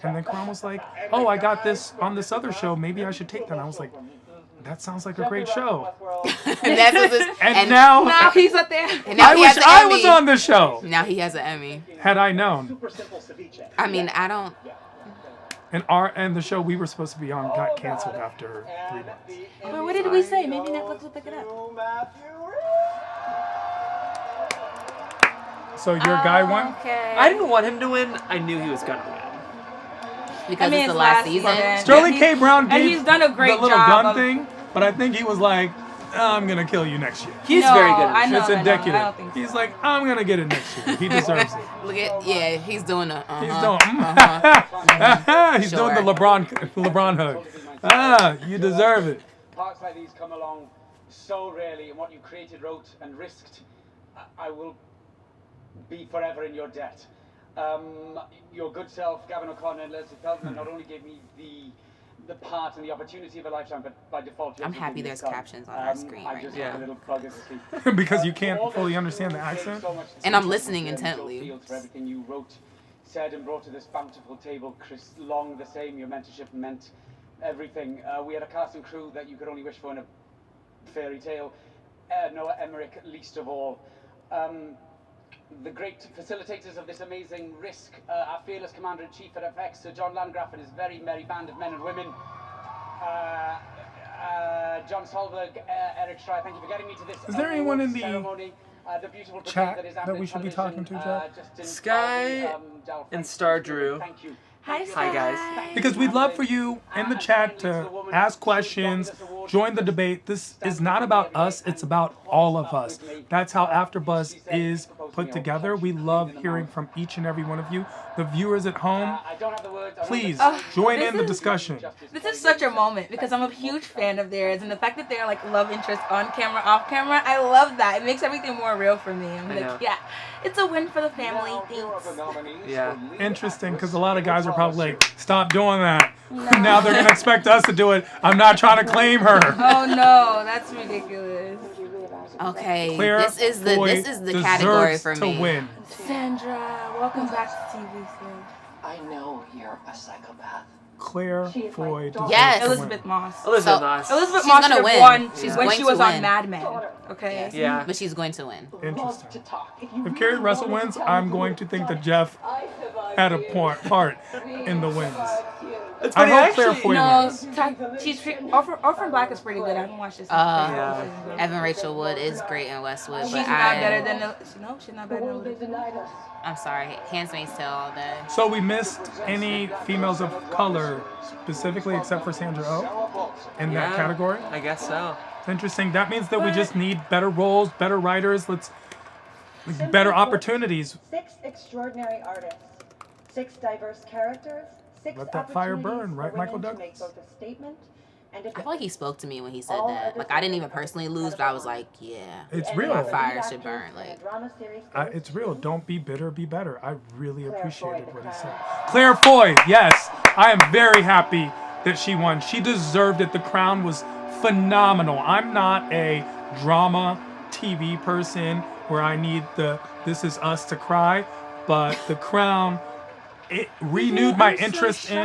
and then Karamo's like, "Oh, I got this on this other show. Maybe I should take that." And I was like, "That sounds like a great show." and now he's up there. And now I he wish has an I Emmy. was on the show. Now he has an Emmy. Had I known. I mean, I don't. And the show we were supposed to be on got canceled after 3 months. Well, what did we say? Maybe Netflix will pick it up. So your guy won? Okay. I didn't want him to win. I knew he was going to win. Because it's the last season. Sterling K. Brown and did he's done a great the little job gun of- thing, but I think he was like, "I'm gonna kill you next year." He's very good at I know, It's I know. indicative. I don't think so. He's like, "I'm gonna get it next year." He deserves it. Look at, yeah, he's doing a. He's doing. He's doing the LeBron hug. You deserve it. Parts like these come along so rarely, and what you created, wrote, and risked, I will be forever in your debt. Your good self, Gavin O'Connor and Leslie Feldman, not only gave me the part and the opportunity of a lifetime, but by default, I'm happy there's captions on our screen right now. A little plug as a speak. Because you can't fully understand the accent. And I'm listening intently. For everything you wrote, said, and brought to this bountiful table, Chris Long, the same. Your mentorship meant everything. We had a cast and crew that you could only wish for in a fairy tale. Noah Emmerich, least of all. The great facilitators of this amazing risk, our fearless commander-in-chief at FX, Sir John Landgraf and his very merry band of men and women. John Solberg, Eric Schreier, thank you for getting me to this Is there anyone in the ceremony. The beautiful chat that is that we should be talking to, Jeff? Sky and Star Drew. Thank you. Hi, guys. Because we'd love for you in the chat to ask questions, join the debate. This is not about us, it's about all of us. That's how AfterBuzz is put together. We love hearing from each and every one of you. The viewers at home, please join in the discussion. This is such a moment because I'm a huge fan of theirs, and the fact that they're like love interest on camera, off camera, I love that. It makes everything more real for me. I'm like, yeah, it's a win for the family. Thanks. Yeah. Interesting, because a lot of guys are probably like, stop doing that. Now they're going to expect us to do it. I'm not trying to claim her. Oh no, that's ridiculous. Okay, Claire this is the Foy category deserves for to me. win. Sandra, welcome back to TV, sis. I know you're a psychopath. Claire Foy deserves Yes. to win. Elizabeth Moss. Elizabeth Moss. Elizabeth She's Moss gonna should win. have won She's when going she to was on win. Mad Men. Okay. Yeah. But she's going to win. Interesting. If Carrie Russell wins, I'm going to think that Jeff had a part in the wins. It's I funny, hope Claire actually- Foy wins. Orphan Black is pretty good. I haven't watched this. Evan Rachel Wood is great in Westwood, She's but not better than no, she's not better than I'm sorry, Handmaid's Tale all day. So we missed any females of color specifically except for Sandra Oh in that category? I guess so. Interesting. That means that we just need better roles, better writers. better opportunities. 6 extraordinary artists, 6 diverse characters, 6 Let that fire opportunities burn, for right, women Michael to Douglas? make both a statement and a I feel like he spoke to me when he said All that. are Like, I didn't even deserving personally lose, but I was like, yeah. It's The real. My Emmy fire lead should burn. actress in Like, a drama series It's real. Don't be bitter, be better. I really Claire appreciated Foy, what The he said. Crown. Claire Foy, yes. I am very happy that she won. She deserved it. The Crown was phenomenal. I'm not a drama TV person where I need the This Is Us to cry, but The Crown, it renewed my interest in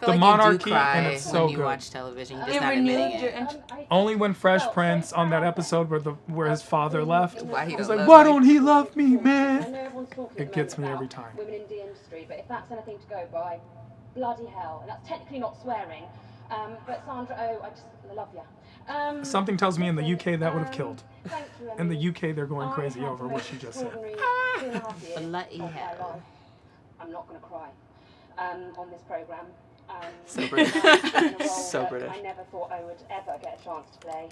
the monarchy, and it's so when you good. watch television, you're just not admitting it. Only when Fresh Prince on that episode where his father left, Why he he's don't like, love why me? don't he love me, I know man? everyone's talking It gets me every time. women in the industry, but if that's anything to go by, bloody hell. And that's technically not swearing. But Sandra Oh, I just love you. Something tells me in the UK that would have killed. Thank you, In the Emmy. UK, they're going I crazy had over the what most she just said. extraordinary 2.5 years Bloody of my hell. life. I'm not going to cry on this programme. So British. in a role So that British. I never thought I would ever get a chance to play.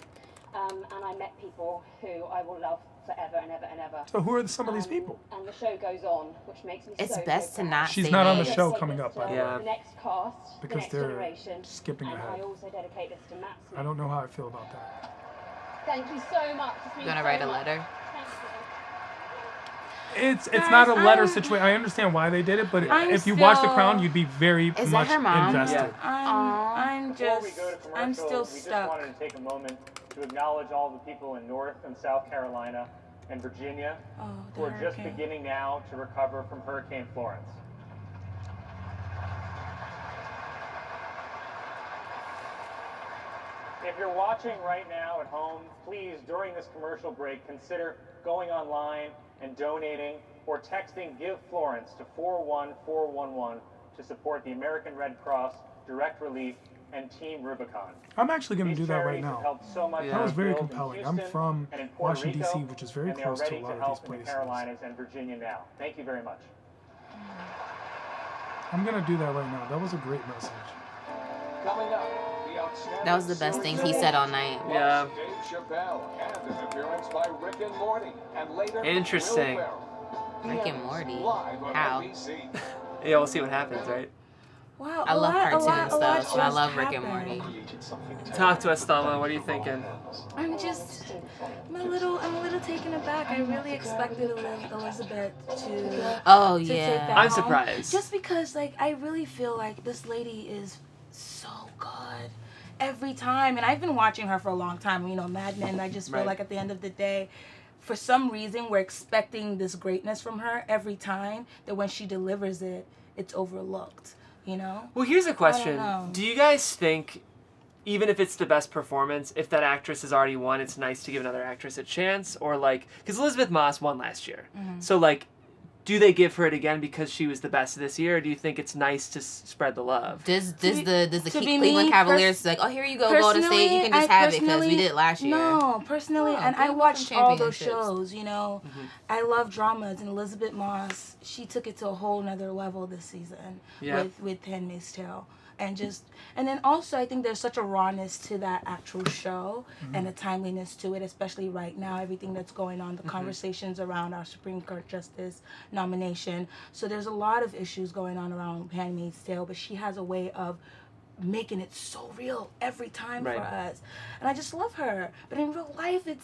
And I met people who I will love forever and ever and ever. So who are some of these people? And the show goes on, which makes me It's so, best so to proud. not She's say not on the names. show coming up, by the way. Yeah. The next cast, Because the next they're generation, skipping and ahead. I also dedicate this to Matt Smith. I don't know how I feel about that. Thank you so much. This You means gonna so write a much. letter? It's not a letter situation. I understand why they did it, but I'm if you watch The still- Crown, you'd be very Is that much her mom? invested. I'm Before we just, go to I'm commercial, still we just stuck. wanted to take a moment to acknowledge all the people in North and South Carolina and Virginia who are just beginning now to recover from Hurricane Florence. If you're watching right now at home, please, during this commercial break, consider going online and donating or texting Give Florence to 41411 to support the American Red Cross, Direct Relief, and Team Rubicon. I'm actually going to These do that right charities have now. helped so much That was in very the field in compelling. I'm Houston from and in Puerto Washington, Rico, D.C., which is very and they are close to a ready lot of help these in the places. Carolinas and Virginia now. Thank you very much. I'm going to do that right now. That was a great message. Coming up, the outstanding That was the best thing he said all night. Yeah. Dave Chappelle and an appearance by Rick and Morty, and later Interesting. Will Ferrell. Rick and Morty. Live on How? NBC. Yeah, we'll see what happens, right? Wow, I love cartoons a lot though, so I just love Rick and happened. Morty. Talk to us, Thelma. What are you thinking? I'm a little taken aback. I really expected Elizabeth to. Oh, to yeah. take that I'm home. surprised. Just because, like, I really feel like this lady is so good every time, and I've been watching her for a long time. You know, Mad Men. I just feel Right. like at the end of the day, for some reason, we're expecting this greatness from her every time. That when she delivers it, it's overlooked. You know. Well, here's a question. know. Do you guys think, even if it's the best performance, if that actress has already won, it's nice to give another actress a chance? Or, like, because Elizabeth Moss won last year. Mhm. So, like, do they give her it again because she was the best this year, or do you think it's nice to spread the love? Does the to be Cleveland me, Cavaliers like, oh, here you go, Golden State, you can just have it because we did it last year? No, personally, No, and give I them watched some all those championships. shows, you know. I love dramas, and Elizabeth Moss, she took it to a whole nother level this season Yeah. with Handmaid's Tale. And then also I think there's such a rawness to that actual show and a timeliness to it, especially right now, everything that's going on, the conversations around our Supreme Court Justice nomination. So there's a lot of issues going on around Handmaid's Tale, but she has a way of making it so real every time Right. for us. And I just love her. But in real life, it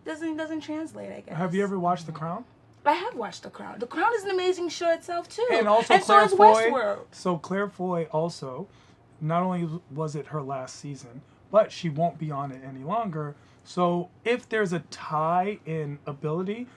doesn't translate, I guess. Have you ever watched The Crown? I have watched The Crown. The Crown is an amazing show itself, too. And also so Claire is Foy. Westworld. So Claire Foy also, not only was it her last season, but she won't be on it any longer. So if there's a tie in ability,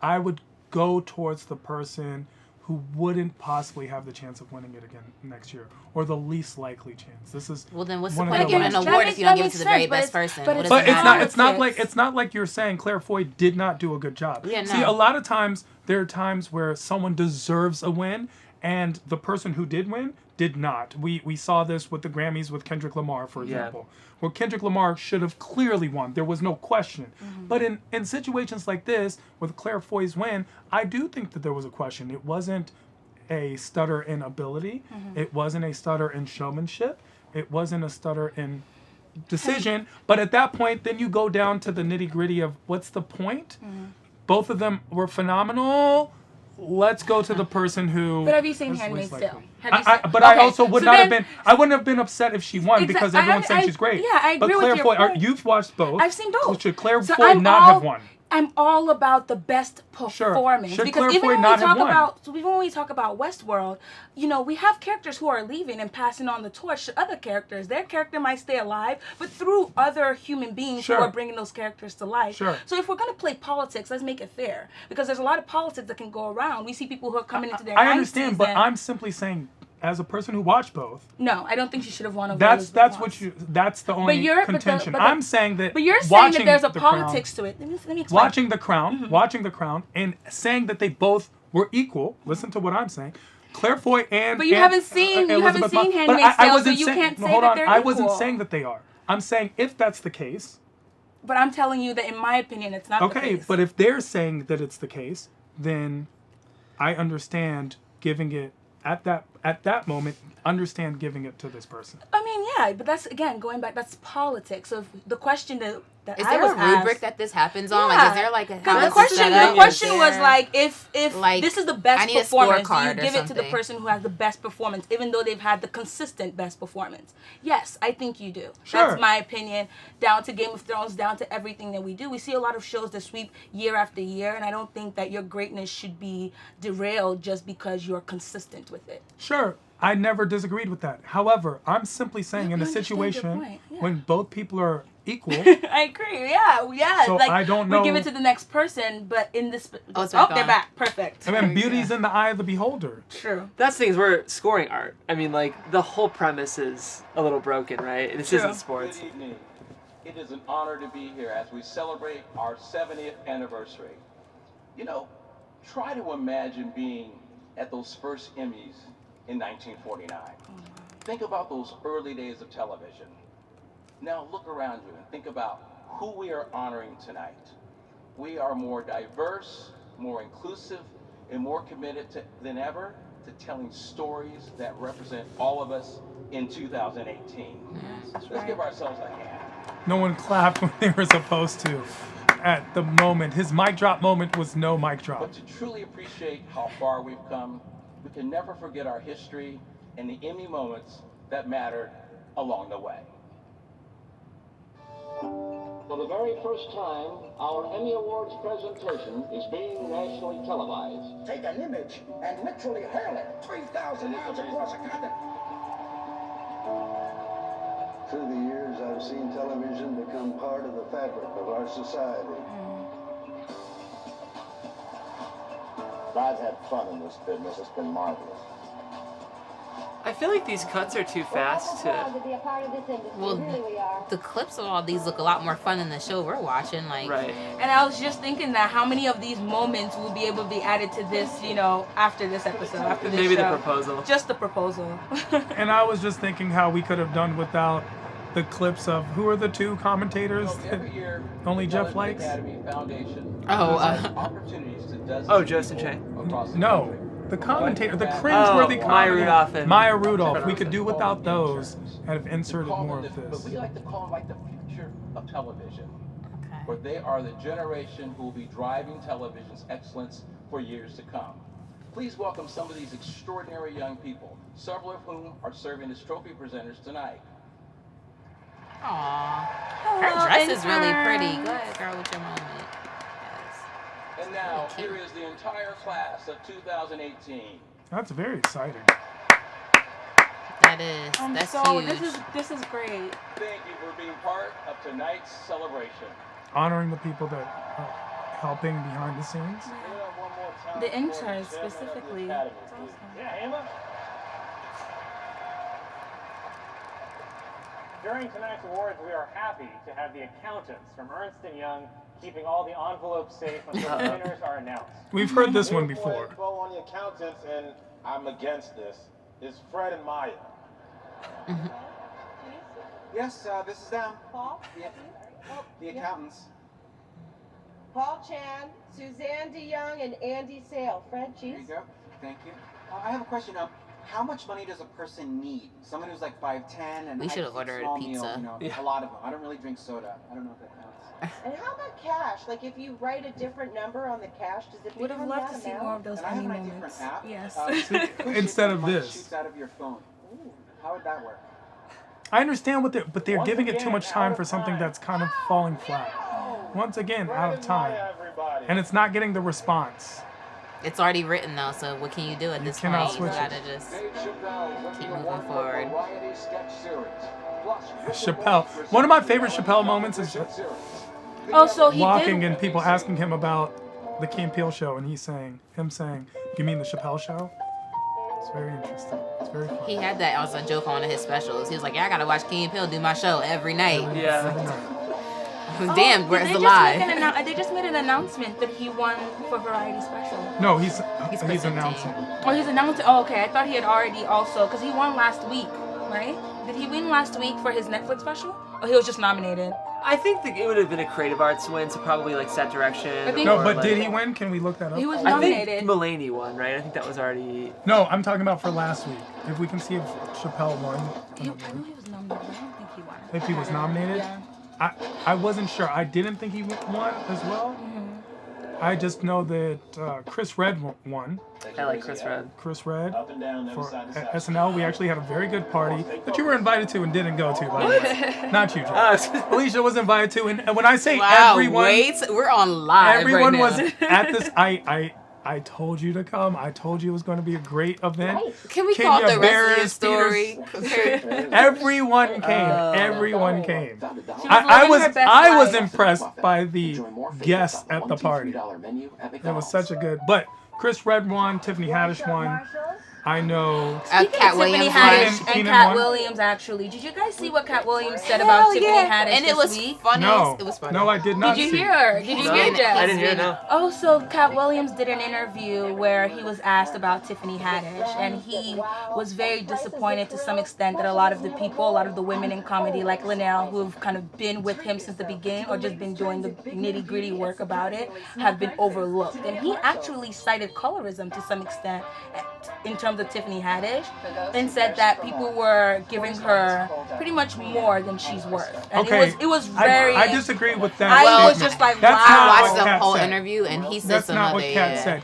I would go towards the person who wouldn't possibly have the chance of winning it again next year, or the least likely chance. This is Well, then what's the one point of giving an lowest- award if you don't give it to the very best person? What does But it it's matter? it's not like you're saying Claire Foy did not do a good job. Yeah, See, no. a lot of times there are times where someone deserves a win, and the person who did win did not. We saw this with the Grammys with Kendrick Lamar, for Yeah. example, where Kendrick Lamar should have clearly won. There was no question. But in situations like this, with Claire Foy's win, I do think that there was a question. It wasn't a stutter in ability. It wasn't a stutter in showmanship. It wasn't a stutter in decision. But at that point, then you go down to the nitty gritty of what's the point? Both of them were phenomenal. Let's go to the person who. But have you seen was Handmaid's least Tale? likely. But I also would not have been. I wouldn't have been upset if she won because everyone's saying she's great. Yeah, I agree but Claire with your Foy, point. you've watched both. I've seen both. Should Claire So Foy not have won? I'm all about the best performance. Should because Claire even Foy when not we have talk won? even when we talk about Westworld, you know, we have characters who are leaving and passing on the torch to other characters. Their character might stay alive, but through other human beings who are bringing those characters to life. Sure. So if we're going to play politics, let's make it fair. Because there's a lot of politics that can go around. We see people who are coming into their I 90s understand, but I'm simply saying, as a person who watched both. No, I don't think she should have won over That's the only contention. I'm saying that. But you're saying that there's a The politics Crown, to it. Let me explain. watching the Crown, and saying that they both were equal. Listen to what I'm saying. Claire Foy and. But you haven't seen Elizabeth Moss. Handmaid's Tale, so you can't say that they're equal. I wasn't saying that they are. I'm saying if that's the case. But I'm telling you that in my opinion, it's not the case. Okay, but if they're saying that it's the case, then I understand giving it at that moment. Understand giving it to this person. I mean, yeah, but that's again going back. That's politics. Of the question that Is I there was a rubric asked, that this happens on? Like, is there like a the question was like, if Like, this is the best I need a performance, do you scorecard or give it to the something. person who has the best performance, even though they've had the consistent best performance? Yes, I think you do. Sure. That's my opinion. Down to Game of Thrones, down to everything that we do. We see a lot of shows that sweep year after year, and I don't think that your greatness should be derailed just because you're consistent with it. Sure, I never disagreed with that. However, I'm simply saying in a situation when both people are equal. I agree. Yeah. So like, I don't know. We give it to the next person, but in this. Oh, they're back. Perfect. I mean, beauty's in the eye of the beholder. True. That's the thing is we're scoring art. I mean, like the whole premise is a little broken, right? This isn't sports. Good evening. It is an honor to be here as we celebrate our 70th anniversary. You know, try to imagine being at those first Emmys in 1949. Think about those early days of television. Now look around you and think about who we are honoring tonight. We are more diverse, more inclusive, and more committed than ever to telling stories that represent all of us in 2018. Let's give ourselves a hand. No one clapped when they were supposed to. At the moment, his mic drop moment was no mic drop. But to truly appreciate how far we've come, we can never forget our history and the Emmy moments that mattered along the way. For the very first time, our Emmy Awards presentation is being nationally televised. Take an image and literally hurl it 3,000 miles across a continent. Through the years, I've seen television become part of the fabric of our society. I've had fun in this business. It's been marvelous. I feel like these cuts are too fast to. Well, the clips of all these look a lot more fun than the show we're watching. Like, right. And I was just thinking that how many of these moments will be able to be added to this, you know, after this episode, after this Maybe show. the proposal. Just the proposal. And I was just thinking how we could have done without the clips of who are the two commentators that only Jeff likes. Jost and Che. No, the commentator, the cringeworthy commentator. Maya Rudolph and Maya Rudolph. We could do without those and have inserted more of But this. we like to call them like the future of television. Where they are the generation who will be driving television's excellence for years to come. Please welcome some of these extraordinary young people, several of whom are serving as trophy presenters tonight. Aww. Her dress is really pretty. Go ahead, girl, with your moment. And now, here is the entire class of 2018. That's very exciting. That is. That's huge. This is great. Thank you for being part of tonight's celebration. Honoring the people that are helping behind the scenes. The interns specifically. It's awesome. Yeah, Emma. During tonight's awards, we are happy to have the accountants from Ernst & Young keeping all the envelopes safe until the winners are announced. We've heard this one before. Info on the accountants, and I'm against this, is Fred and Maya. Yes, this is them. Paul? The accountants. Paul Chan, Suzanne DeYoung, and Andy Sale. Fred, cheese? There you go. Thank you. I have a question. How much money does a person need? Someone who's like 5'10" and We should have ordered small pizza. Meal, a lot of them. I don't really drink soda. I don't know if that counts. And how about cash? Like if you write a different number on the cash, does it Would have become loved that to see amount? more of those And I have Emmy an idea for moments. an app. Yes. Instead of Push it, this. shoots out of your phone. How would that work? I understand but they're giving it too much time for something that's kind of falling flat. Once again, out of time. And it's not getting the response. It's already written though, so what can you do at this point? cannot You switch gotta just keep moving forward. Chappelle. One of my favorite Chappelle moments is So he walking did. and people asking him about the Key and Peele show, and him saying, "You mean the Chappelle show?" It's very interesting. It's very fun. He had that as a joke on one of his specials. He was like, "Yeah, I gotta watch Key and Peele do my show every night." Damn, where's the lie? They just made an announcement that he won for Variety Special. No, he's announcing. Oh, he's announcing. Oh, okay. I thought he had already also, because he won last week, right? Did he win last week for his Netflix special? Or he was just nominated? I think that it would have been a creative arts win, so probably like set direction. No, but did he win? Can we look that up? He was I nominated. think Mulaney won, right? I think that was already. No, I'm talking about for last week. If we can see if Chappelle won. I knew he was nominated. I don't think he won. If he was nominated? Yeah. I wasn't sure. I didn't think he won as well. I just know that Chris Redd won. I like Chris Redd. Chris Redd for SNL. We actually had a very good party that you were invited to and didn't go to, by the way. Not you, Joe. Felicia was invited to, and when I say everyone, we're on live. Everyone right was now. at this. I told you to come. I told you it was going to be a great event. Can we call Kenya the rest of your Barris, story? Everyone came. Everyone came. I was impressed by the guests at the party. It was such a good. But Chris Redd won. Tiffany Haddish won. I know. Cat Williams and Cat Williams, actually. Did you guys see what Cat Williams said about Tiffany Haddish And it was week? funny. No, It was funny. no, I did not. Did you see. hear her? Did you hear Jeff? I didn't hear it, no. Oh, so Cat Williams did an interview where he was asked about Tiffany Haddish, and he was very disappointed to some extent that a lot of the women in comedy, like Linnell, who've kind of been with him since the beginning or just been doing the nitty-gritty work about it, have been overlooked. And he actually cited colorism to some extent in terms of Tiffany Haddish, and said that people were giving her pretty much more than she's worth. And it was very. I disagree with that. I was just like, That's wow. not I what watched the Kat whole said. interview, and he said That's some not of what it. Kat said.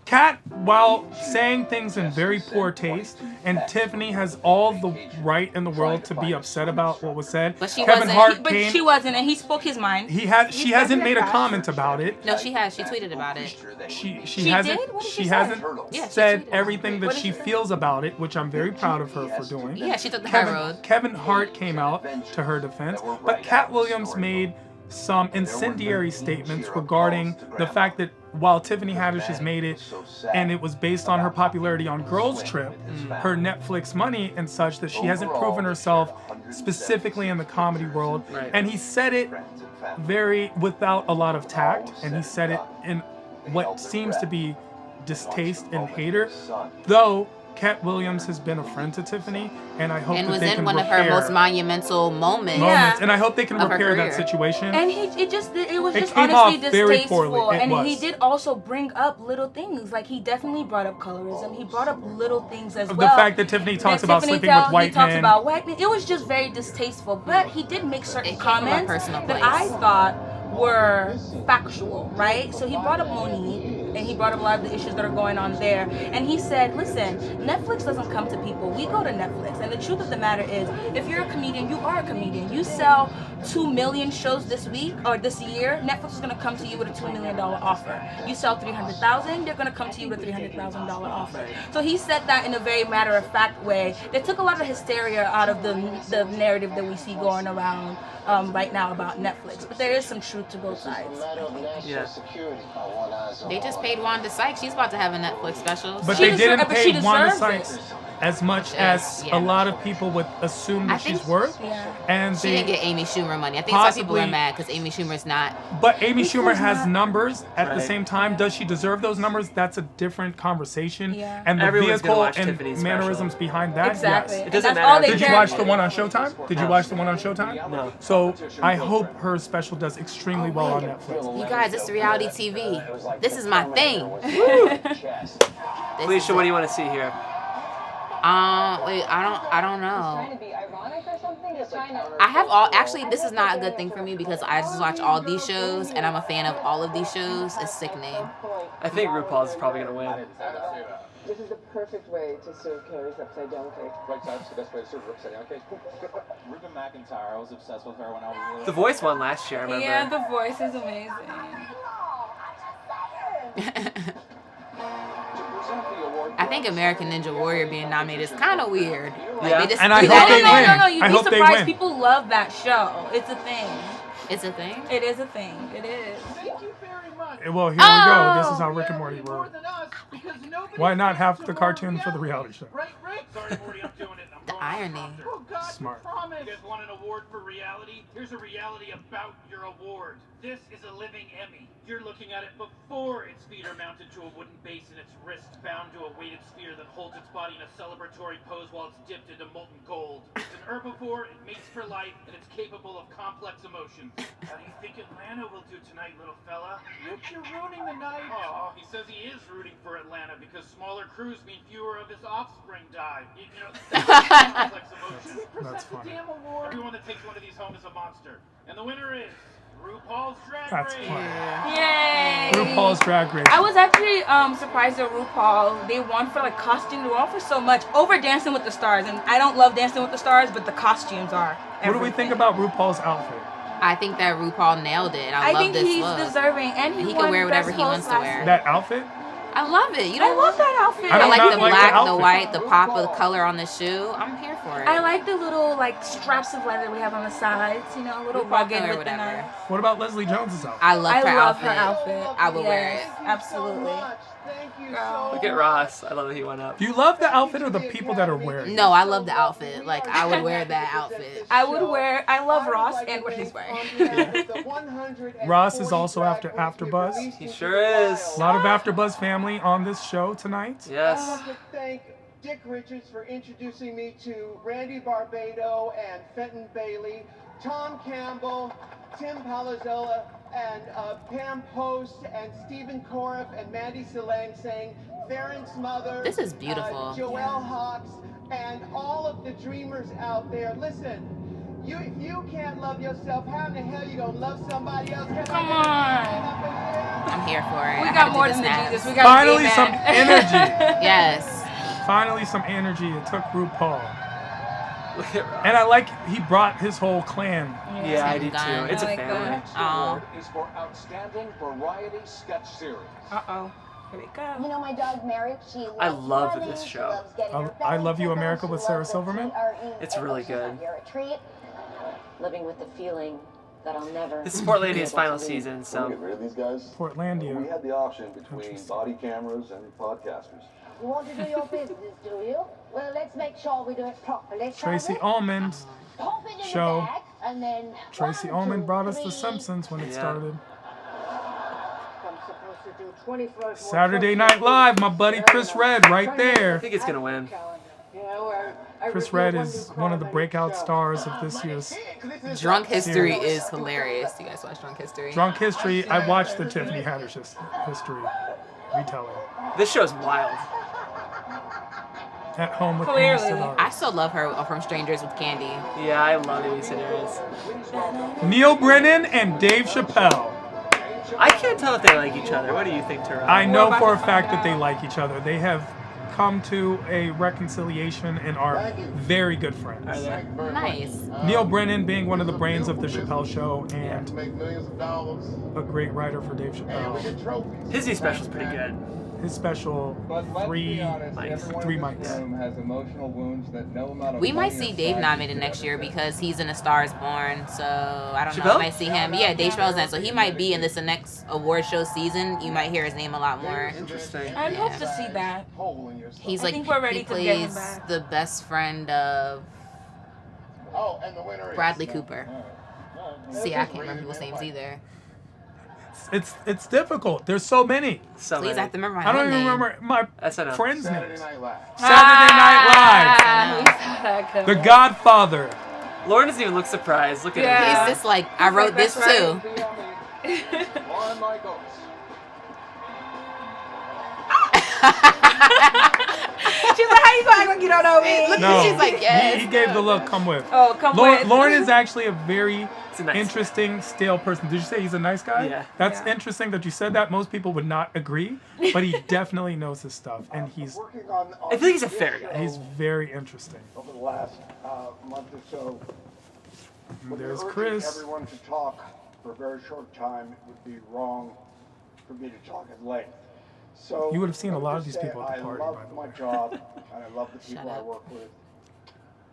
Kat, while saying things in very poor taste, and Tiffany has all the right in the world to be upset about what was said. But she Kevin wasn't. Hart But came. she wasn't, and he spoke his mind. She hasn't made a comment about it. No, she has. She tweeted about it. She hasn't. did? What did She she hasn't Yeah, she said tweeted. everything that she feels about it, which I'm very proud of her for doing. Yeah, she took the high road. Kevin Hart came out to her defense, but Cat Williams made some incendiary statements regarding the fact that while Tiffany Haddish has made it, and it was based on her popularity on Girls Trip, her Netflix money and such, that she hasn't proven herself specifically in the comedy world. Right. And he said it very without a lot of tact, and he said it in what seems to be distaste and hater, though Cat Williams has been a friend to Tiffany, and I hope And that was they in can one of repair her most monumental moments. and I hope they can of her repair that career. situation. And it was just came honestly off very distasteful. poorly. It And was. he did also bring up little things. Like he definitely brought up colorism. He brought up little things as Of well. the fact that Tiffany talks about sleeping with white He talks men. about white men. It was just very distasteful. But he did make certain It came from a comments personal that place. I thought were factual, right? So he brought up Monique, and he brought up a lot of the issues that are going on there. And he said, listen, Netflix doesn't come to people. We go to Netflix. And the truth of the matter is, if you're a comedian, you are a comedian. You sell 2 million shows this week or this year, Netflix is going to come to you with a $2 million offer. You sell 300,000, they're going to come to you with a $300,000 offer. So he said that in a very matter-of-fact way. They took a lot of hysteria out of the narrative that we see going around right now about Netflix. But there is some truth to both sides. Yeah. They just paid Wanda Sykes. She's about to have a Netflix special. But so- they didn't but she pay Wanda deserves Sykes it. as much as Yeah. a lot of people would assume that she's worth. Yeah. And She they didn't get Amy Schumer money. I think some people are possibly- mad because Amy Schumer's not. But Amy Schumer has numbers at the Right. same time. Does she deserve those numbers? That's a different conversation. Yeah. And the Everyone's gonna vehicle watch and Tiffany's mannerisms behind that, Exactly. yes. It doesn't And that's matter. all they Did you care. watch the one on Showtime? Did you watch the one on Showtime? No. So I hope her special does extremely well on Netflix. You guys, it's reality TV. This is my thing. Felicia, what do you want to see here? Wait, I don't know. Trying to be ironic or something? I have all. Actually, this is not a good thing for me because I just watch all these shows and I'm a fan of all of these shows. It's sickening. I think RuPaul's probably gonna win. This is the perfect way to serve Carrie's upside down cake. Right side's the best way to serve her upside down cake. Ruben McIntyre, I was obsessed with her when I was little. The Voice won last year, I remember. Yeah, The Voice is amazing. I think American Ninja Warrior being nominated is kind of weird. Like, Yeah. they just And I threw hope that they in win. there. No, you'd I be hope they surprised. win. People love that show. It's a thing. It's a thing? It is a thing. It is. Well, here we go. This is how Rick and Morty were. Why not have the cartoon for the reality show? The irony. Smart. You guys want an award for reality? Here's a reality about your award. This is a living Emmy. You're looking at it before its feet are mounted to a wooden base and its wrists bound to a weighted sphere that holds its body in a celebratory pose while it's dipped into molten gold. It's an herbivore, it mates for life, and it's capable of complex emotions. How do you think Atlanta will do tonight, little fella? Rick, you're ruining the night. Oh, he says he is rooting for Atlanta because smaller crews mean fewer of his offspring die. You know, complex emotions. That's funny. Damn award. Everyone that takes one of these home is a monster. And the winner is RuPaul's Drag That's Race. funny. Yay! RuPaul's Drag Race. I was actually surprised at RuPaul. They won for like costume. They won for so much over Dancing with the Stars, and I don't love Dancing with the Stars, but the costumes are. What do we think about RuPaul's outfit? I think that RuPaul nailed it. I love think this he's look. deserving, and he won can wear whatever Best he wants Host to last wear. year. That outfit? I love it. You I know, love that outfit. I like the like black, the the outfit. white, the pop of the color on the shoe. I'm here for it. I like the little like straps of leather we have on the sides. You know, a little rugged or with the whatever. knife. What about Leslie Jones's outfit? I love her outfit. her outfit. I would wear Yes, it. Absolutely. Look at Ross. I love that he went up. Do you love the outfit or the people that are wearing it? No, I love the outfit. Like, I would wear that outfit. I love Ross and what he's wearing. Ross is also after AfterBuzz. He sure is. A lot of AfterBuzz family on this show tonight. I Yes. want to thank Dick Richards for introducing me to Randy Barbado and Fenton Bailey, Tom Campbell, Tim Palazzolo, and Pam Post, and Stephen Coriff, and Mandy Salang saying Theron's mother. This is beautiful. Joelle Hawks, and all of the dreamers out there. Listen, if you can't love yourself, how in the hell you gonna love somebody else? Come on. I'm here for it. We I got gotta more do than the the snaps. Jesus. We got Finally, the some energy. Yes. Finally, some energy. It took RuPaul. Look at Ross. And I like he brought his whole clan. Yeah, I do too. Gun. It's a I like family. that. The award is for Outstanding Variety Sketch Series. Uh-oh. Here we go. You know my dog Mary, she loves I love running, this she show. loves getting her I belly Love You, tickled, America she with loves Sarah a Silverman. TRE, It's and really when she's good. not here, a treat. Living with the feeling that I'll never. This is Portlandia's final season, Get so rid of these guys. Portlandia. We had the option between body cameras and podcasters. You want to do your business, do you? Well, let's make sure we do it properly. shall Tracy we? Ullman Pop it in the show. bag, and then Tracy 1, Ullman 2, brought us The 3. Simpsons when it Yeah. started. I'm supposed to do 25 Saturday Night Live, my buddy Chris Redd right I there. think it's gonna win. You know, I Chris Redd is one of the breakout stars of this year's Drunk History series. is hilarious. You guys watch Drunk History? Drunk History. I watched the Tiffany Haddish history retelling This show's wild. at home with Clearly. Amy Sedaris. I still love her from Strangers with Candy. Yeah, I love Amy Sedaris. Neil Brennan and Dave Chappelle. I can't tell if they like each other. What do you think, Tehran? I know for a fact that they like each other. They have come to a reconciliation and are very good friends. Are they? Nice. Neil Brennan being one of the brains of the Chappelle Show and Make millions of dollars. a great writer for Dave And we Chappelle. get trophies. His new special's pretty good. His special three mics. Has emotional wounds that no amount of We might money see or Dave size nominated could next ever year fix. because he's in A Star Is Born. So I don't know. Chappelle? We might see him. Yeah, Dave Chappelle's in it. So he might be in this next award show season. You might hear his name a lot more. Interesting. I'd hope to see that. Hole in your stomach. He's I like think we're ready he to get him plays back. the best friend of Oh, and the winner is Bradley Cooper. See, I can't remember people's names either. It's difficult. There's so many. So Please, I many. have to remember my I don't own even name. remember my SNL. friends' Saturday names. Night Live. Saturday Night Ah, we saw that Live. coming. The Godfather. Lauren doesn't even look surprised. Look at Yeah. He's just like, I wrote this That's too. Lauren Michaels. She's like, how you gonna act like you don't know me? No, she's like, yes. He gave the look, come with. Oh, come with. Lauren is actually a very nice interesting, stale person. Did you say he's a nice guy? Yeah. That's interesting that you said that. Most people would not agree, but he definitely knows his stuff, and he's. I feel like he's a fair guy. He's very interesting. Over the last month or so, There's urging Chris. everyone to talk for a very short time, it would be wrong for me to talk at length. So You would have seen a lot of these people at the party, I by love the my way. job, and I love the people I work with.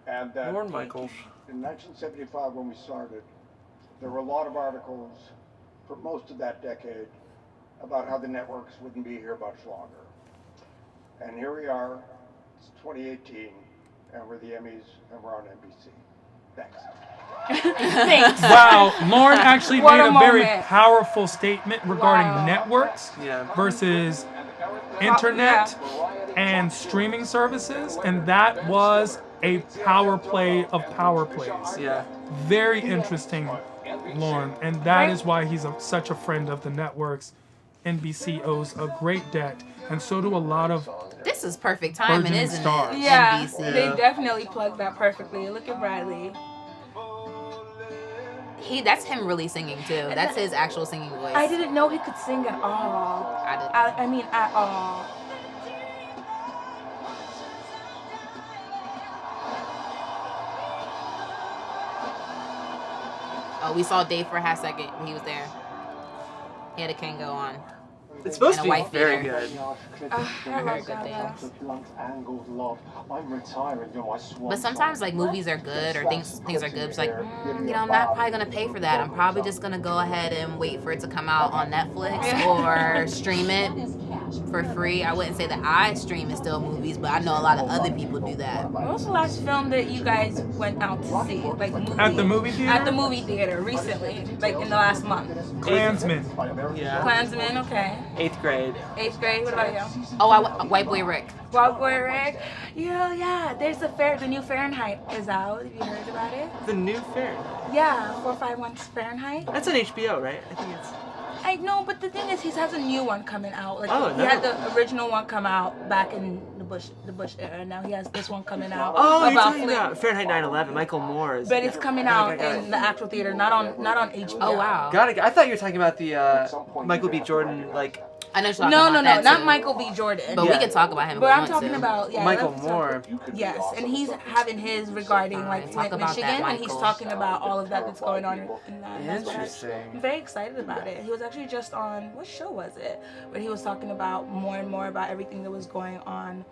And that Lorne Michaels. in 1975, when we started, there were a lot of articles for most of that decade about how the networks wouldn't be here much longer. And here we are, it's 2018, and we're the Emmys, and we're on NBC. Thanks. Thanks. Wow, Lauren actually What made a a very moment. powerful statement regarding Wow. networks versus internet and streaming services, and that was a power play of power plays. Yeah. Very interesting, Lauren, and that is why he's such a friend of the networks. NBC owes a great debt, and so do a lot of This is perfect timing, burgeoning isn't stars. it? Yeah, NBC. they definitely plugged that perfectly. Look at Bradley. That's him really singing too. That's his actual singing voice. I didn't know he could sing at all. I mean, at all. Oh, we saw Dave for a half second. He was there. He had a Kango on. It's supposed And to a be white very beater. good. Very good dance. I'm retiring, you're my swan. But sometimes like movies are good or things are good. It's like, I'm not probably gonna pay for that. I'm probably just gonna go ahead and wait for it to come out on Netflix or stream it for free. I wouldn't say that I stream and still movies, but I know a lot of other people do that. What was the last film that you guys went out to see? Like At the movie theater? At the movie theater recently, like in the last month. Klansman. Yeah. Klansman, okay. 8th grade. 8th grade. What about you? Oh, White Boy Rick. White Boy Rick. Yeah. There's the new Fahrenheit is out. Have you heard about it? The new Fahrenheit. Yeah, 451 Fahrenheit. That's on HBO, right? I think it's. I know, but the thing is, he has a new one coming out. Like Oh, he no. had the original one come out back in the Bush era. Now he has this one coming out. Oh, you're talking Flint. about Fahrenheit 9/11. Michael Moore is. But it's coming out in the actual theater, not on HBO. Oh wow. Got it. I thought you were talking about the Michael B. Jordan like. I know you're talking No, about that not too. Michael B. Jordan. But we can talk about him. But if we I'm want talking to. about Michael let's Moore. Yes, and he's having his regarding like talk about that, Michigan, and he's Michael. talking about all of that that's going on in that. And that's what Interesting. I'm very excited about it. He was actually just on what show was it? Where he was talking about more and more about everything that was going on.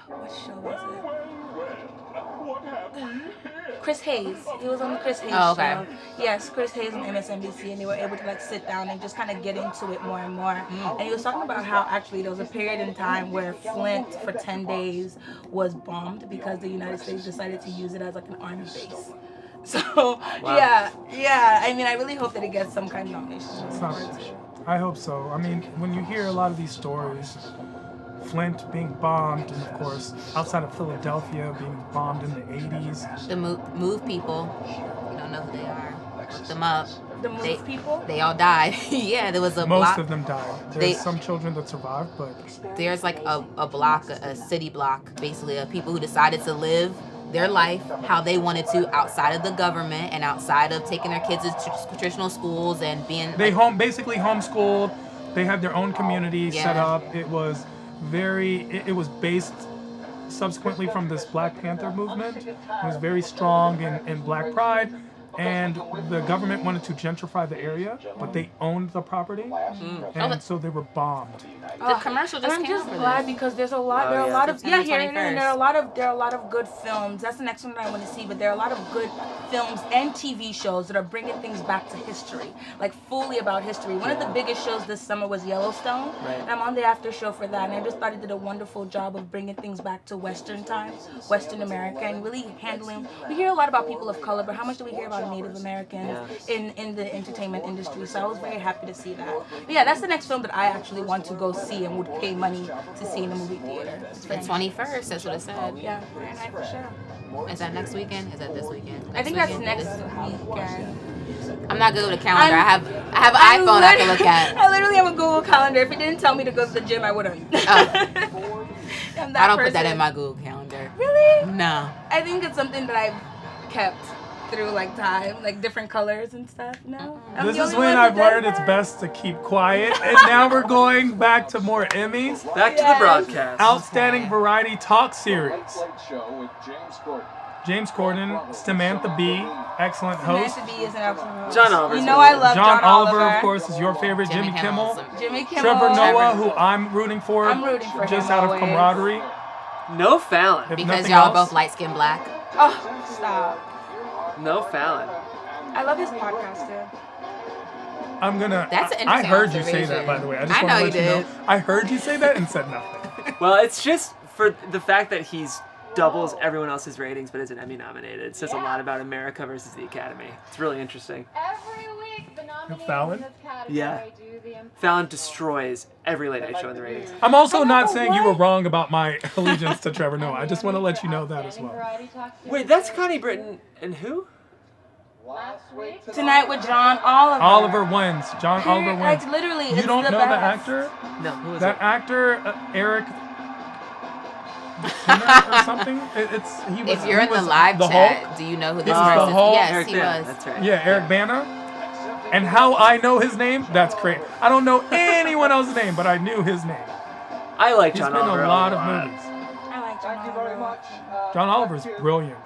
What show was it? Chris Hayes. He was on the Chris Hayes Oh, okay. show. Yes, Chris Hayes on MSNBC, and they were able to like sit down and just kind of get into it more and more. And he was talking about how actually there was a period in time where Flint for 10 days was bombed because the United States decided to use it as like an army base. So yeah. I mean, I really hope that it gets some kind of nomination. I hope so. I mean, when you hear a lot of these stories, Flint being bombed, and of course, outside of Philadelphia being bombed in the 80s. The move people. You don't know who they are. Look them up. The move people? They all died. Yeah, there was a Most block. of them died. There's some children that survived, but There's like a block, a city block, basically, of people who decided to live their life how they wanted to outside of the government and outside of taking their kids to traditional schools and being they basically homeschooled. They had their own community set up. It was it was based subsequently from this Black Panther movement. It was very strong in Black Pride. And the government wanted to gentrify the area, but they owned the property, and so they were bombed. The commercial just I'm came just out for glad this. because there are a lot of September here it is, and 21st. there are a lot of good films. That's the next one that I want to see. But there are a lot of good films and TV shows that are bringing things back to history, like fully about history. One of the biggest shows this summer was Yellowstone, and I'm on the after show for that. And I just thought it did a wonderful job of bringing things back to Western times, Western America, and really handling. We hear a lot about people of color, but how much do we hear about Native Americans in the entertainment industry? So I was very happy to see that. But yeah, that's the next film that I actually want to go see and would pay money to see in the movie theater. The 21st, that's what it said. Yeah, Fahrenheit for sure. Is that next weekend? Is that this weekend? I think weekend? that's next weekend. I'm not good with a calendar. I have an iPhone I can look at. I literally have a Google Calendar. If it didn't tell me to go to the gym, I wouldn't. am I don't person. put that in my Google Calendar. Really? No. I think it's something that I've kept through like time, like different colors and stuff. No. This is when I've learned it's best to keep quiet. And now we're going back to more Emmys. Back to the broadcast. Outstanding Variety Talk Series. Late Show with James Corden. James Corden, Samantha Bee, excellent host. Samantha Bee is an excellent host. John Oliver. You know I love John Oliver, of course, is your favorite. Jimmy Kimmel. Jimmy Kimmel. Trevor Noah, who I'm rooting for. I'm rooting for just him out of always. camaraderie. No Fallon. If Because nothing y'all else. both light skinned black. Oh, stop. No Fallon. I love his podcast too. I'm gonna. That's an I interesting heard you say observation. that, by the way. I just I want to know let you you know. did. I heard you say that and said nothing. Well, it's just for the fact that he's doubles everyone else's ratings but isn't Emmy nominated. It says a lot about America versus the Academy. It's really interesting. Every week, the nominees Fallon? in this category Yeah. do the Fallon destroys every late night show in the ratings. I'm also not saying you were wrong about my allegiance to Trevor Noah. I just want to let you know that as well. Wait, that's Connie Britton and who? Tonight with John Oliver. Oliver wins. John Oliver wins. Like literally, You it's don't the know best. the actor? No, who is That it? actor, Eric Kinner or something? He was, If you're he in the was live the chat, Hulk. do you know who He this was the person is? Hulk. Yes, Eric he Bana, was. that's right. Yeah, Eric Bana. And how I know his name, that's great. I don't know anyone else's name, but I knew his name. I like He's John been in Oliver a lot of movies. I like John Thank you very much. John Oliver's brilliant.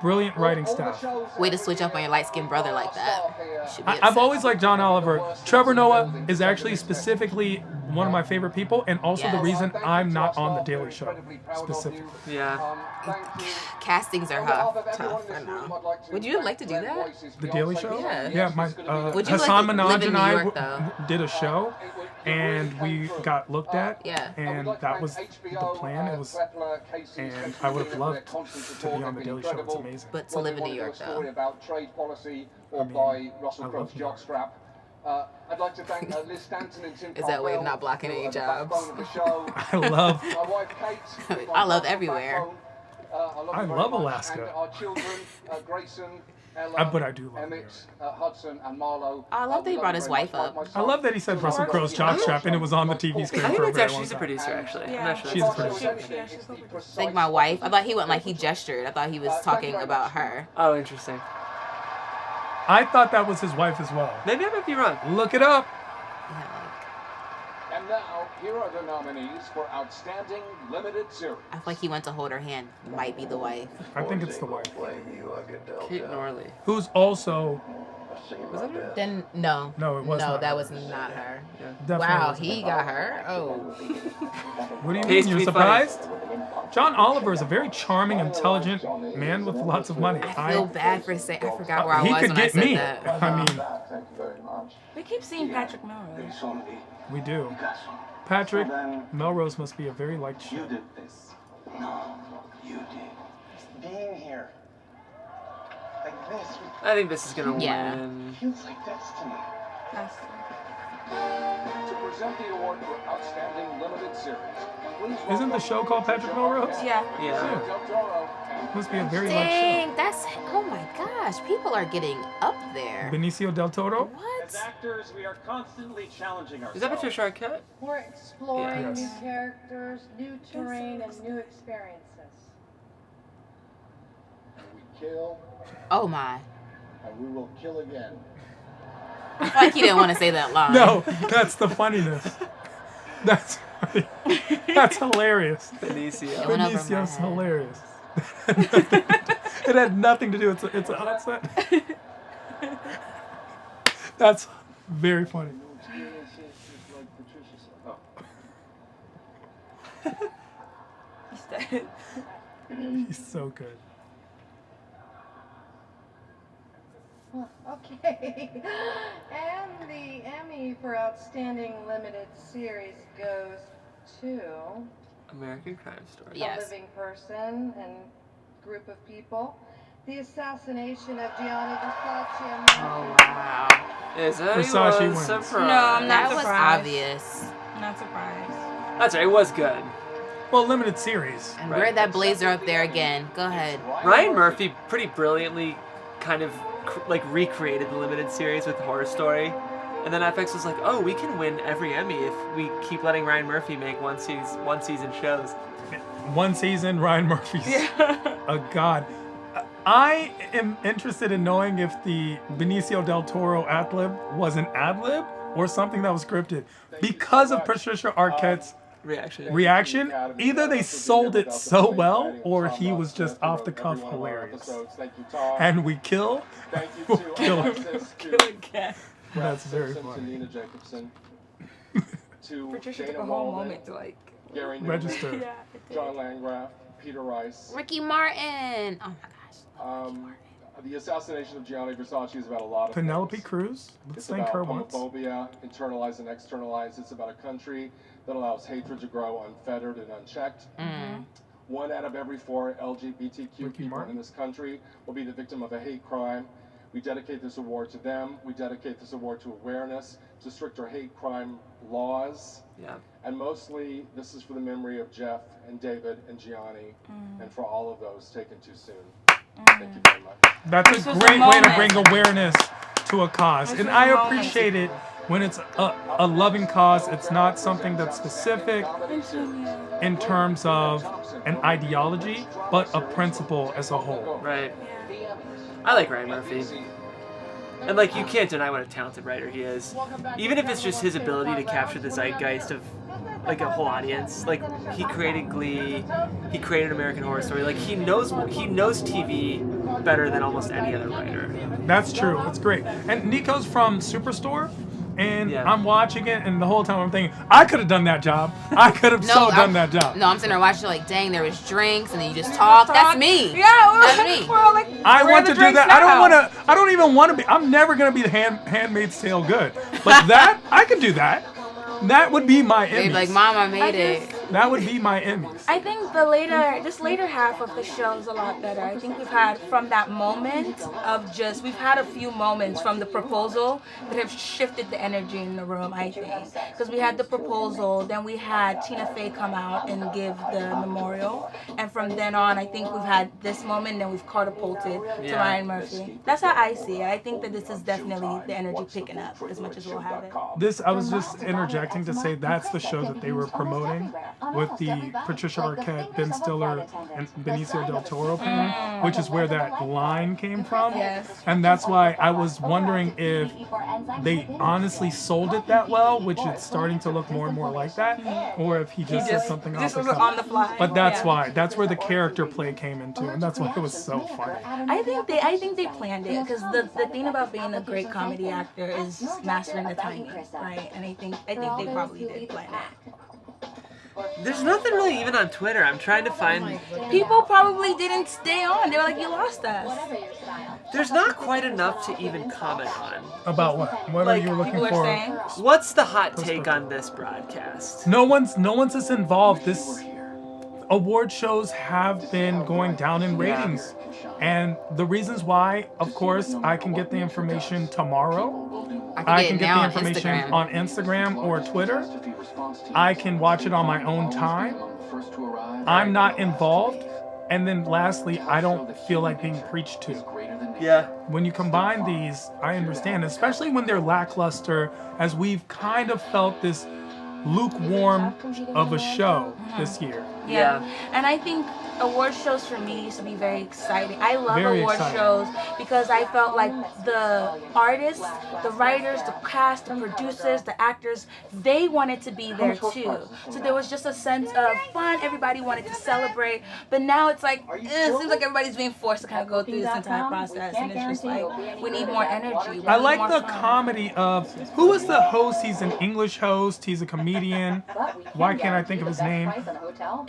Brilliant writing staff. Way to switch up on your light skinned brother like that. You should be I've upset. always liked John Oliver. Trevor Noah is actually specifically one of my favorite people, and also the Yes. reason I'm not on The Daily Show specifically. Yeah. Castings are tough. I know. Would you like to do that? The Daily Show? Yeah. Yeah, my Would you Hassan like to Minaj live in and New I York, though? did a show, and we got looked at. Yeah. And that was the plan. It was, and I would have loved to be on The Daily Show. It's amazing. But to live in New York, though. About trade policy or by Russell Crowe's jockstrap. I'd like to thank Liz Stanton and Tim Is that way of not blocking any jobs? I love. My wife Kate. I love everywhere. I love Alaska. And our children, Grayson, Ella, But I do love Emmett, Hudson, and Marlo. I love that he brought his wife up. I love that he said Russell Crowe's jockstrap, and it was on the TV screen I think for a it's very actually long she's a time. producer actually. I'm Yeah. not sure. She's a producer. Like my wife. I thought he went like he gestured. I thought he was talking about her. Oh, interesting. I thought that was his wife as well. Maybe I might be wrong. Look it up. And now, here are the nominees for Outstanding Limited Series. I feel like he went to hold her hand. Might be the wife. I think it's the wife. Kate Norley. Who's also. Was that her? Then no. No, it was No, not that her. was not her. Definitely Wow, wasn't he got her. Oh. What do you mean? Pays to You're be funny. surprised? John Oliver is a very charming, intelligent man with lots of money. I feel bad for saying. I forgot where I He was could when I get said me. that. I mean, We keep seeing Patrick Melrose. we do. Patrick Melrose must be a very liked show. did this. No, you did. Being here. Like this. I think this is gonna Yeah. win. Feels like destiny. To present the award for Outstanding Limited Series, please Isn't the show called Patrick Melrose? Yeah. Yeah. Del Toro and Must be a very liked Dang, that's. Oh my gosh, people are getting up there. show. Benicio del Toro? What? As actors, we are constantly challenging ourselves. Is that Patricia Arquette? We're exploring Yes. new characters, new terrain, and new experiences. We kill, Oh my. and we will kill again. I feel like he didn't want to say that line. No, that's the funniness. That's funny. That's hilarious. Benicio. Going over my Benicio's head. hilarious. It had nothing to do. It's a onset. That's very funny. He's so good. Okay. And the Emmy for Outstanding Limited Series goes to American Crime Story. Yes. a living person and group of people. The assassination of Gianni Versace. Oh wow. Is that Versace was wins. surprised. No, I'm not That was surprised. obvious. Not surprised. That's right. It was good. Well, limited series. And Right. wear that blazer up there again. Go ahead. Ryan Murphy pretty brilliantly kind of like recreated the limited series with Horror Story. And then FX was like, oh, we can win every Emmy if we keep letting Ryan Murphy make one season shows. One season, Ryan Murphy's a god. I am interested in knowing if the Benicio del Toro ad-lib was an ad-lib or something that was scripted. Because of Patricia Arquette's reaction, either they sold it so well or he was just off the cuff hilarious. And we kill again. That's very funny. Nina Jacobson. To Patricia Dana took a whole Mulligan, moment to like Gary register. Newman, John Landgraf, Peter Rice. Ricky Martin. Oh my gosh. The assassination of Gianni Versace is about a lot of Penelope things. Cruz. Let's It's thank about her once. homophobia, internalized and externalized. It's about a country that allows hatred to grow unfettered and unchecked. Mm-hmm. 1 out of every 4 LGBTQ Ricky people Martin. in this country will be the victim of a hate crime. We dedicate this award to them. We dedicate this award to awareness, to stricter hate crime laws. Yeah. And mostly, this is for the memory of Jeff and David and Gianni, and for all of those taken too soon. Thank you very much. That's a great way to bring awareness to a cause. And I appreciate it when it's a loving cause. It's not something that's specific in terms of an ideology, but a principle as a whole. Right. I like Ryan Murphy. And like, you can't deny what a talented writer he is. Even if it's just his ability to capture the zeitgeist of like a whole audience. Like, he created Glee, he created American Horror Story. Like, he knows TV better than almost any other writer. That's true. That's great. And Nico's from Superstore, and I'm watching it, and the whole time I'm thinking, I could have done that job. I could have done that job. No, I'm sitting there watching like, dang, there was drinks, and then you just talk. That's me. Yeah, that's me. We're all like, I want to do that. I don't even want to be. I'm never going to be the Handmaid's Tale good. But that, I could do that. That would be my Emmys. They'd be like, Mom, I made it. That would be my Emmys. I think this later half of the show is a lot better. I think we've had from that moment of we've had a few moments from the proposal that have shifted the energy in the room, I think. Because we had the proposal, then we had Tina Fey come out and give the memorial. And from then on, I think we've had this moment, and then we've catapulted to Ryan Murphy. That's how I see it. I think that this is definitely the energy picking up as much as we'll have it. I was just interjecting to say that's the show that they were promoting with the Patricia Arquette, Ben Stiller, and Benicio del Toro panel, which is where that line came from. Yes. And that's why I was wondering if they honestly sold it that well, which it's starting to look more and more like that, or if he just said something off the cuff. On the fly. But that's why. That's where the character play came into, and that's why it was so funny. I think they planned it, because the thing about being a great comedy actor is mastering the timing, right? And I think they probably did plan it. There's nothing really even on Twitter. I'm trying to find... People probably didn't stay on. They were like, you lost us. There's not quite enough to even comment on. About what? What are you looking for? What's the hot take on this broadcast? No one's as involved. This award shows have been going down in ratings. And the reasons why, of course, I can get the information tomorrow. I can get the information on Instagram or Twitter. I can watch it on my own time. I'm not involved. And then lastly, I don't feel like being preached to. Yeah. When you combine these, I understand, especially when they're lackluster, as we've kind of felt this lukewarm of a show this year. Yeah. And I think award shows for me used to be very exciting. I love Very award exciting. shows because I felt like the artists, the writers, the cast, the producers, the actors, they wanted to be there too. So there was just a sense of fun. Everybody wanted to celebrate. But now it's like, it seems like everybody's being forced to kind of go through this entire process. And it's just like, we need more energy. I like the comedy of, who is the host? He's an English host. He's a comedian. Why can't I think of his name?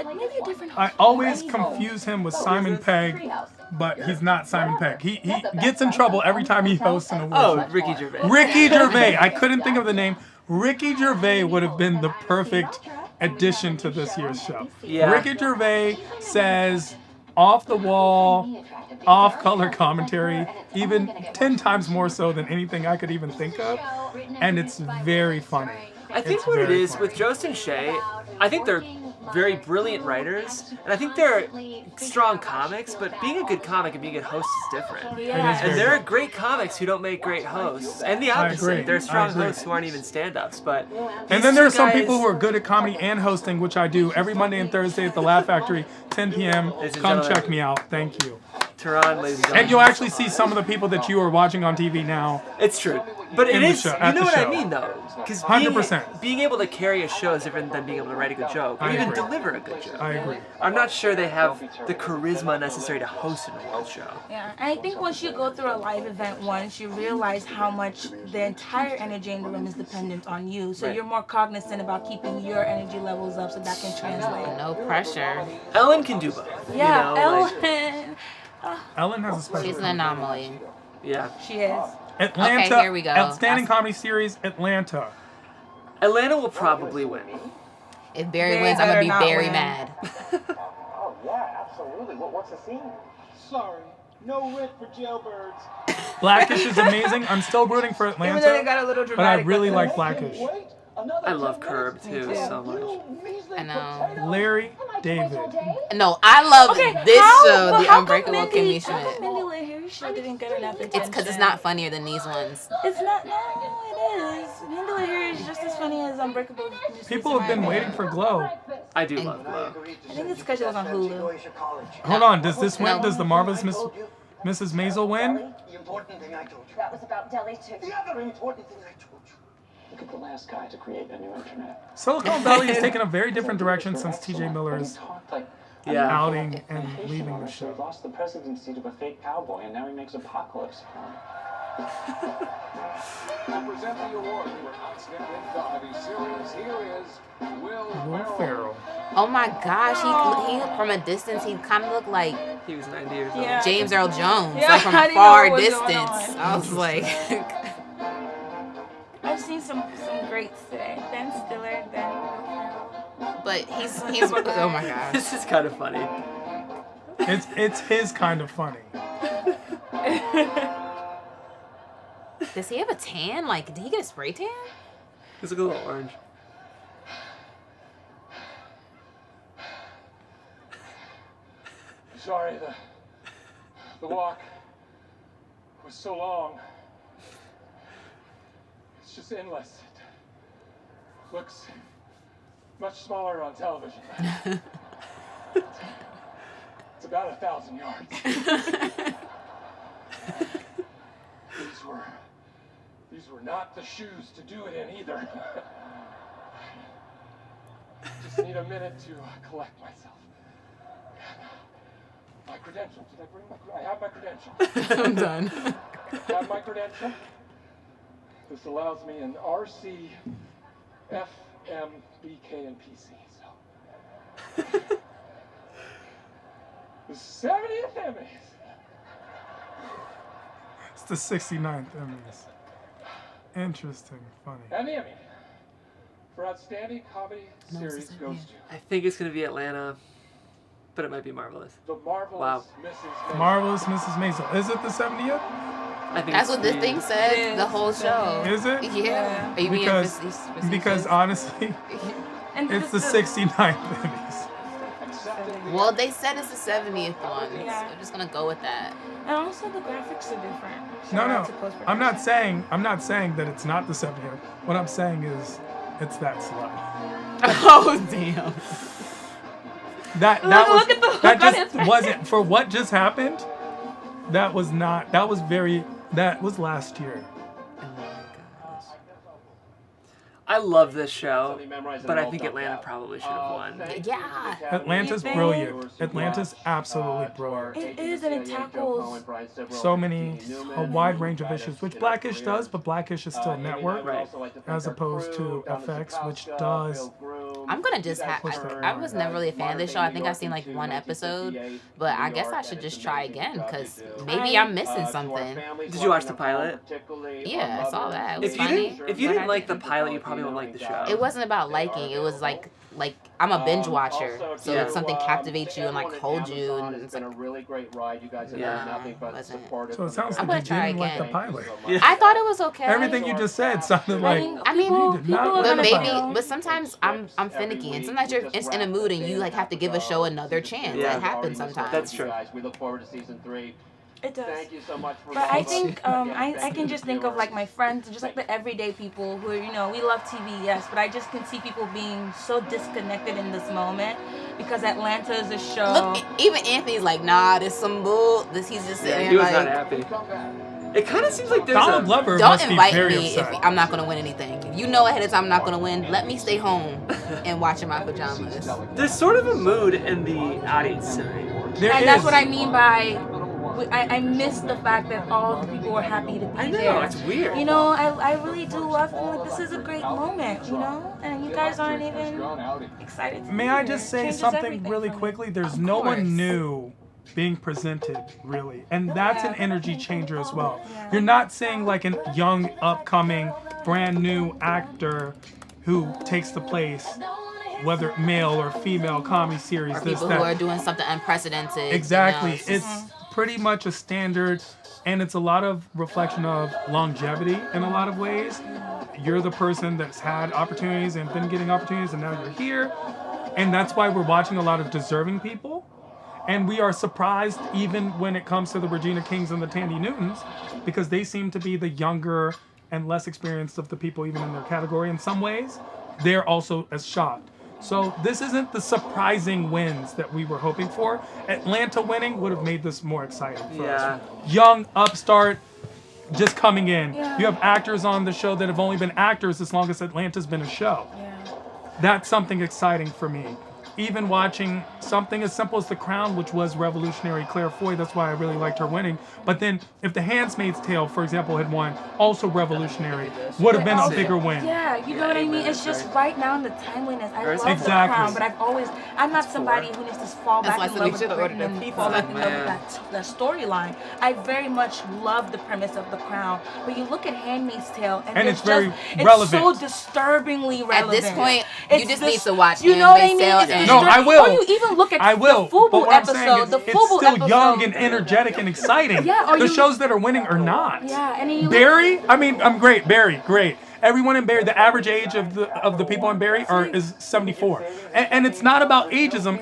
Maybe a different I always confuse him with Simon Pegg, but he's not Simon Pegg. He gets in trouble every time he hosts an award. Oh, Ricky Gervais. Ricky Gervais. I couldn't think of the name. Ricky Gervais would have been the perfect addition to this year's show. Yeah. Ricky Gervais says off the wall, off color commentary, even 10 times more so than anything I could even think of, and it's very funny. I think what it is with Jost and Che, I think they're very brilliant writers, and I think they're strong comics, but being a good comic and being a good host is different. Yeah. And there are great comics who don't make great hosts, and the opposite. There are strong hosts who aren't even stand-ups, but and then there are some people who are good at comedy and hosting, which I do every Monday and Thursday at the Laugh Factory, 10 p.m. Come check me out. Thank you. Tehran, ladies and gentlemen. And you'll actually see some of the people that you are watching on TV now. It's true. But it is, you know what I mean, though? Because 100%. Being able to carry a show is different than being able to write a good joke, or I even agree. deliver a good joke. I agree. I'm not sure they have the charisma necessary to host an award show. Yeah, and I think once you go through a live event once, you realize how much the entire energy in the room is dependent on you. So you're more cognizant about keeping your energy levels up so that can translate. No pressure. Ellen can do both. Yeah, you know, Ellen. Ellen has a special. She's an anomaly. Yeah. She is. Atlanta. Okay, here we go. Outstanding comedy series, Atlanta. Atlanta will probably win. If Barry wins, I'm gonna be very mad. Oh, yeah, absolutely. What's the scene? Sorry, no rent for jailbirds. Blackish is amazing. I'm still rooting for Atlanta, Even though they got a little but I dramatic really with like it. Blackish. I love Curb too so much. I know. Larry David. No, I love this show, but The how Unbreakable come Kimmy How come Schmidt. Mindy Lahiri's show didn't get enough attention? It's because it's not funnier than these ones. It's not. No, it is. Mindy Lahiri is just as funny as Unbreakable Kimmy Schmidt. People have been waiting for Glow. I do love Glow. I think it's because it was on Hulu. Hold on, does this win? Does the marvelous Mrs. Maisel win? The important thing I told you. That was about Delhi too. The other important thing I told you. Look at the last guy to create a new internet. Silicon Valley has taken a very different direction since T.J. Miller's outing and leaving the He show. lost the presidency to a fake cowboy, and now he makes Apocalypse. To present the award for Outstanding Comedy Series, here is Will Ferrell. Oh my gosh, he from a distance, he kind of looked like He was 90 years old. Yeah. James Earl Jones, Yeah, like from I a didn't know far what was going distance. on. I was like, I've seen some greats today. Ben Stiller, Ben Will Ferrell. but he's oh my gosh. This is kind of funny. It's his kind of funny. Does he have a tan? Like, did he get a spray tan? He's like a little orange. Sorry, the walk was so long. It's just endless. It looks much smaller on television. It's about 1,000 yards. These were not the shoes to do it in either. Just need a minute to collect myself. My credentials. Did I bring my? I have my credentials. I'm done. I have my credential. This allows me an RC, FM, BK, and PC. So the 70th Emmys. It's the 69th Emmys. Interesting, funny. And the Emmy for Outstanding Comedy Series goes to I think it's going to be Atlanta, but it might be Marvelous. The Marvelous Mrs. Maisel. Marvelous Mrs. Maisel. Is it the 70th? I think That's it's what this the- thing said the whole show. Is it? Yeah. Are you being Because honestly, it's the 69th Emmys. Well, they said it's the 70th one, so I'm just gonna go with that. And also the graphics are different. No. I'm not saying that it's not the 70th. What I'm saying is it's that slow. Oh damn. That just wasn't for what just happened. That was last year. I love this show, but I think Atlanta probably should have won. Yeah. Atlanta's brilliant. Atlanta's absolutely brilliant. It is, and it tackles A wide range of issues, which Blackish does, but Blackish is still network, as opposed to FX, which does. I'm gonna just I was never really a fan of this show. I think I've seen like one episode, but I guess I should just try again because maybe I'm missing something. Did you watch the pilot? Yeah, I saw that. It was If funny. you didn't like the pilot, you probably won't like the show. It wasn't about liking. It was like like I'm a binge watcher, so if something captivates you and like holds you, and it's it's been like, a really great ride. You guys have done nothing but supportive. So it sounds I'm like gonna you try didn't like the again. pilot. I thought it was okay. Everything you just said sounded like I mean, you did not like but the maybe, pilot. but sometimes I'm finicky, and sometimes you're in a mood and you like have to give a show another chance. That happens sometimes. That's true. Guys, we look forward to season 3. It does. Thank you so much for But I think I can just think of like my friends, just like the everyday people who are, you know, we love TV, yes, but I just can see people being so disconnected in this moment because Atlanta is a show. Look, even Anthony's like, nah, there's some bull. He's just sitting there He was like, not happy. It kind of seems like there's Donald Glover don't must be invite very me upset. if I'm not gonna win anything. If you know ahead of time I'm not gonna win, let me stay home and watch in my pajamas. There's sort of a mood in the audience tonight. And that's what I mean by I miss the fact that all the people were happy to be I know, there. it's weird. You know, I really do love feeling like this is a great moment, you know? And you guys aren't even excited to May be I here. just say Changes something everything really for me. quickly? There's no one new being presented, really. And that's an energy changer as well. You're not seeing like a young, upcoming, brand new actor who takes the place, whether male or female comedy series. Or this, people that. who are doing something unprecedented. Exactly. You know, It's pretty much a standard, and it's a lot of reflection of longevity in a lot of ways. You're the person that's had opportunities and been getting opportunities, and now you're here. And that's why we're watching a lot of deserving people. And we are surprised even when it comes to the Regina Kings and the Tandy Newtons, because they seem to be the younger and less experienced of the people even in their category in some ways. They're also as shocked. So this isn't the surprising wins that we were hoping for. Atlanta winning would have made this more exciting for us. Young, upstart, just coming in. You have actors on the show that have only been actors as long as Atlanta's been a show. That's something exciting for me. Even watching something as simple as The Crown, which was revolutionary, Claire Foy, that's why I really liked her winning. But then if The Handmaid's Tale, for example, had won, also revolutionary, would have been a bigger win. Yeah, you know what I mean? It's just right now in the timeliness. I love Exactly. The Crown, but I'm not somebody who needs to fall That's back why in love with Felicia Britain ordered a and pizza. fall back in love with that storyline. I very much love the premise of The Crown, but you look at Handmaid's Tale and it's it's very it's relevant. so disturbingly relevant. At this point, It's you just dis- need to watch You know what I Handmaid's mean? Tale It's and- No, I will. Or you even look at I will. the FUBU But what I'm saying episode. is The it's FUBU still episode. young and energetic and exciting. Yeah, or the you- shows that are winning are not. Yeah, and then you Barry, I mean, I'm great. Barry, great. Everyone in Barry, the average age of the people in Barry is 74, and it's not about ageism.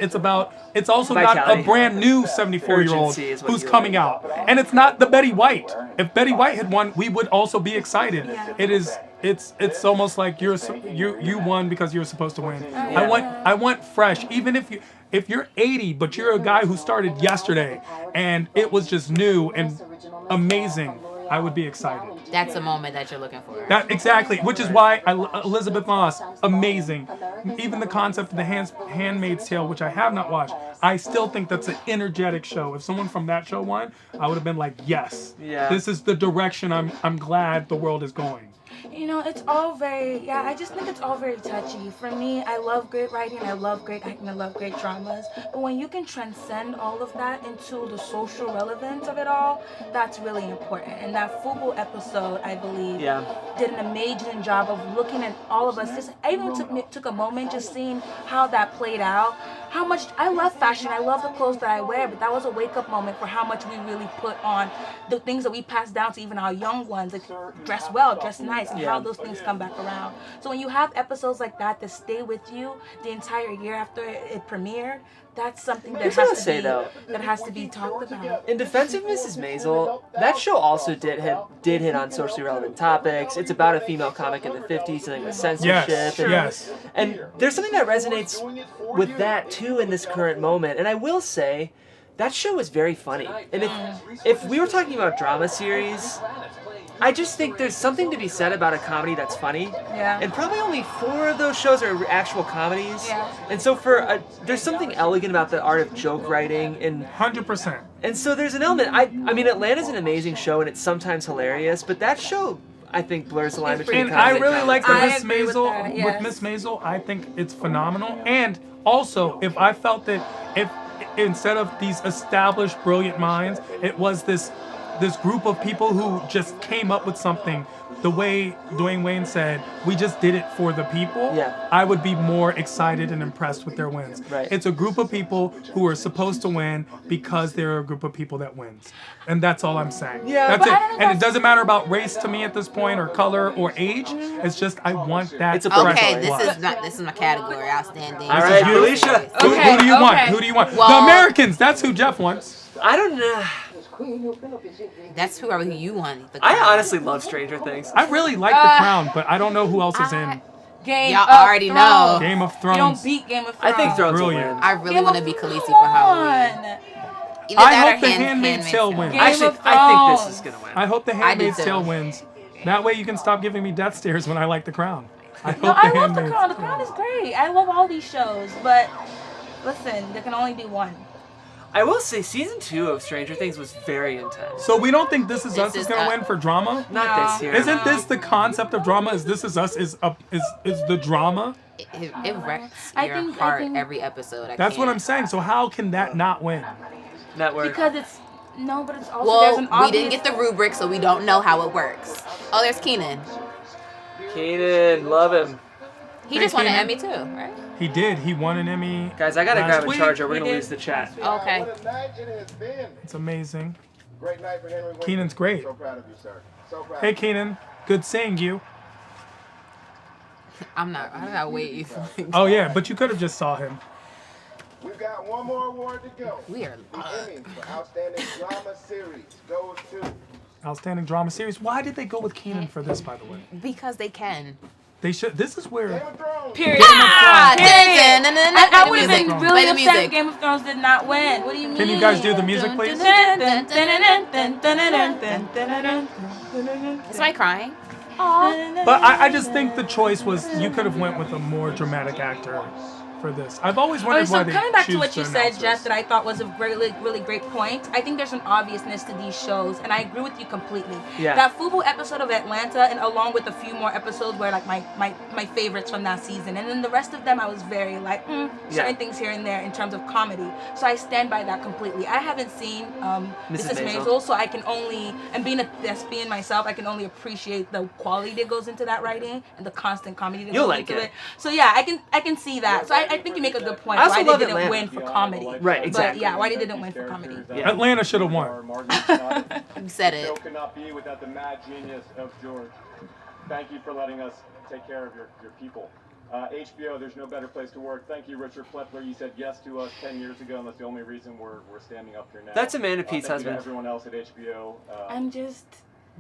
It's also not a Vitality. brand new 74-year-old Urgency is what who's you coming like. out, and it's not the Betty White. If Betty White had won, we would also be excited. It is. It's almost like you won because you were supposed to win. I want fresh. Even if you're 80, but you're a guy who started yesterday, and it was just new and amazing, I would be excited. That's a moment that you're looking for. That exactly, which is why Elizabeth Moss, amazing. Even the concept of the Handmaid's Tale, which I have not watched, I still think that's an energetic show. If someone from that show won, I would have been like, yes, this is the direction I'm glad the world is going. You know, it's all very, I just think it's all very touchy. For me, I love great writing, I love great acting, I love great dramas. But when you can transcend all of that into the social relevance of it all, that's really important. And that FUBU episode, I believe, did an amazing job of looking at all of us. Just, I even took a moment just seeing how that played out. How much, I love fashion, I love the clothes that I wear, but that was a wake-up moment for how much we really put on the things that we pass down to even our young ones, like dress well, dress nice, and how those things come back around. So when you have episodes like that that stay with you the entire year after it premiered, that's something that has to be talked about. In defense of Mrs. Maisel, that show also did hit on socially relevant topics. It's about a female comic in the 50s dealing with censorship. And there's something that resonates with that too in this current moment. And I will say, that show was very funny. And if we were talking about drama series, I just think there's something to be said about a comedy that's funny. Yeah. And probably only 4 of those shows are actual comedies. Yeah. And so there's something elegant about the art of joke writing. And 100%. And so there's an element. I mean, Atlanta's an amazing show and it's sometimes hilarious, but that show, I think, blurs the line between And I comedy really and like comedy. the Miss Maisel. With Miss Maisel, I think it's phenomenal. And also, if I felt that if instead of these established brilliant minds, it was this this group of people who just came up with something. The way Dwayne Wayne said, we just did it for the people. Yeah. I would be more excited and impressed with their wins. Right. It's a group of people who are supposed to win because they're a group of people that wins. And that's all I'm saying. Yeah, that's but it. And it doesn't matter about race to me at this point, or color, or age. It's just I want that. It's a fresh Okay, blood. this is my category. Outstanding. All right, you. Felicia. Who do you want? Who do you want? Well, the Americans. That's who Jeff wants. I don't know. That's who you want. I honestly love Stranger Things. I really like The Crown, but I don't know who else is in. Y'all already know. Game of Thrones. You don't beat Game of Thrones. I think Thrones will Brilliant. win. I really want to be Khaleesi for Halloween. Either I that hope or The Handmaid's Tale wins. Actually, I think this is gonna win. I hope The Handmaid's too. Tale wins. That way you can stop giving me death stares when I like The Crown. I hope No, I love The Handmaid's Crown. The Crown is great. I love all these shows, but listen, there can only be one. I will say, season 2 of Stranger Things was very intense. So we don't think This Is Us This is is going to Us. win for drama? Not this year. Isn't this the concept of drama? Is This Is Us is the drama? It wrecks I your think- heart I think- every episode. That's what I'm saying. So how can that not win? Network. Because it's no, but it's also there's Well, an obvious. we didn't get the rubric, so we don't know how it works. Oh, there's Keenan. Keenan, love him. He just won an Emmy too, right? He did. He won an Emmy. Guys, I gotta last grab a week. charger. We're gonna lose the chat. Okay. What a night it has been. It's amazing. Great night for Henry Winkler. Keenan's great. So proud of you, sir. So proud. Hey, Keenan. Good seeing you. I'm not waiting for. Oh, yeah, but you could have just saw him. We've got one more award to go. We are. The Emmy for Outstanding Drama Series goes to... Outstanding drama series. Why did they go with Keenan for this, by the way? Because they can. They should. This is where. Period. Ah! Period. I would have Music. been Play really the upset if music. Game of Thrones did not win. What do you mean? Can you guys do the music, please? Is somebody crying? But I just think the choice was you could have went with a more dramatic actor for this. I've always Okay, wondered so why they coming back to choose what you to said, announce Jeff, this. that I thought was a really, really great point. I think there's an obviousness to these shows, and I agree with you completely. Yeah. That FUBU episode of Atlanta, and along with a few more episodes were like my favorites from that season, and then the rest of them I was very like certain things here and there in terms of comedy. So I stand by that completely. I haven't seen Mrs. Maisel, so I can only, and being a thespian myself, I can only appreciate the quality that goes into that writing and the constant comedy that You'll goes like into it. it. So yeah, I can see that. So I think you make a good point. I also Why love they didn't Atlanta. win for comedy. Right, exactly. But yeah, why they didn't win for comedy. Yeah. Atlanta should have won. You said The show it. could not be without the mad genius of George. Thank you for letting us take care of your people. HBO, there's no better place to work. Thank you, Richard Plepler. You said yes to us 10 years ago, and that's the only reason we're standing up here now. That's Amanda Pete's thank you to husband. everyone else at HBO. I'm just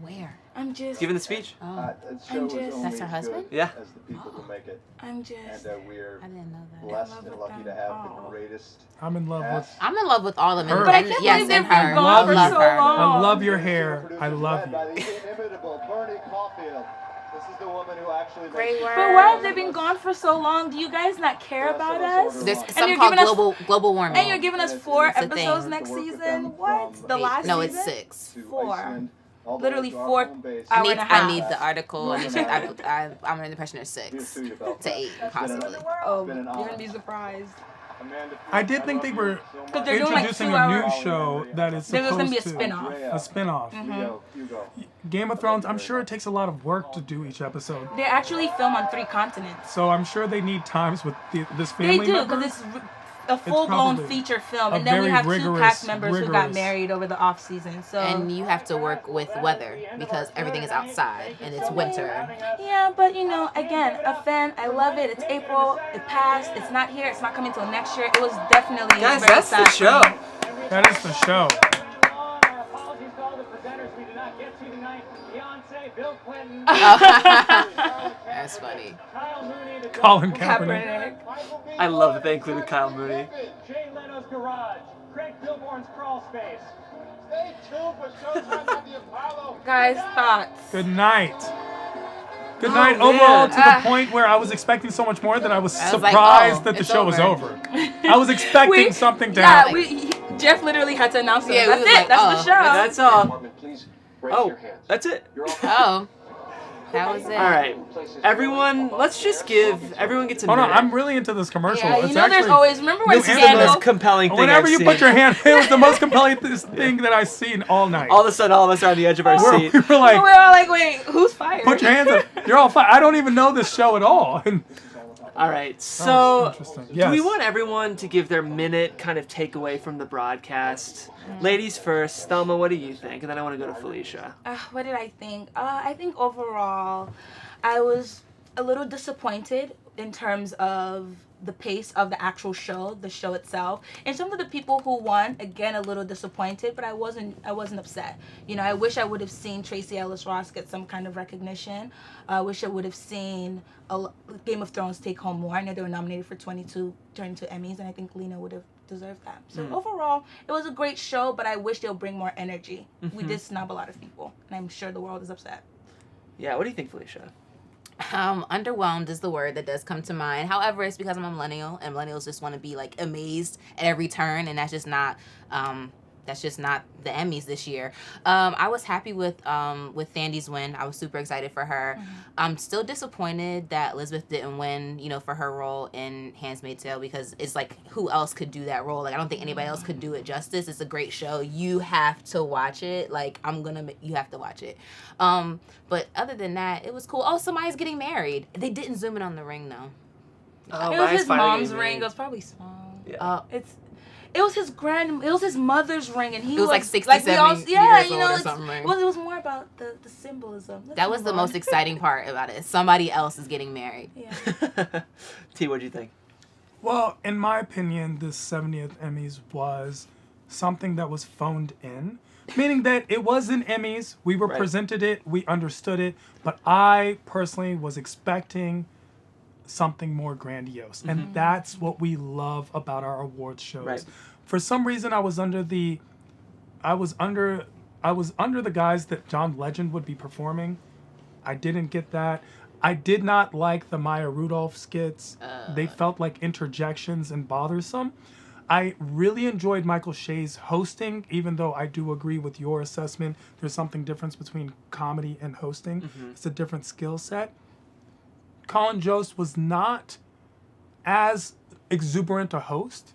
Where? I'm just Giving the speech. Oh. I'm just That's her husband? Yeah. As the people who make it. I'm just And we're I didn't know that. blessed and lucky to have the greatest. I'm in love with. I'm in love with all of them. Her. But I And can't yes, believe they've and been her. gone for Love so her. long. I love your hair. I love Led by you. the inimitable Bernie Caulfield. This is the woman who actually Great makes work. But why have they been gone for so long? Do you guys not care about us? There's And something you're called giving us global warming. And you're giving us 4 It's a episodes thing. next season? What? The last No, season? it's 6. 4. Literally 4 I hour need and a half. I need the article. I'm under the impression there's 6 to 8 possibly. Oh, you're gonna be surprised. I did think they were But they're doing like introducing 2 a new hours. show that is There's supposed gonna be a to spin-off. A spin-off. Mhm. Game of Thrones. I'm sure it takes a lot of work to do each episode. They actually film on 3 continents. So I'm sure they need times with this They family do, member. because it's a full-blown probably feature film, a and then we very have 2 rigorous- cast members who got rigorous- married over the off season. So And you have to work with weather because everything is outside and it's winter. yeah, but you know, again, a fan. I love it. It's April. It passed. It's not here. It's not coming till next year. It was definitely Guys, very that's the sad. show. That is the show. Apologies to all the presenters we did not get to tonight. Beyonce, Bill Clinton. That's funny. Kyle Mooney, the Colin Kaepernick. I love that they included Kyle Mooney. Jay Leno's Garage. Craig Kilborn's Crawl Space. Stay tuned for Showtime at the Apollo. Guys, thoughts. Good night. Good Oh, night. man. Overall, to the point where I was expecting so much more that I was I was like, surprised oh, that the it's show was over. over. I was expecting something to happen. Jeff literally had to announce it. Yeah, we That's was it. like, that's oh. the show. That's all. Please raise Oh, your hands. that's it. You're all Oh. That was it. All right, everyone. Let's just give everyone gets a Oh no, minute. I'm really into this commercial. Yeah, It's you know, there's actually always remember when This is the Scandal. most compelling thing whenever I've you seen. put your hand, it was the most compelling thing that I've seen all night. All of a sudden, all of us are on the edge of our seat. We were like, We're all like, wait, who's fired? put your hands up. You're all fine. I don't even know this show at all. All right, so interesting. do Yes. we want everyone to give their minute kind of takeaway from the broadcast? Ladies first. Thelma, what do you think? And then I want to go to Felicia. What did I think? I think overall, I was a little disappointed in terms of the pace of the actual show, the show itself. And some of the people who won, again, a little disappointed, but I wasn't upset. You know, I wish I would have seen Tracee Ellis Ross get some kind of recognition. I wish I would have seen Game of Thrones take home more. I know they were nominated for 22 Emmys, and I think Lena would have deserved that. So overall, it was a great show, but I wish they'll bring more energy. We did snub a lot of people, and I'm sure the world is upset. Yeah, what do you think, Felicia? Underwhelmed is the word that does come to mind. However, it's because I'm a millennial, and millennials just want to be like amazed at every turn, and that's just not the Emmys this year. I was happy with Thandie's win. I was super excited for her. I'm still disappointed that Elizabeth didn't win, you know, for her role in Handmaid's Tale, because it's like, who else could do that role? Like, I don't think anybody else could do it justice. It's a great show. You have to watch it. Like, you have to watch it. But other than that, it was cool. Oh, somebody's getting married. They didn't zoom in on the ring though. Oh, it was his mom's ring. It was probably small. Yeah. It was his mother's ring, and he was like 67 years old or something, right? Well, it was more about the symbolism. That was the most exciting part about it. Somebody else is getting married. Yeah. T, what'd you think? Well, in my opinion, the 70th Emmys was something that was phoned in, meaning that it was an Emmys. We were presented it, we understood it, but I personally was expecting something more grandiose, and that's what we love about our awards shows. Right. For some reason, I was under the guise that John Legend would be performing. I didn't get that. I did not like the Maya Rudolph skits. They felt like interjections and bothersome. I really enjoyed Michael Shea's hosting, even though I do agree with your assessment. There's something different between comedy and hosting. It's a different skill set. Colin Jost was not as exuberant a host.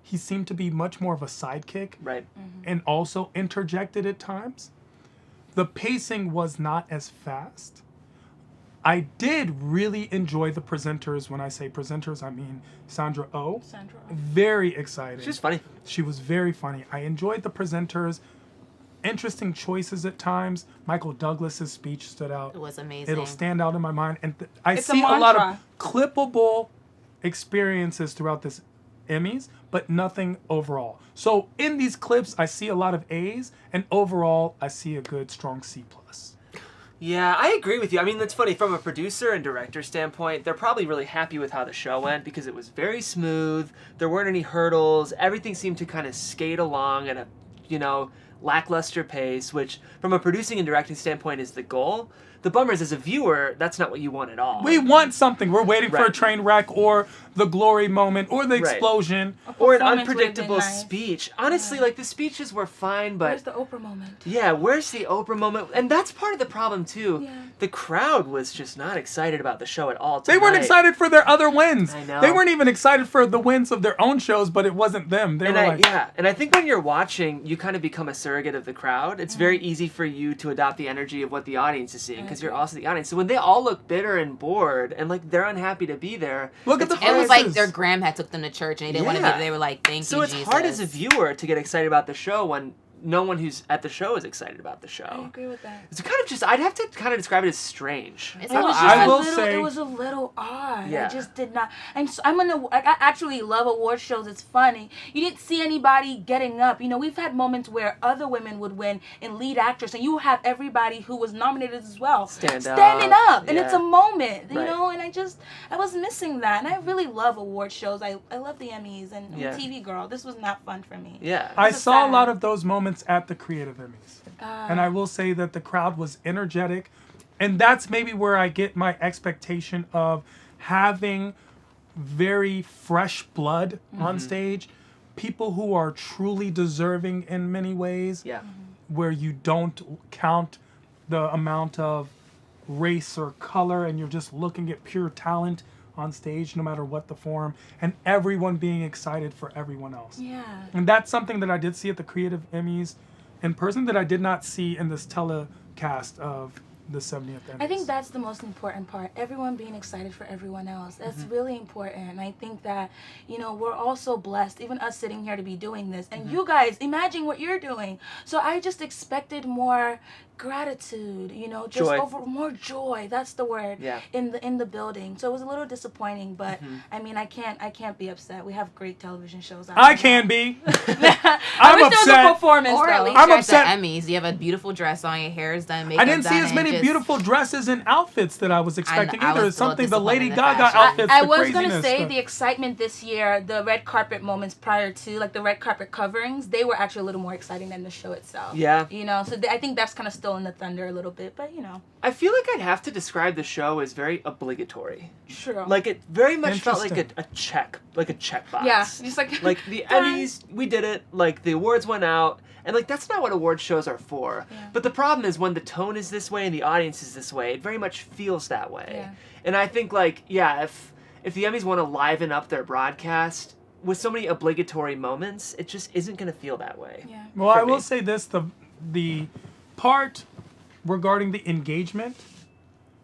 He seemed to be much more of a sidekick. Right. And also interjected at times. The pacing was not as fast. I did really enjoy the presenters. When I say presenters, I mean Sandra Oh. Very exciting. She was funny. She was very funny. I enjoyed the presenters. Interesting choices at times. Michael Douglas's speech stood out. It was amazing. It'll stand out in my mind. And I It's see a a lot of mantra. clippable experiences throughout this Emmys, but nothing overall. So in these clips, I see a lot of A's, and overall, I see a good, strong C+. Yeah, I agree with you. I mean, that's funny. From a producer and director standpoint, they're probably really happy with how the show went because it was very smooth. There weren't any hurdles. Everything seemed to kind of skate along at a, lackluster pace, which from a producing and directing standpoint is the goal. The bummer is, as a viewer, that's not what you want at all. We want something. We're waiting for a Right. train wreck or the glory moment or the Right. explosion. Or an performance would have been unpredictable nice. speech. Honestly, like, the speeches were fine, but... Where's the Oprah moment? Yeah, where's the Oprah moment? And that's part of the problem, too. Yeah. The crowd was just not excited about the show at all They weren't tonight. excited for their other wins. I know. They weren't even excited for the wins of their own shows, but it wasn't them. They were like, And I think when you're watching, you kind of become a surrogate of the crowd. It's very easy for you to adopt the energy of what the audience is seeing because you're also the audience. So when they all look bitter and bored and like they're unhappy to be there, look at the It was like their gram had took them to church and they didn't want to be Yeah. there. They were like, thank so you, it's Jesus. hard as a viewer to get excited about the show when no one who's at the show is excited about the show. I agree with that. It's kind of just, I'd have to kind of describe it as strange. It's It was just I will little, say- it was a little odd. Yeah. I just did not. I actually love award shows. It's funny. You didn't see anybody getting up. We've had moments where other women would win in lead actress, and you have everybody who was nominated as well standing up, and it's a moment, Right. And I was missing that, and I really love award shows. I love the Emmys, and I'm Yeah. a TV girl. This was not fun for me. Yeah. I This is saw a sad. lot of those moments at the Creative Emmys. And I will say that the crowd was energetic. And that's maybe where I get my expectation of having very fresh blood on stage. People who are truly deserving in many ways. Yeah. Where you don't count the amount of race or color, and you're just looking at pure talent on stage, no matter what the form, and everyone being excited for everyone else. Yeah. And that's something that I did see at the Creative Emmys in person that I did not see in this telecast of the 70th Emmys. I think that's the most important part. Everyone being excited for everyone else. That's really important. And I think that, you know, we're all so blessed, even us sitting here to be doing this. And you guys, imagine what you're doing. So I just expected more gratitude, you know, just more joy. That's the word. Yeah. In the building. So it was a little disappointing, but I mean, I can't be upset. We have great television shows out I can be. I'm upset. The performance, or at least I'm at upset. the Emmys, you have a beautiful dress on, your hair is done, makeup I didn't see done, as many and beautiful dresses and outfits that I was expecting I either. was It's something the disappointed Lady in the Gaga fashion. outfits. I the was gonna craziness, say the- the excitement this year, the red carpet moments prior to, like the red carpet coverings, they were actually a little more exciting than the show itself. Yeah. You know, so I think that's kind of still in the thunder a little bit, but you know. I feel like I'd have to describe the show as very obligatory. Sure. Like it very much felt like a check, like a checkbox. Yeah, just like like the Emmys, we did it. Like the awards went out, and like that's not what award shows are for. Yeah. But the problem is when the tone is this way and the audience is this way, it very much feels that way. Yeah. And I think like if the Emmys want to liven up their broadcast with so many obligatory moments, it just isn't going to feel that way. Yeah. Well, I will say this: the part regarding the engagement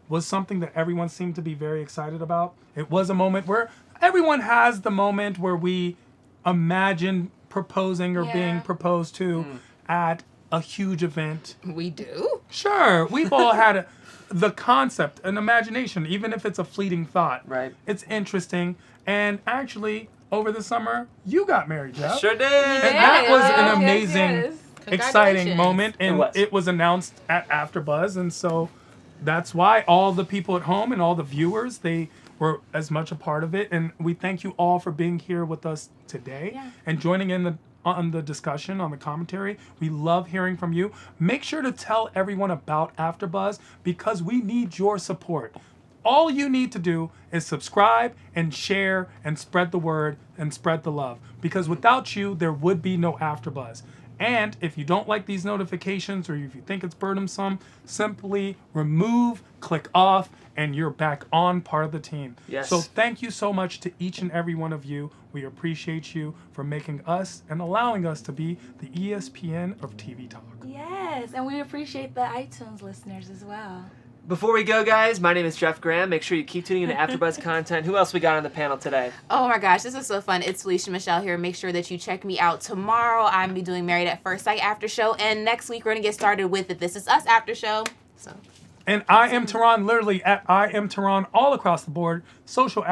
was something that everyone seemed to be very excited about. It was a moment where everyone has the moment where we imagine proposing or being proposed to at a huge event. We do? Sure. We've all had the concept, an imagination, even if it's a fleeting thought. Right. It's interesting. And actually, over the summer, you got married, Jeff. Sure did. And that was an amazing, exciting Congratulations. moment. And It was announced at AfterBuzz. And so that's why all the people at home and all the viewers, they were as much a part of it. And we thank you all for being here with us today and joining in on the discussion, on the commentary. We love hearing from you. Make sure to tell everyone about AfterBuzz because we need your support. All you need to do is subscribe and share and spread the word and spread the love. Because without you, there would be no AfterBuzz. And if you don't like these notifications or if you think it's burdensome, simply remove, click off, and you're back on part of the team. Yes. So thank you so much to each and every one of you. We appreciate you for making us and allowing us to be the ESPN of TV Talk. Yes, and we appreciate the iTunes listeners as well. Before we go, guys, my name is Jeff Graham. Make sure you keep tuning into AfterBuzz content. Who else we got on the panel today? Oh my gosh, this is so fun. It's Felicia Michelle here. Make sure that you check me out tomorrow. I'm going to be doing Married at First Sight after show. And next week, we're going to get started with the This Is Us after show. So. And I am Tehran, literally at I am Tehran all across the board. Social